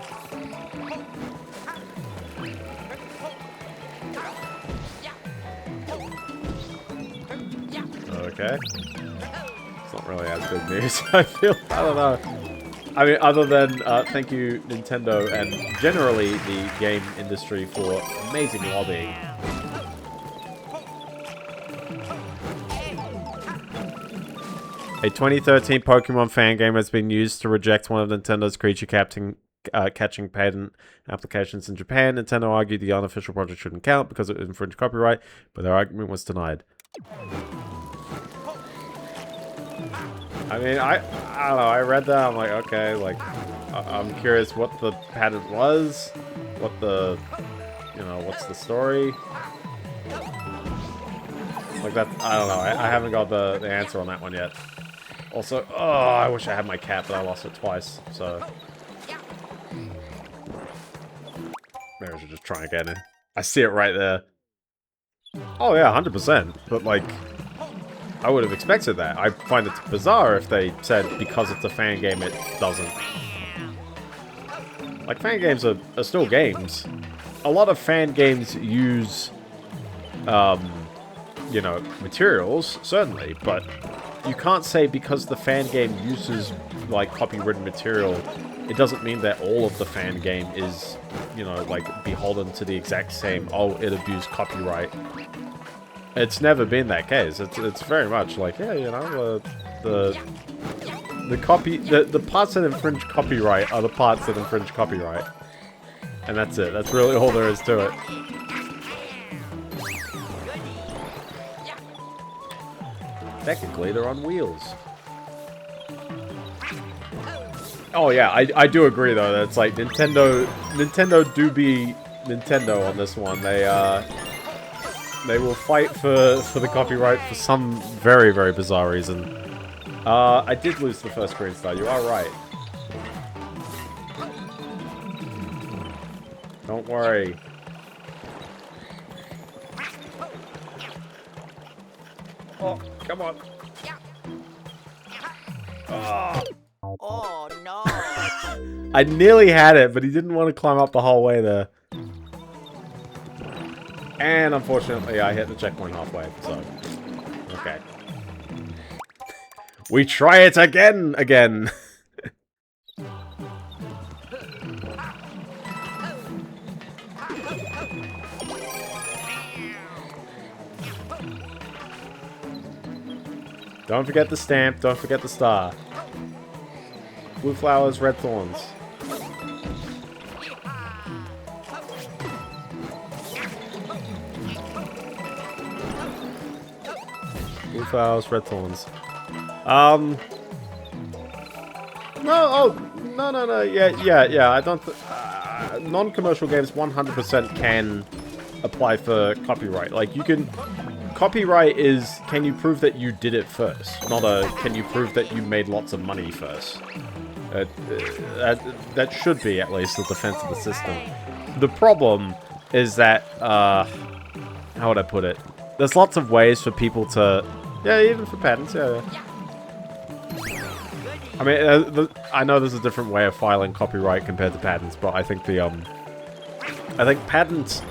[SPEAKER 1] Okay. It's not really as good news, I feel. I don't know. I mean, other than thank you, Nintendo, and generally the game industry for amazing lobbying. A 2013 Pokemon fan game has been used to reject one of Nintendo's creature catching patent applications in Japan. Nintendo argued the unofficial project shouldn't count because it infringed copyright, but their argument was denied. I mean, I don't know, I read that, I'm like, okay, like, I'm curious what the patent was, what the, you know, what's the story? Like that, I don't know, I haven't got the answer on that one yet. Also, oh, I wish I had my cat, but I lost it twice, so... Maybe I should just try again. I see it right there. Oh yeah, 100%, but like... I would have expected that. I find it bizarre if they said because it's a fan game, it doesn't. Like, fan games are still games. A lot of fan games use, you know, materials, certainly, but you can't say because the fan game uses, like, copywritten material, it doesn't mean that all of the fan game is, you know, like, beholden to the exact same, oh, it abused copyright. It's never been that case. It's very much like, yeah, you know, the parts that infringe copyright are the parts that infringe copyright, and that's it. That's really all there is to it. Technically, they're on wheels. Oh yeah, I do agree though. That it's like Nintendo do be Nintendo on this one. They will fight for the copyright for some very, very bizarre reason. I did lose the first green star. You are right. Don't worry. Oh, come on. Oh.
[SPEAKER 2] Oh no!
[SPEAKER 1] I nearly had it, but he didn't want to climb up the whole way there. And unfortunately, I hit the checkpoint halfway, so... Okay. We try it again! Don't forget the stamp, don't forget the star. Blue flowers, red thorns. Blue flowers, red thorns. No, yeah. I don't... non-commercial games 100% can apply for copyright. Like, you can... Copyright is, can you prove that you did it first? Not a, can you prove that you made lots of money first? That should be, at least, the defense of the system. The problem is that, how would I put it? There's lots of ways for people to... Yeah, even for patents, yeah. I mean, I know there's a different way of filing copyright compared to patents, but I think the, I think patents,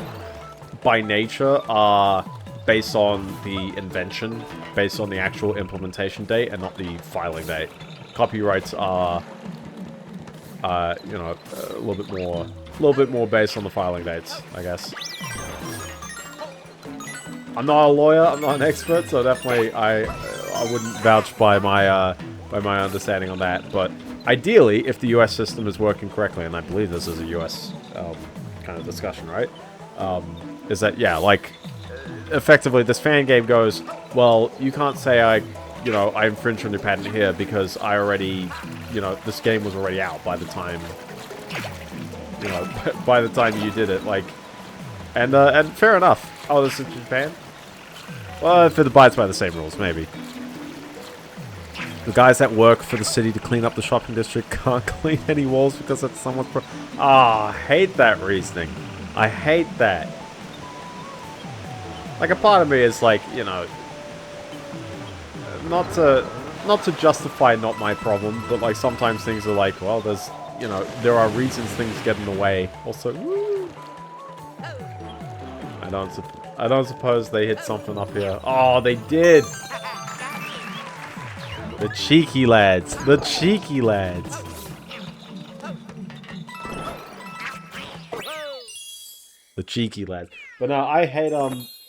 [SPEAKER 1] by nature, are based on the invention, based on the actual implementation date, and not the filing date. Copyrights are, you know, a little bit more based on the filing dates, I guess. I'm not a lawyer, I'm not an expert, so definitely I wouldn't vouch by my understanding on that. But ideally, if the US system is working correctly, and I believe this is a US kind of discussion, right? Is that, yeah, like, effectively this fan game goes, well, you can't say I infringed on your patent here because I already, you know, this game was already out by the time, you know, by the time you did it, like, and fair enough. Oh, this is Japan? Well, if it abides by the same rules, maybe. The guys that work for the city to clean up the shopping district can't clean any walls because it's someone's I hate that reasoning. I hate that. Like, a part of me is like, you know, not to justify not my problem, but like sometimes things are like, well, there's, you know, there are reasons things get in the way. Also, woo! I don't suppose they hit something up here. Oh, they did! The cheeky lads. The cheeky lads. The cheeky lads. But no, I hate,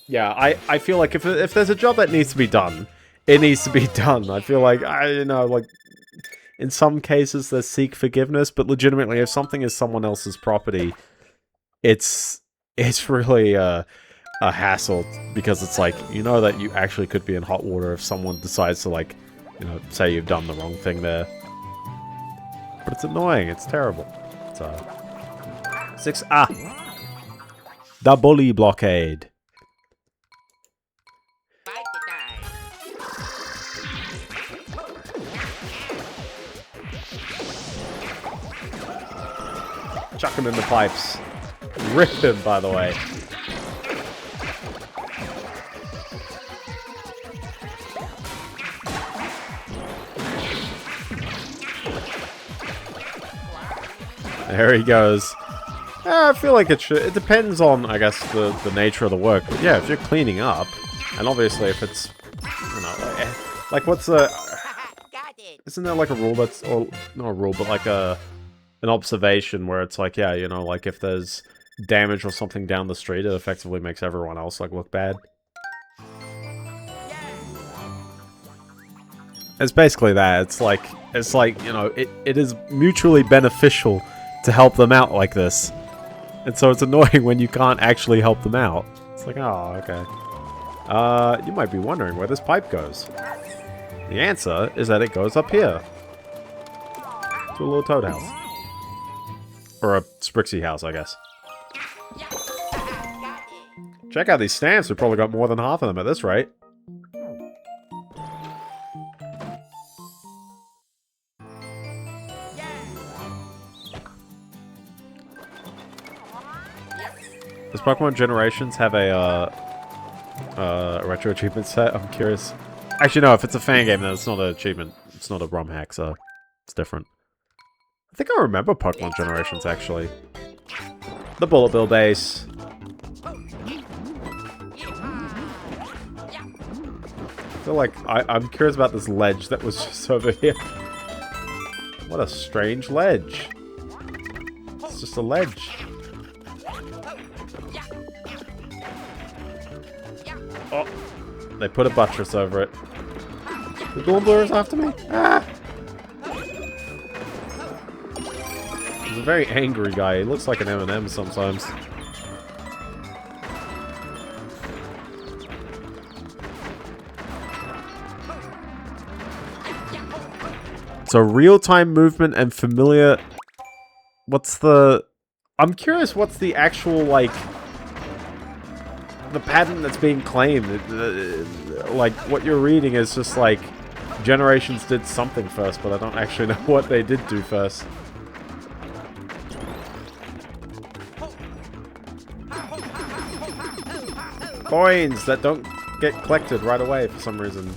[SPEAKER 1] yeah, I feel like if there's a job that needs to be done, it needs to be done. I feel like, you know, like, in some cases they seek forgiveness, but legitimately, if something is someone else's property, it's really, a hassle, because it's like, you know that you actually could be in hot water if someone decides to, like, you know, say you've done the wrong thing there. But it's annoying, it's terrible. So, 6A. The bully blockade. Chuck him in the pipes. Rip him, by the way. There he goes. I feel like it should. It depends on, I guess, the nature of the work. But yeah, if you're cleaning up, and obviously if it's, you know, like what's the? Isn't there like a rule that's, or not a rule, but like an observation where it's like, yeah, you know, like if there's damage or something down the street, it effectively makes everyone else like look bad. It's basically that. It's like, you know, it is mutually beneficial to help them out like this. And so it's annoying when you can't actually help them out. It's like, oh, okay. You might be wondering where this pipe goes. The answer is that it goes up here. To a little toad house. Or a Sprixie house, I guess. Check out these stamps. We've probably got more than half of them at this rate. Does Pokemon Generations have a retro achievement set? I'm curious. Actually, no, if it's a fan game, then it's not an achievement. It's not a ROM hack, so it's different. I think I remember Pokemon Generations, actually. The Bullet Bill base. I feel like I'm curious about this ledge that was just over here. What a strange ledge. It's just a ledge. Oh, they put a buttress over it. The Glazing is after me. Ah! He's a very angry guy. He looks like an M&M sometimes. So real-time movement and familiar... What's the... I'm curious what's the actual, like... The pattern that's being claimed. Like, what you're reading is just like... Generations did something first, but I don't actually know what they did do first. Coins that don't get collected right away for some reason.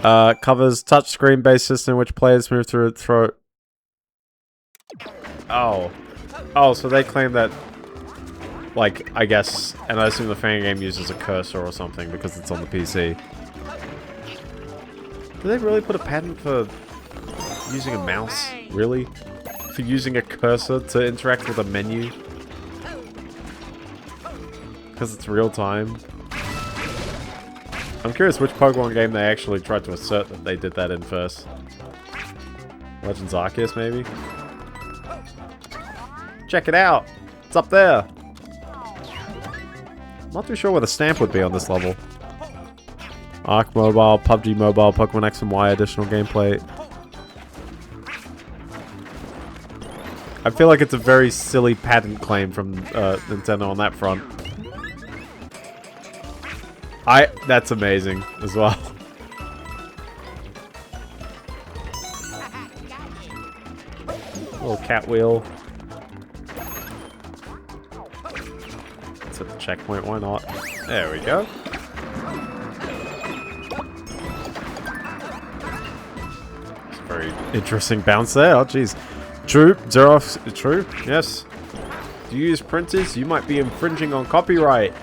[SPEAKER 1] Covers touchscreen based system which players move through it through. Oh. Oh, so they claim that, like, I guess, and I assume the fan game uses a cursor or something because it's on the PC. Do they really put a patent for using a mouse? Really? For using a cursor to interact with a menu? Because it's real time? I'm curious which Pokemon game they actually tried to assert that they did that in first. Legends Arceus, maybe? Check it out! It's up there! I'm not too sure where the stamp would be on this level. Arc Mobile, PUBG Mobile, Pokemon X and Y additional gameplay. I feel like it's a very silly patent claim from Nintendo on that front. That's amazing as well. Little cat wheel. Let's hit the checkpoint, why not? There we go. It's a very interesting bounce there. Oh jeez. True, Zeroff, true, yes. Do you use printers? You might be infringing on copyright.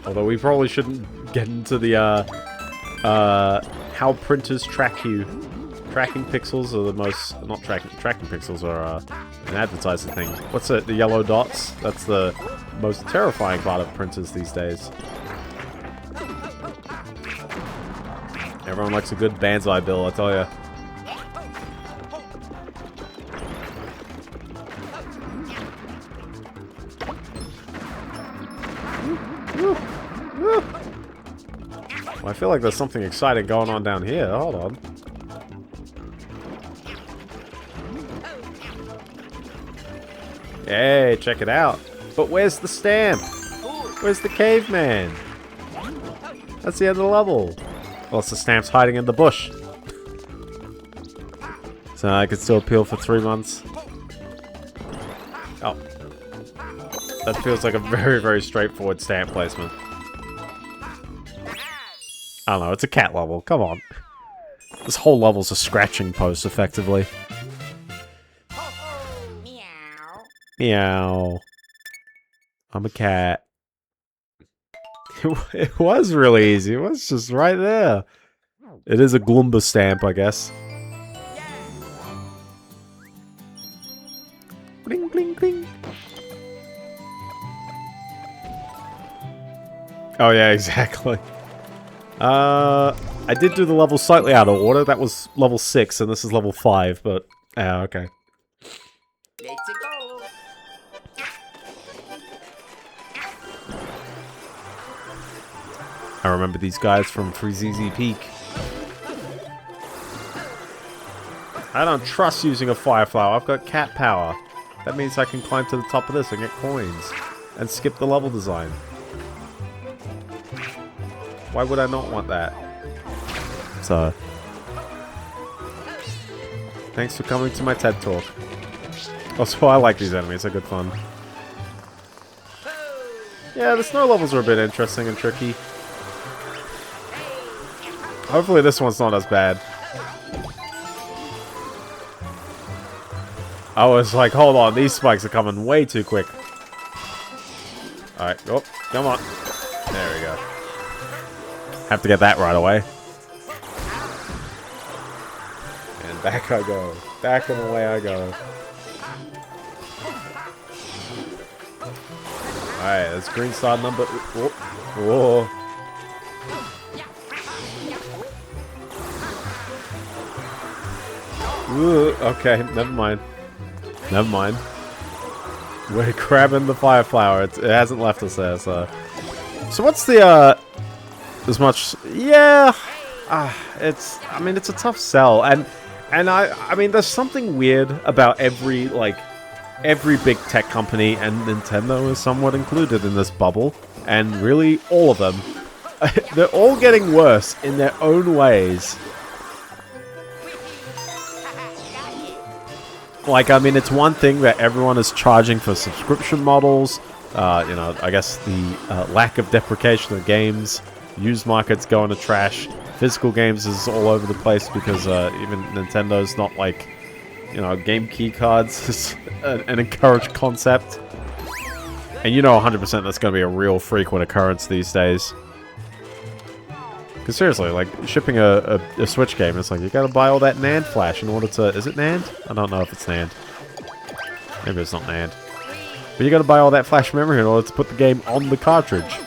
[SPEAKER 1] Although we probably shouldn't get into the, how printers track you. Tracking pixels are the most... Not tracking pixels are, an advertising thing. What's it? The yellow dots? That's the most terrifying part of printers these days. Everyone likes a good Banzai bill, I tell ya. Well, I feel like there's something exciting going on down here. Hold on. Hey, check it out. But where's the stamp? Where's the caveman? That's the end of the level. Well, the stamp's hiding in the bush. So I could still appeal for 3 months. Oh. That feels like a very, very straightforward stamp placement. I don't know, it's a cat level. Come on. This whole level's a scratching post, effectively.
[SPEAKER 2] Meow.
[SPEAKER 1] Meow. I'm a cat. It was really easy. It was just right there. It is a Gloomba stamp, I guess. Bling, bling, bling. Oh yeah, exactly. I did do the level slightly out of order. That was level 6, and this is level 5, but... okay.
[SPEAKER 2] Let's go.
[SPEAKER 1] I remember these guys from Freezeezy Peak. I don't trust using a fire flower. I've got cat power. That means I can climb to the top of this and get coins. And skip the level design. Why would I not want that? So, thanks for coming to my TED Talk. Also, I like these enemies. They're good fun. Yeah, the snow levels are a bit interesting and tricky. Hopefully this one's not as bad. I was like, hold on, these spikes are coming way too quick. Alright, oh, come on. There we go. Have to get that right away. And back I go. Back and away I go. Alright, that's green star number... Whoa. Whoa. Ooh, okay, never mind. Never mind. We're grabbing the fire flower. It hasn't left us there, so... So what's the, as much... Yeah... it's... I mean, it's a tough sell, and I mean, there's something weird about every big tech company, and Nintendo is somewhat included in this bubble, and really, all of them. They're all getting worse in their own ways. Like, I mean, it's one thing that everyone is charging for subscription models. You know, I guess the lack of deprecation of games, used markets going to trash, physical games is all over the place because even Nintendo's not like, you know, game key cards is an encouraged concept. And you know 100% that's going to be a real frequent occurrence these days. Because seriously, like, shipping a Switch game, it's like, you gotta buy all that NAND flash in order to... Is it NAND? I don't know if it's NAND. Maybe it's not NAND. But you gotta buy all that flash memory in order to put the game on the cartridge.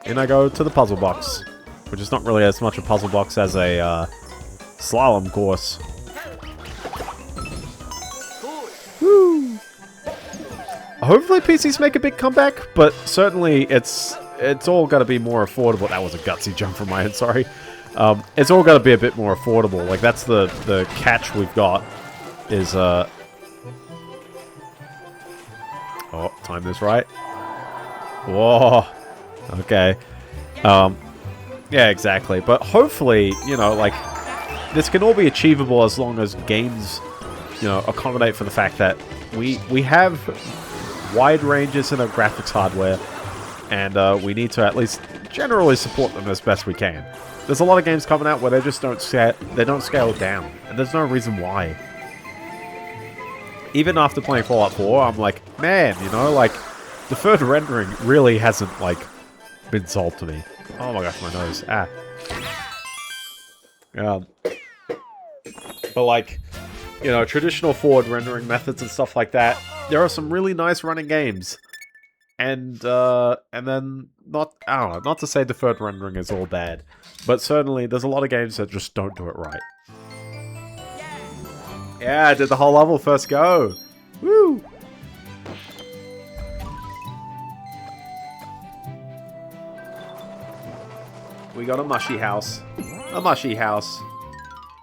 [SPEAKER 1] In I go to the puzzle box. Which is not really as much a puzzle box as a slalom course. Woo! Hopefully PCs make a big comeback, but certainly it's all got to be more affordable. That was a gutsy jump from my end, sorry. It's all got to be a bit more affordable. Like, that's the catch we've got, is... Oh, time this right. Whoa. Okay. Yeah, exactly. But hopefully, you know, like, this can all be achievable as long as games, you know, accommodate for the fact that we have... wide ranges in our graphics hardware, and we need to at least generally support them as best we can. There's a lot of games coming out where they just don't scale down, and there's no reason why. Even after playing Fallout 4, I'm like, man, you know, like, deferred rendering really hasn't, like, been sold to me. Oh my gosh, my nose. Ah. But, like, you know, traditional forward rendering methods and stuff like that, there are some really nice running games. And then, I don't know, not to say deferred rendering is all bad, but certainly there's a lot of games that just don't do it right. Yeah, I did the whole level first go. Woo! We got a mushy house. A mushy house.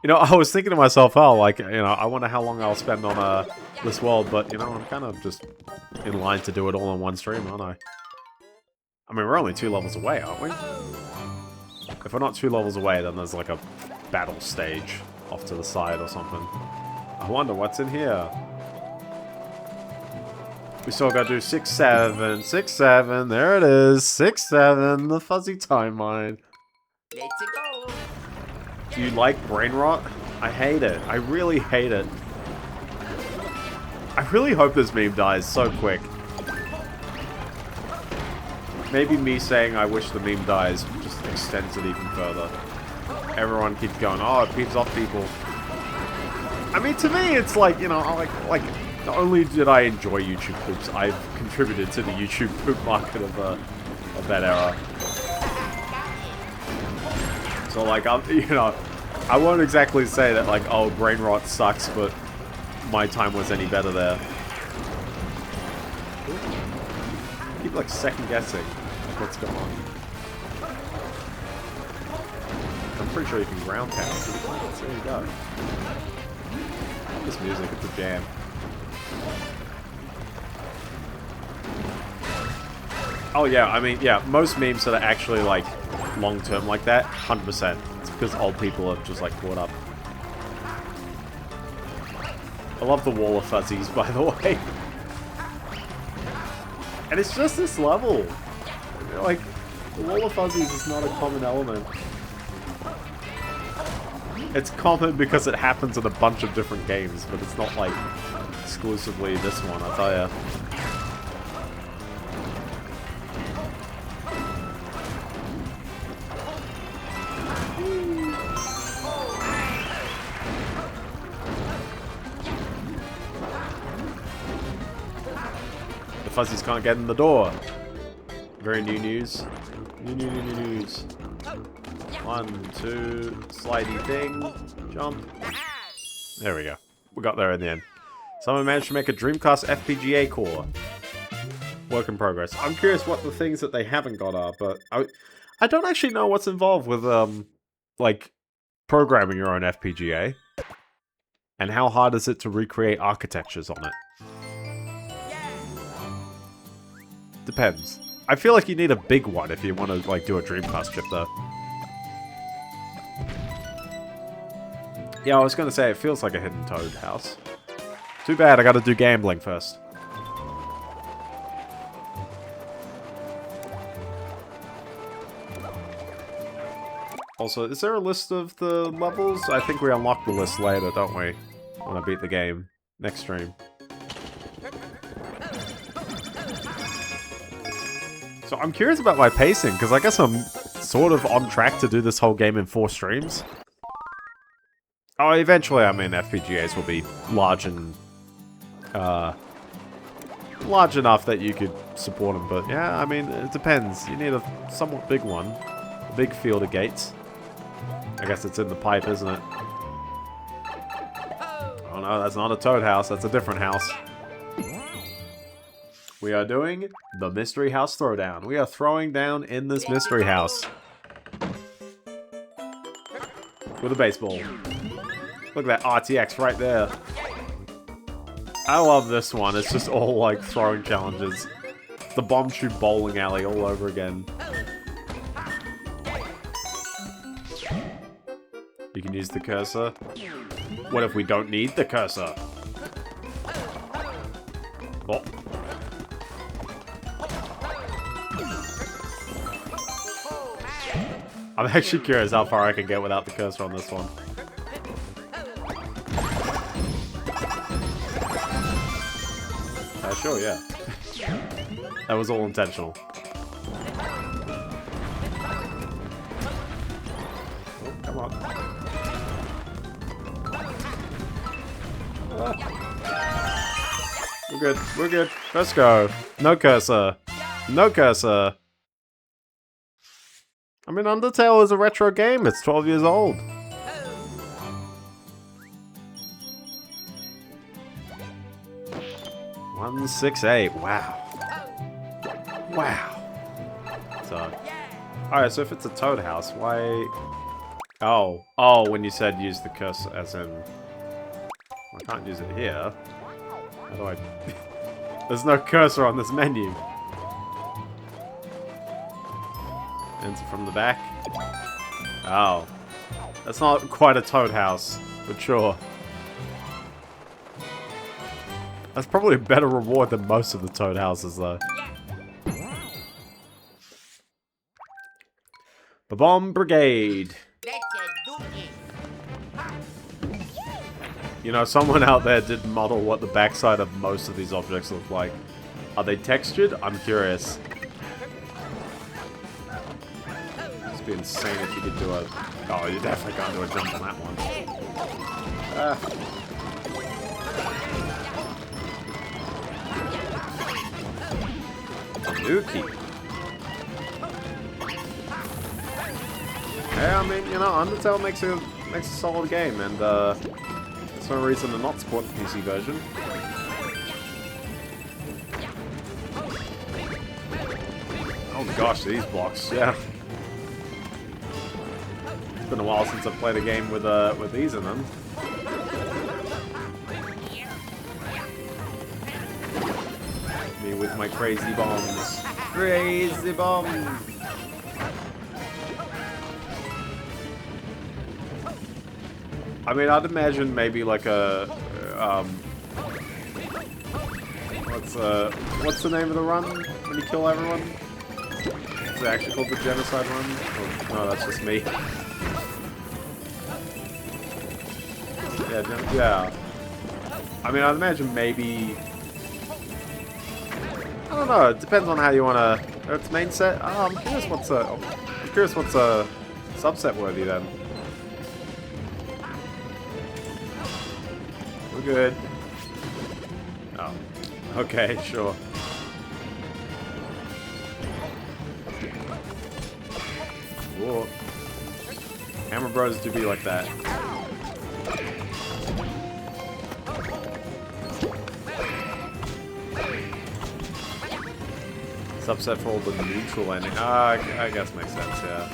[SPEAKER 1] You know, I was thinking to myself, oh, like, you know, I wonder how long I'll spend on this world, but, you know, I'm kind of just in line to do it all in one stream, aren't I? I mean, we're only 2 levels away, aren't we? If we're not 2 levels away, then there's, like, a battle stage off to the side or something. I wonder what's in here. We still gotta do 6, 7, 6, 7, there it is, 6, 7, the fuzzy timeline.
[SPEAKER 2] Let's go.
[SPEAKER 1] Do you like brain rot? I hate it. I really hate it. I really hope this meme dies so quick. Maybe me saying I wish the meme dies just extends it even further. Everyone keeps going, oh, it peeps off people. I mean, to me, it's like, you know, like not only did I enjoy YouTube poops, I've contributed to the YouTube poop market of that era. So, like, you know, I won't exactly say that, like, oh, brain rot sucks, but my time was any better there. I keep, like, second-guessing what's going on. I'm pretty sure you can ground pound. There you go. This music, it's a jam. Oh yeah, I mean, yeah, most memes that are actually like long-term like that, 100%. It's because old people have just like caught up. I love the wall of fuzzies, by the way. And it's just this level. Like, the wall of fuzzies is not a common element. It's common because it happens in a bunch of different games, but it's not like exclusively this one, I'll tell ya. The fuzzies can't get in the door. Very new news. New news. 1, 2, slidey thing. Jump. There we go. We got there in the end. Someone managed to make a Dreamcast FPGA core. Work in progress. I'm curious what the things that they haven't got are, but I don't actually know what's involved with, like, programming your own FPGA. And how hard is it to recreate architectures on it? Depends. I feel like you need a big one if you want to, like, do a Dreamcast chip, though. Yeah, I was going to say, it feels like a hidden Toad house. Too bad, I gotta do gambling first. Also, is there a list of the levels? I think we unlock the list later, don't we? When I beat the game. Next stream. So I'm curious about my pacing, because I guess I'm sort of on track to do this whole game in 4 streams. Oh, eventually, I mean, FPGAs will be large and... large enough that you could support them, but yeah, I mean, it depends. You need a somewhat big one. A big field of gates. I guess it's in the pipe, isn't it? Oh no, that's not a Toad house, that's a different house. We are doing the Mystery House Throwdown. We are throwing down in this Mystery House. With a baseball. Look at that RTX right there. I love this one. It's just all like throwing challenges. The bomb shoot bowling alley all over again. You can use the cursor. What if we don't need the cursor? Oh. I'm actually curious how far I can get without the cursor on this one. Sure, yeah. That was all intentional. Oh, come on. We're good, we're good. Let's go. No cursor. No cursor. I mean, Undertale is a retro game. It's 12 years old. One 6-8. Wow. Wow. So, alright. So if it's a Toad house, why? Oh, when you said use the cursor, as in, I can't use it here. How do I? There's no cursor on this menu. Enter from the back. Oh, that's not quite a Toad house, but sure. That's probably a better reward than most of the Toad houses, though. The Bomb Brigade. You know, someone out there did model what the backside of most of these objects look like. Are they textured? I'm curious. It'd be insane if you could do a... Oh, you definitely can't do a jump on that one. Dookie. Yeah, I mean, you know, Undertale makes a solid game, and there's no reason to not support the PC version. Oh gosh, these blocks, yeah. It's been a while since I've played a game with these in them. Me with my crazy bombs. Crazy bomb. I mean, I'd imagine maybe like a what's the name of the run when you kill everyone? Is it actually called the genocide run? Oh, no, that's just me. Yeah. I mean, I'd imagine maybe. I don't know. It depends on how you wanna. It's main set. Oh, I'm curious what's subset worthy then. We're good. Oh. Okay, sure. Whoa. Hammer Bros do be like that. Subset for all the neutral ending. Ah, I guess makes sense, yeah.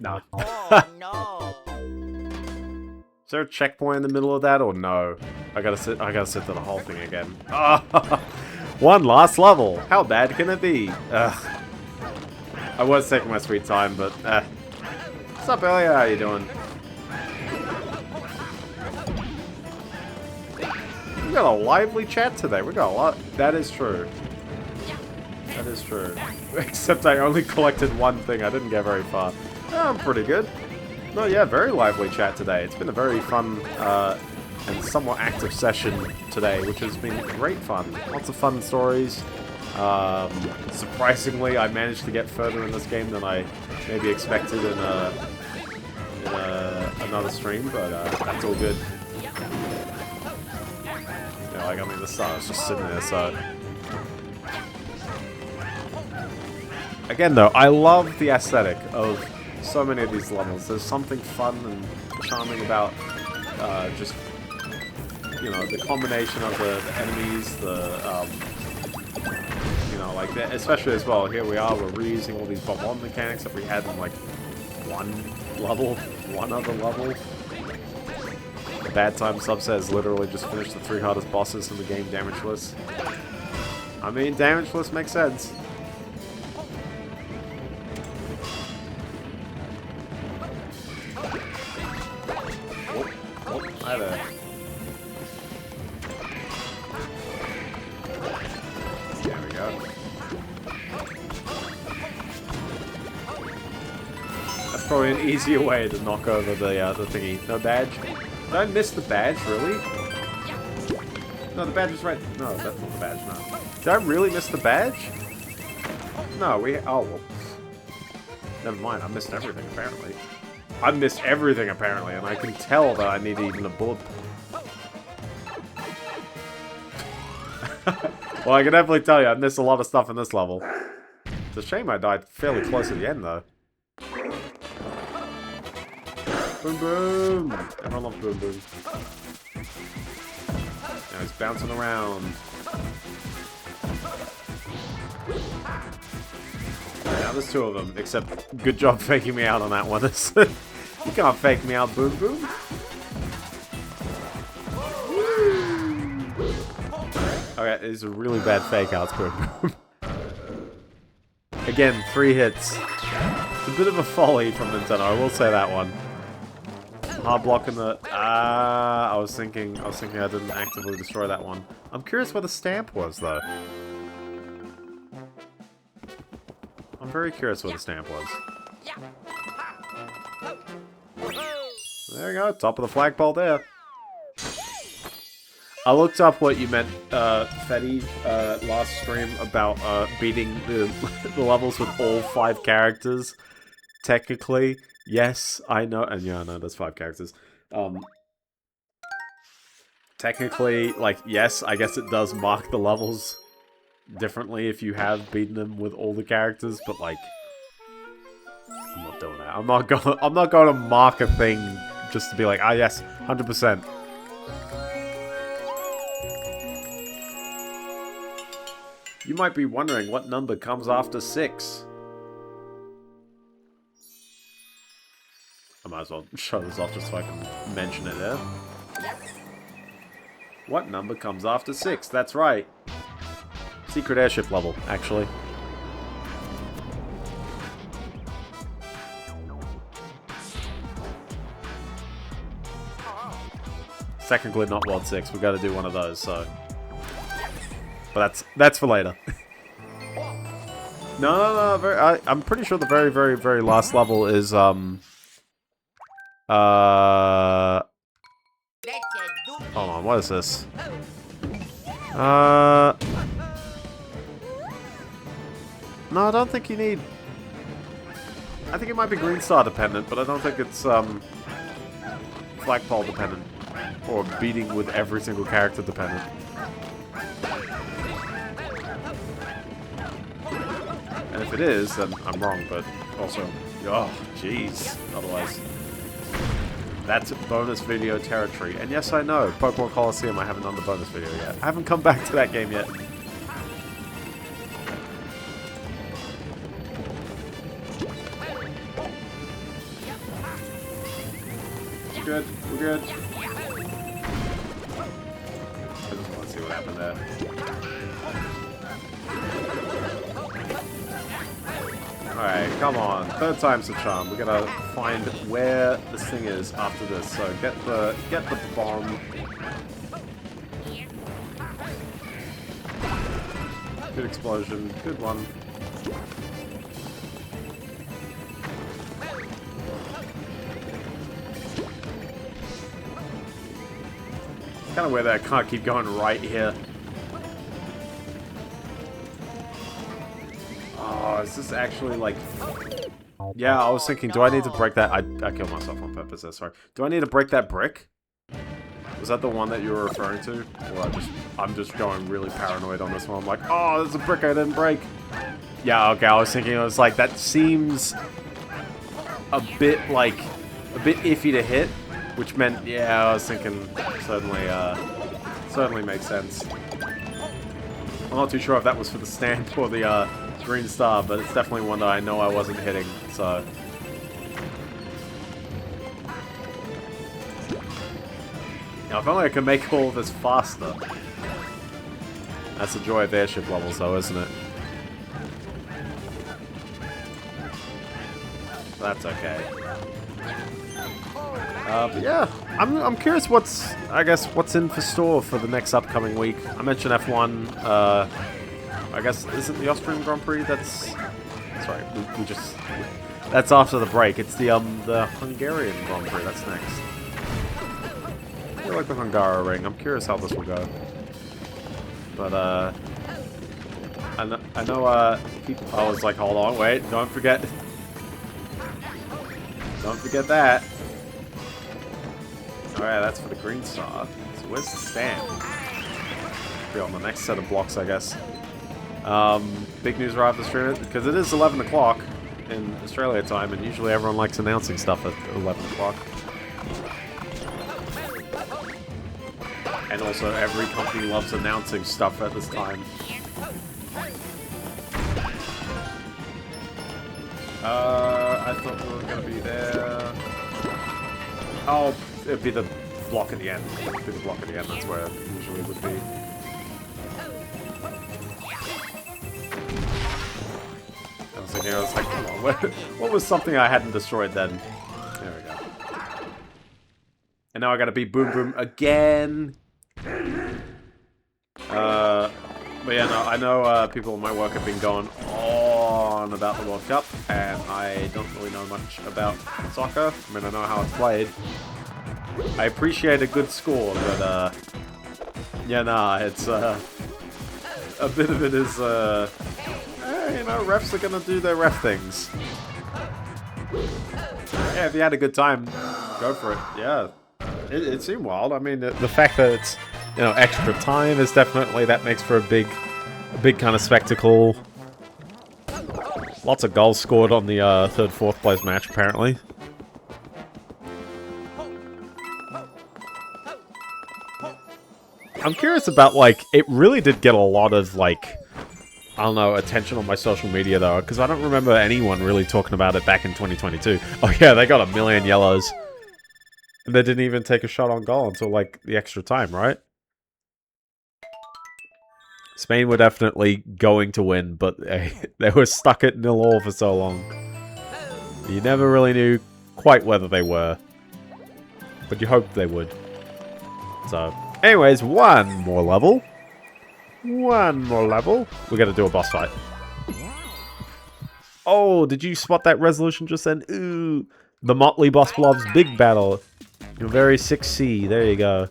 [SPEAKER 1] No.
[SPEAKER 2] Oh no!
[SPEAKER 1] Is there a checkpoint in the middle of that or no? I gotta sit through the whole thing again. Oh, one last level. How bad can it be? Ugh. I was taking my sweet time, but what's up, Elliot? How you doing? We got a lively chat today. We got a lot. That is true. That is true. Except I only collected one thing. I didn't get very far. I'm pretty good. No, yeah, very lively chat today. It's been a very fun and somewhat active session today, which has been great fun. Lots of fun stories. Surprisingly, I managed to get further in this game than I maybe expected in another stream, but that's all good. Yeah, like, I mean, the star is just sitting there, so... Again, though, I love the aesthetic of so many of these levels. There's something fun and charming about just, you know, the combination of the enemies, you know, like, especially as well, here we are, we're reusing all these bomb mechanics that we had in, like, one other level. The Bad Time subset is literally just finished the 3 hardest bosses in the game damageless. I mean, damageless makes sense. Hi there. There we go. That's probably an easier way to knock over the thingy. No badge. Did I miss the badge, really? No, the badge is right. No, that's not the badge, no. Did I really miss the badge? No, oh, well. Never mind, I missed everything, apparently. I missed everything, apparently, and I can tell that I need even a bullet. Well, I can definitely tell you, I missed a lot of stuff in this level. It's a shame I died fairly close at the end, though. Boom Boom! Everyone loves Boom Boom. Now he's bouncing around. Now there's 2 of them, except good job faking me out on that one. You can't fake me out, Boom Boom. Okay, these are really bad fake outs, Boom Boom. Again, 3 hits. It's a bit of a folly from Nintendo, I will say that one. Hard blocking the... I was thinking I didn't actively destroy that one. I'm curious where the stamp was, though. I'm very curious where the stamp was. There you go, top of the flagpole there. I looked up what you meant, Fetty, last stream about beating the levels with all 5 characters. Technically, yes, I know, and yeah, I know there's 5 characters. Technically, like, yes, I guess it does mark the levels differently if you have beaten them with all the characters, but like, I'm not doing that. I'm not going to mark a thing just to be like, ah, yes, 100%. You might be wondering what number comes after 6. I might as well show this off just so I can mention it there. What number comes after 6? That's right. Secret airship level, actually. Technically not World 6. We got to do one of those, so... But that's for later. No. I'm pretty sure the very last level is hold on, what is this? No, I don't think you need. I think it might be Green Star dependent, but I don't think it's flagpole dependent or beating with every single character dependent. And if it is, then I'm wrong, but also, oh, jeez, otherwise. That's bonus video territory. And yes, I know, Pokemon Coliseum, I haven't done the bonus video yet. I haven't come back to that game yet. We're good, we're good. I just want to see what happened there. Alright, come on. Third time's the charm. We gotta find where this thing is after this. So get the bomb. Good explosion. Good one. Kind of weird that I can't keep going right here. Oh, is this actually like... Yeah, I was thinking, do I need to break that? I killed myself on purpose there, sorry. Do I need to break that brick? Was that the one that you were referring to? Or I'm just going really paranoid on this one. I'm like, oh, there's a brick I didn't break. Yeah, okay, I was thinking, it was like, that seems a bit iffy to hit. Which meant, yeah, I was thinking, certainly makes sense. I'm not too sure if that was for the stand or the, Green Star, but it's definitely one that I know I wasn't hitting, so... Now, if only I can make all of this faster. That's the joy of airship levels, though, isn't it? That's okay. But yeah, I'm curious what's in for store for the next upcoming week. I mentioned F1, I guess, isn't the Austrian Grand Prix? That's... Sorry, we just... That's after the break. It's the Hungarian Grand Prix. That's next. I like the Hungaroring. I'm curious how this will go. But, I know, people... I was like, hold on, wait, don't forget... Don't forget that. Alright, that's for the Green Star. So where's the stand? Be on the next set of blocks, I guess. Big news right after stream, because it is 11 o'clock in Australia time, and usually everyone likes announcing stuff at 11 o'clock. And also, every company loves announcing stuff at this time. I thought we were going to be there. Oh, it'd be the block at the end. It'd be the block at the end, that's where it usually would be. I was like, come on, what was something I hadn't destroyed then? There we go. And now I gotta beat Boom Boom again. But yeah, no, I know people in my work have been going on about the World Cup, and I don't really know much about soccer. I mean, I know how it's played. I appreciate a good score, but yeah, nah, it's a bit of it is you know, refs are gonna do their ref things. Yeah, if you had a good time, go for it. Yeah, it seemed wild. I mean, the fact that it's, you know, extra time is definitely, that makes for a big kind of spectacle. Lots of goals scored on the third, fourth place match, apparently. I'm curious about, like, it really did get a lot of, like, I don't know, attention on my social media, though, because I don't remember anyone really talking about it back in 2022. Oh, yeah, they got a million yellows. And they didn't even take a shot on goal until, like, the extra time, right? Spain were definitely going to win, but they were stuck at 0-0 for so long. You never really knew quite whether they were. But you hoped they would. So, anyways, one more level. One more level. We're going to do a boss fight. Oh, did you spot that resolution just then? Ooh. The Motley Boss Blob's big battle. You're very 6C. There you go.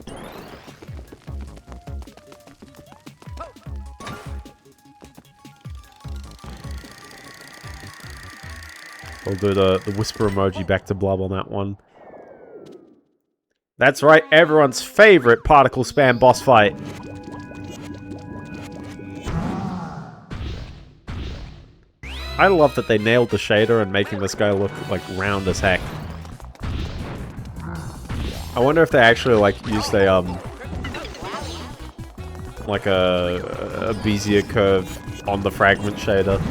[SPEAKER 1] We'll do the whisper emoji back to Blob on that one. That's right, everyone's favorite particle spam boss fight. I love that they nailed the shader and making this guy look like round as heck. I wonder if they actually like used a like a Bezier curve on the fragment shader.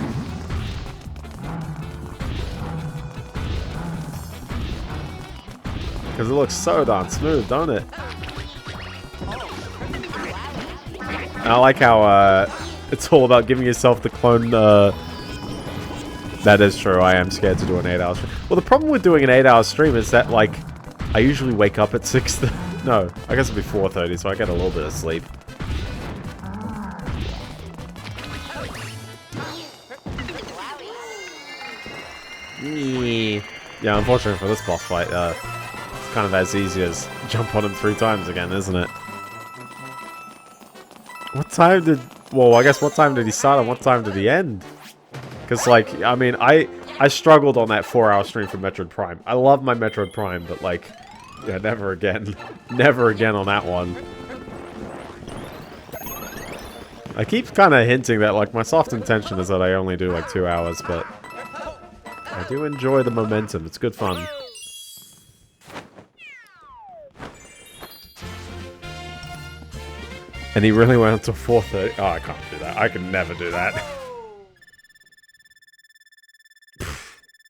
[SPEAKER 1] Because it looks so darn smooth, don't it? I like how it's all about giving yourself the clone. That is true, I am scared to do an 8-hour stream. Well, the problem with doing an 8-hour stream is that, like, I usually wake up at 6. No, I guess it'll be 4:30, so I get a little bit of sleep. Yeah, unfortunately for this boss fight, it's kind of as easy as jump on him 3 times again, isn't it? What time did... Well, I guess what time did he start and what time did he end? Because, like, I mean, I struggled on that 4-hour stream for Metroid Prime. I love my Metroid Prime, but, like, yeah, never again. Never again on that one. I keep kind of hinting that, like, my soft intention is that I only do, like, 2 hours, but I do enjoy the momentum. It's good fun. And he really went until 4:30. Oh, I can't do that. I can never do that.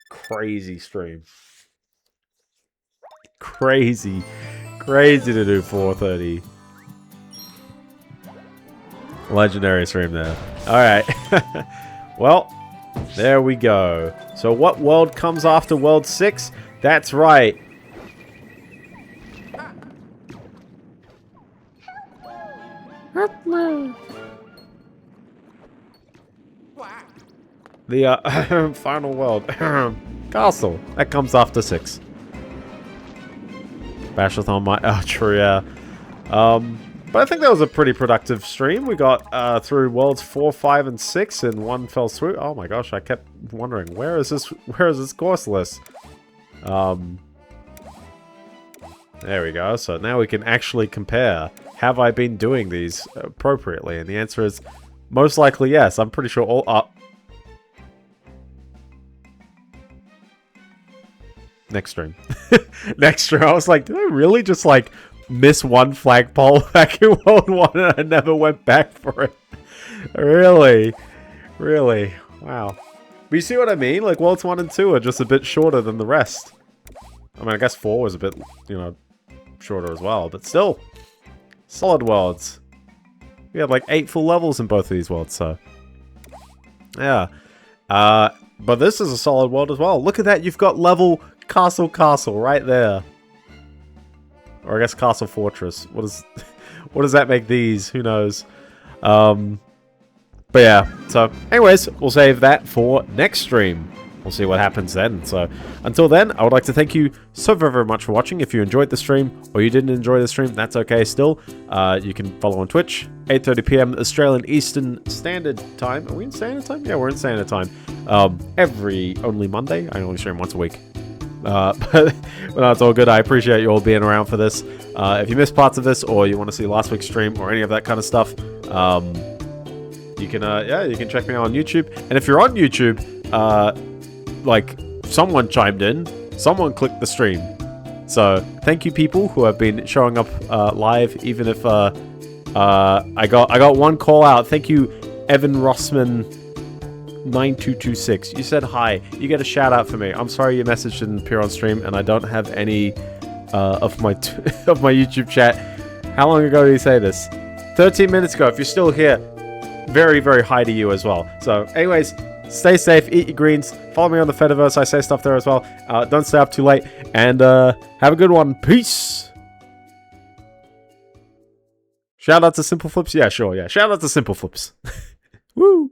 [SPEAKER 1] Crazy stream. Crazy. Crazy to do 4:30. Legendary stream there. Alright. Well, there we go. So what world comes after World 6? That's right. The final world. Castle. That comes after 6. Bashathon my... Oh, true, yeah. But I think that was a pretty productive stream. We got through worlds 4, 5, and 6 in one fell swoop. Oh my gosh, I kept wondering, where is this course list? There we go. So now we can actually compare. Have I been doing these appropriately? And the answer is most likely yes. I'm pretty sure all up. Next stream. Next stream. I was like, did I really just like miss one flagpole back in World 1 and I never went back for it? Really? Really? Wow. But you see what I mean? Like, Worlds 1 and 2 are just a bit shorter than the rest. I mean, I guess 4 was a bit, you know, shorter as well. But still, solid worlds. We had like 8 full levels in both of these worlds, so... Yeah. But this is a solid world as well. Look at that, you've got level Castle right there. Or I guess Castle Fortress. What does that make these? Who knows? But yeah, so anyways, we'll save that for next stream. We'll see what happens then. So until then, I would like to thank you so very, very much for watching. If you enjoyed the stream or you didn't enjoy the stream, that's okay still. You can follow on Twitch, 8:30 p.m. Australian Eastern Standard Time. Are we in Standard Time? Yeah, we're in Standard Time. Only Monday. I only stream once a week. But that's all good. I appreciate you all being around for this. If you missed parts of this or you want to see last week's stream or any of that kind of stuff, you can check me out on YouTube. And if you're on YouTube, like someone chimed in, someone clicked the stream. So thank you people who have been showing up live, even if I got one call out. Thank you, Evan Rossman 9226. You said hi. You get a shout out for me. I'm sorry your message didn't appear on stream and I don't have any of my of my YouTube chat. How long ago did you say this? 13 minutes ago. If you're still here, very, very hi to you as well. So, anyways, stay safe, eat your greens, follow me on the Fediverse, I say stuff there as well. Don't stay up too late, and have a good one. Peace! Shout out to Simple Flips? Yeah, sure, yeah. Shout out to Simple Flips. Woo!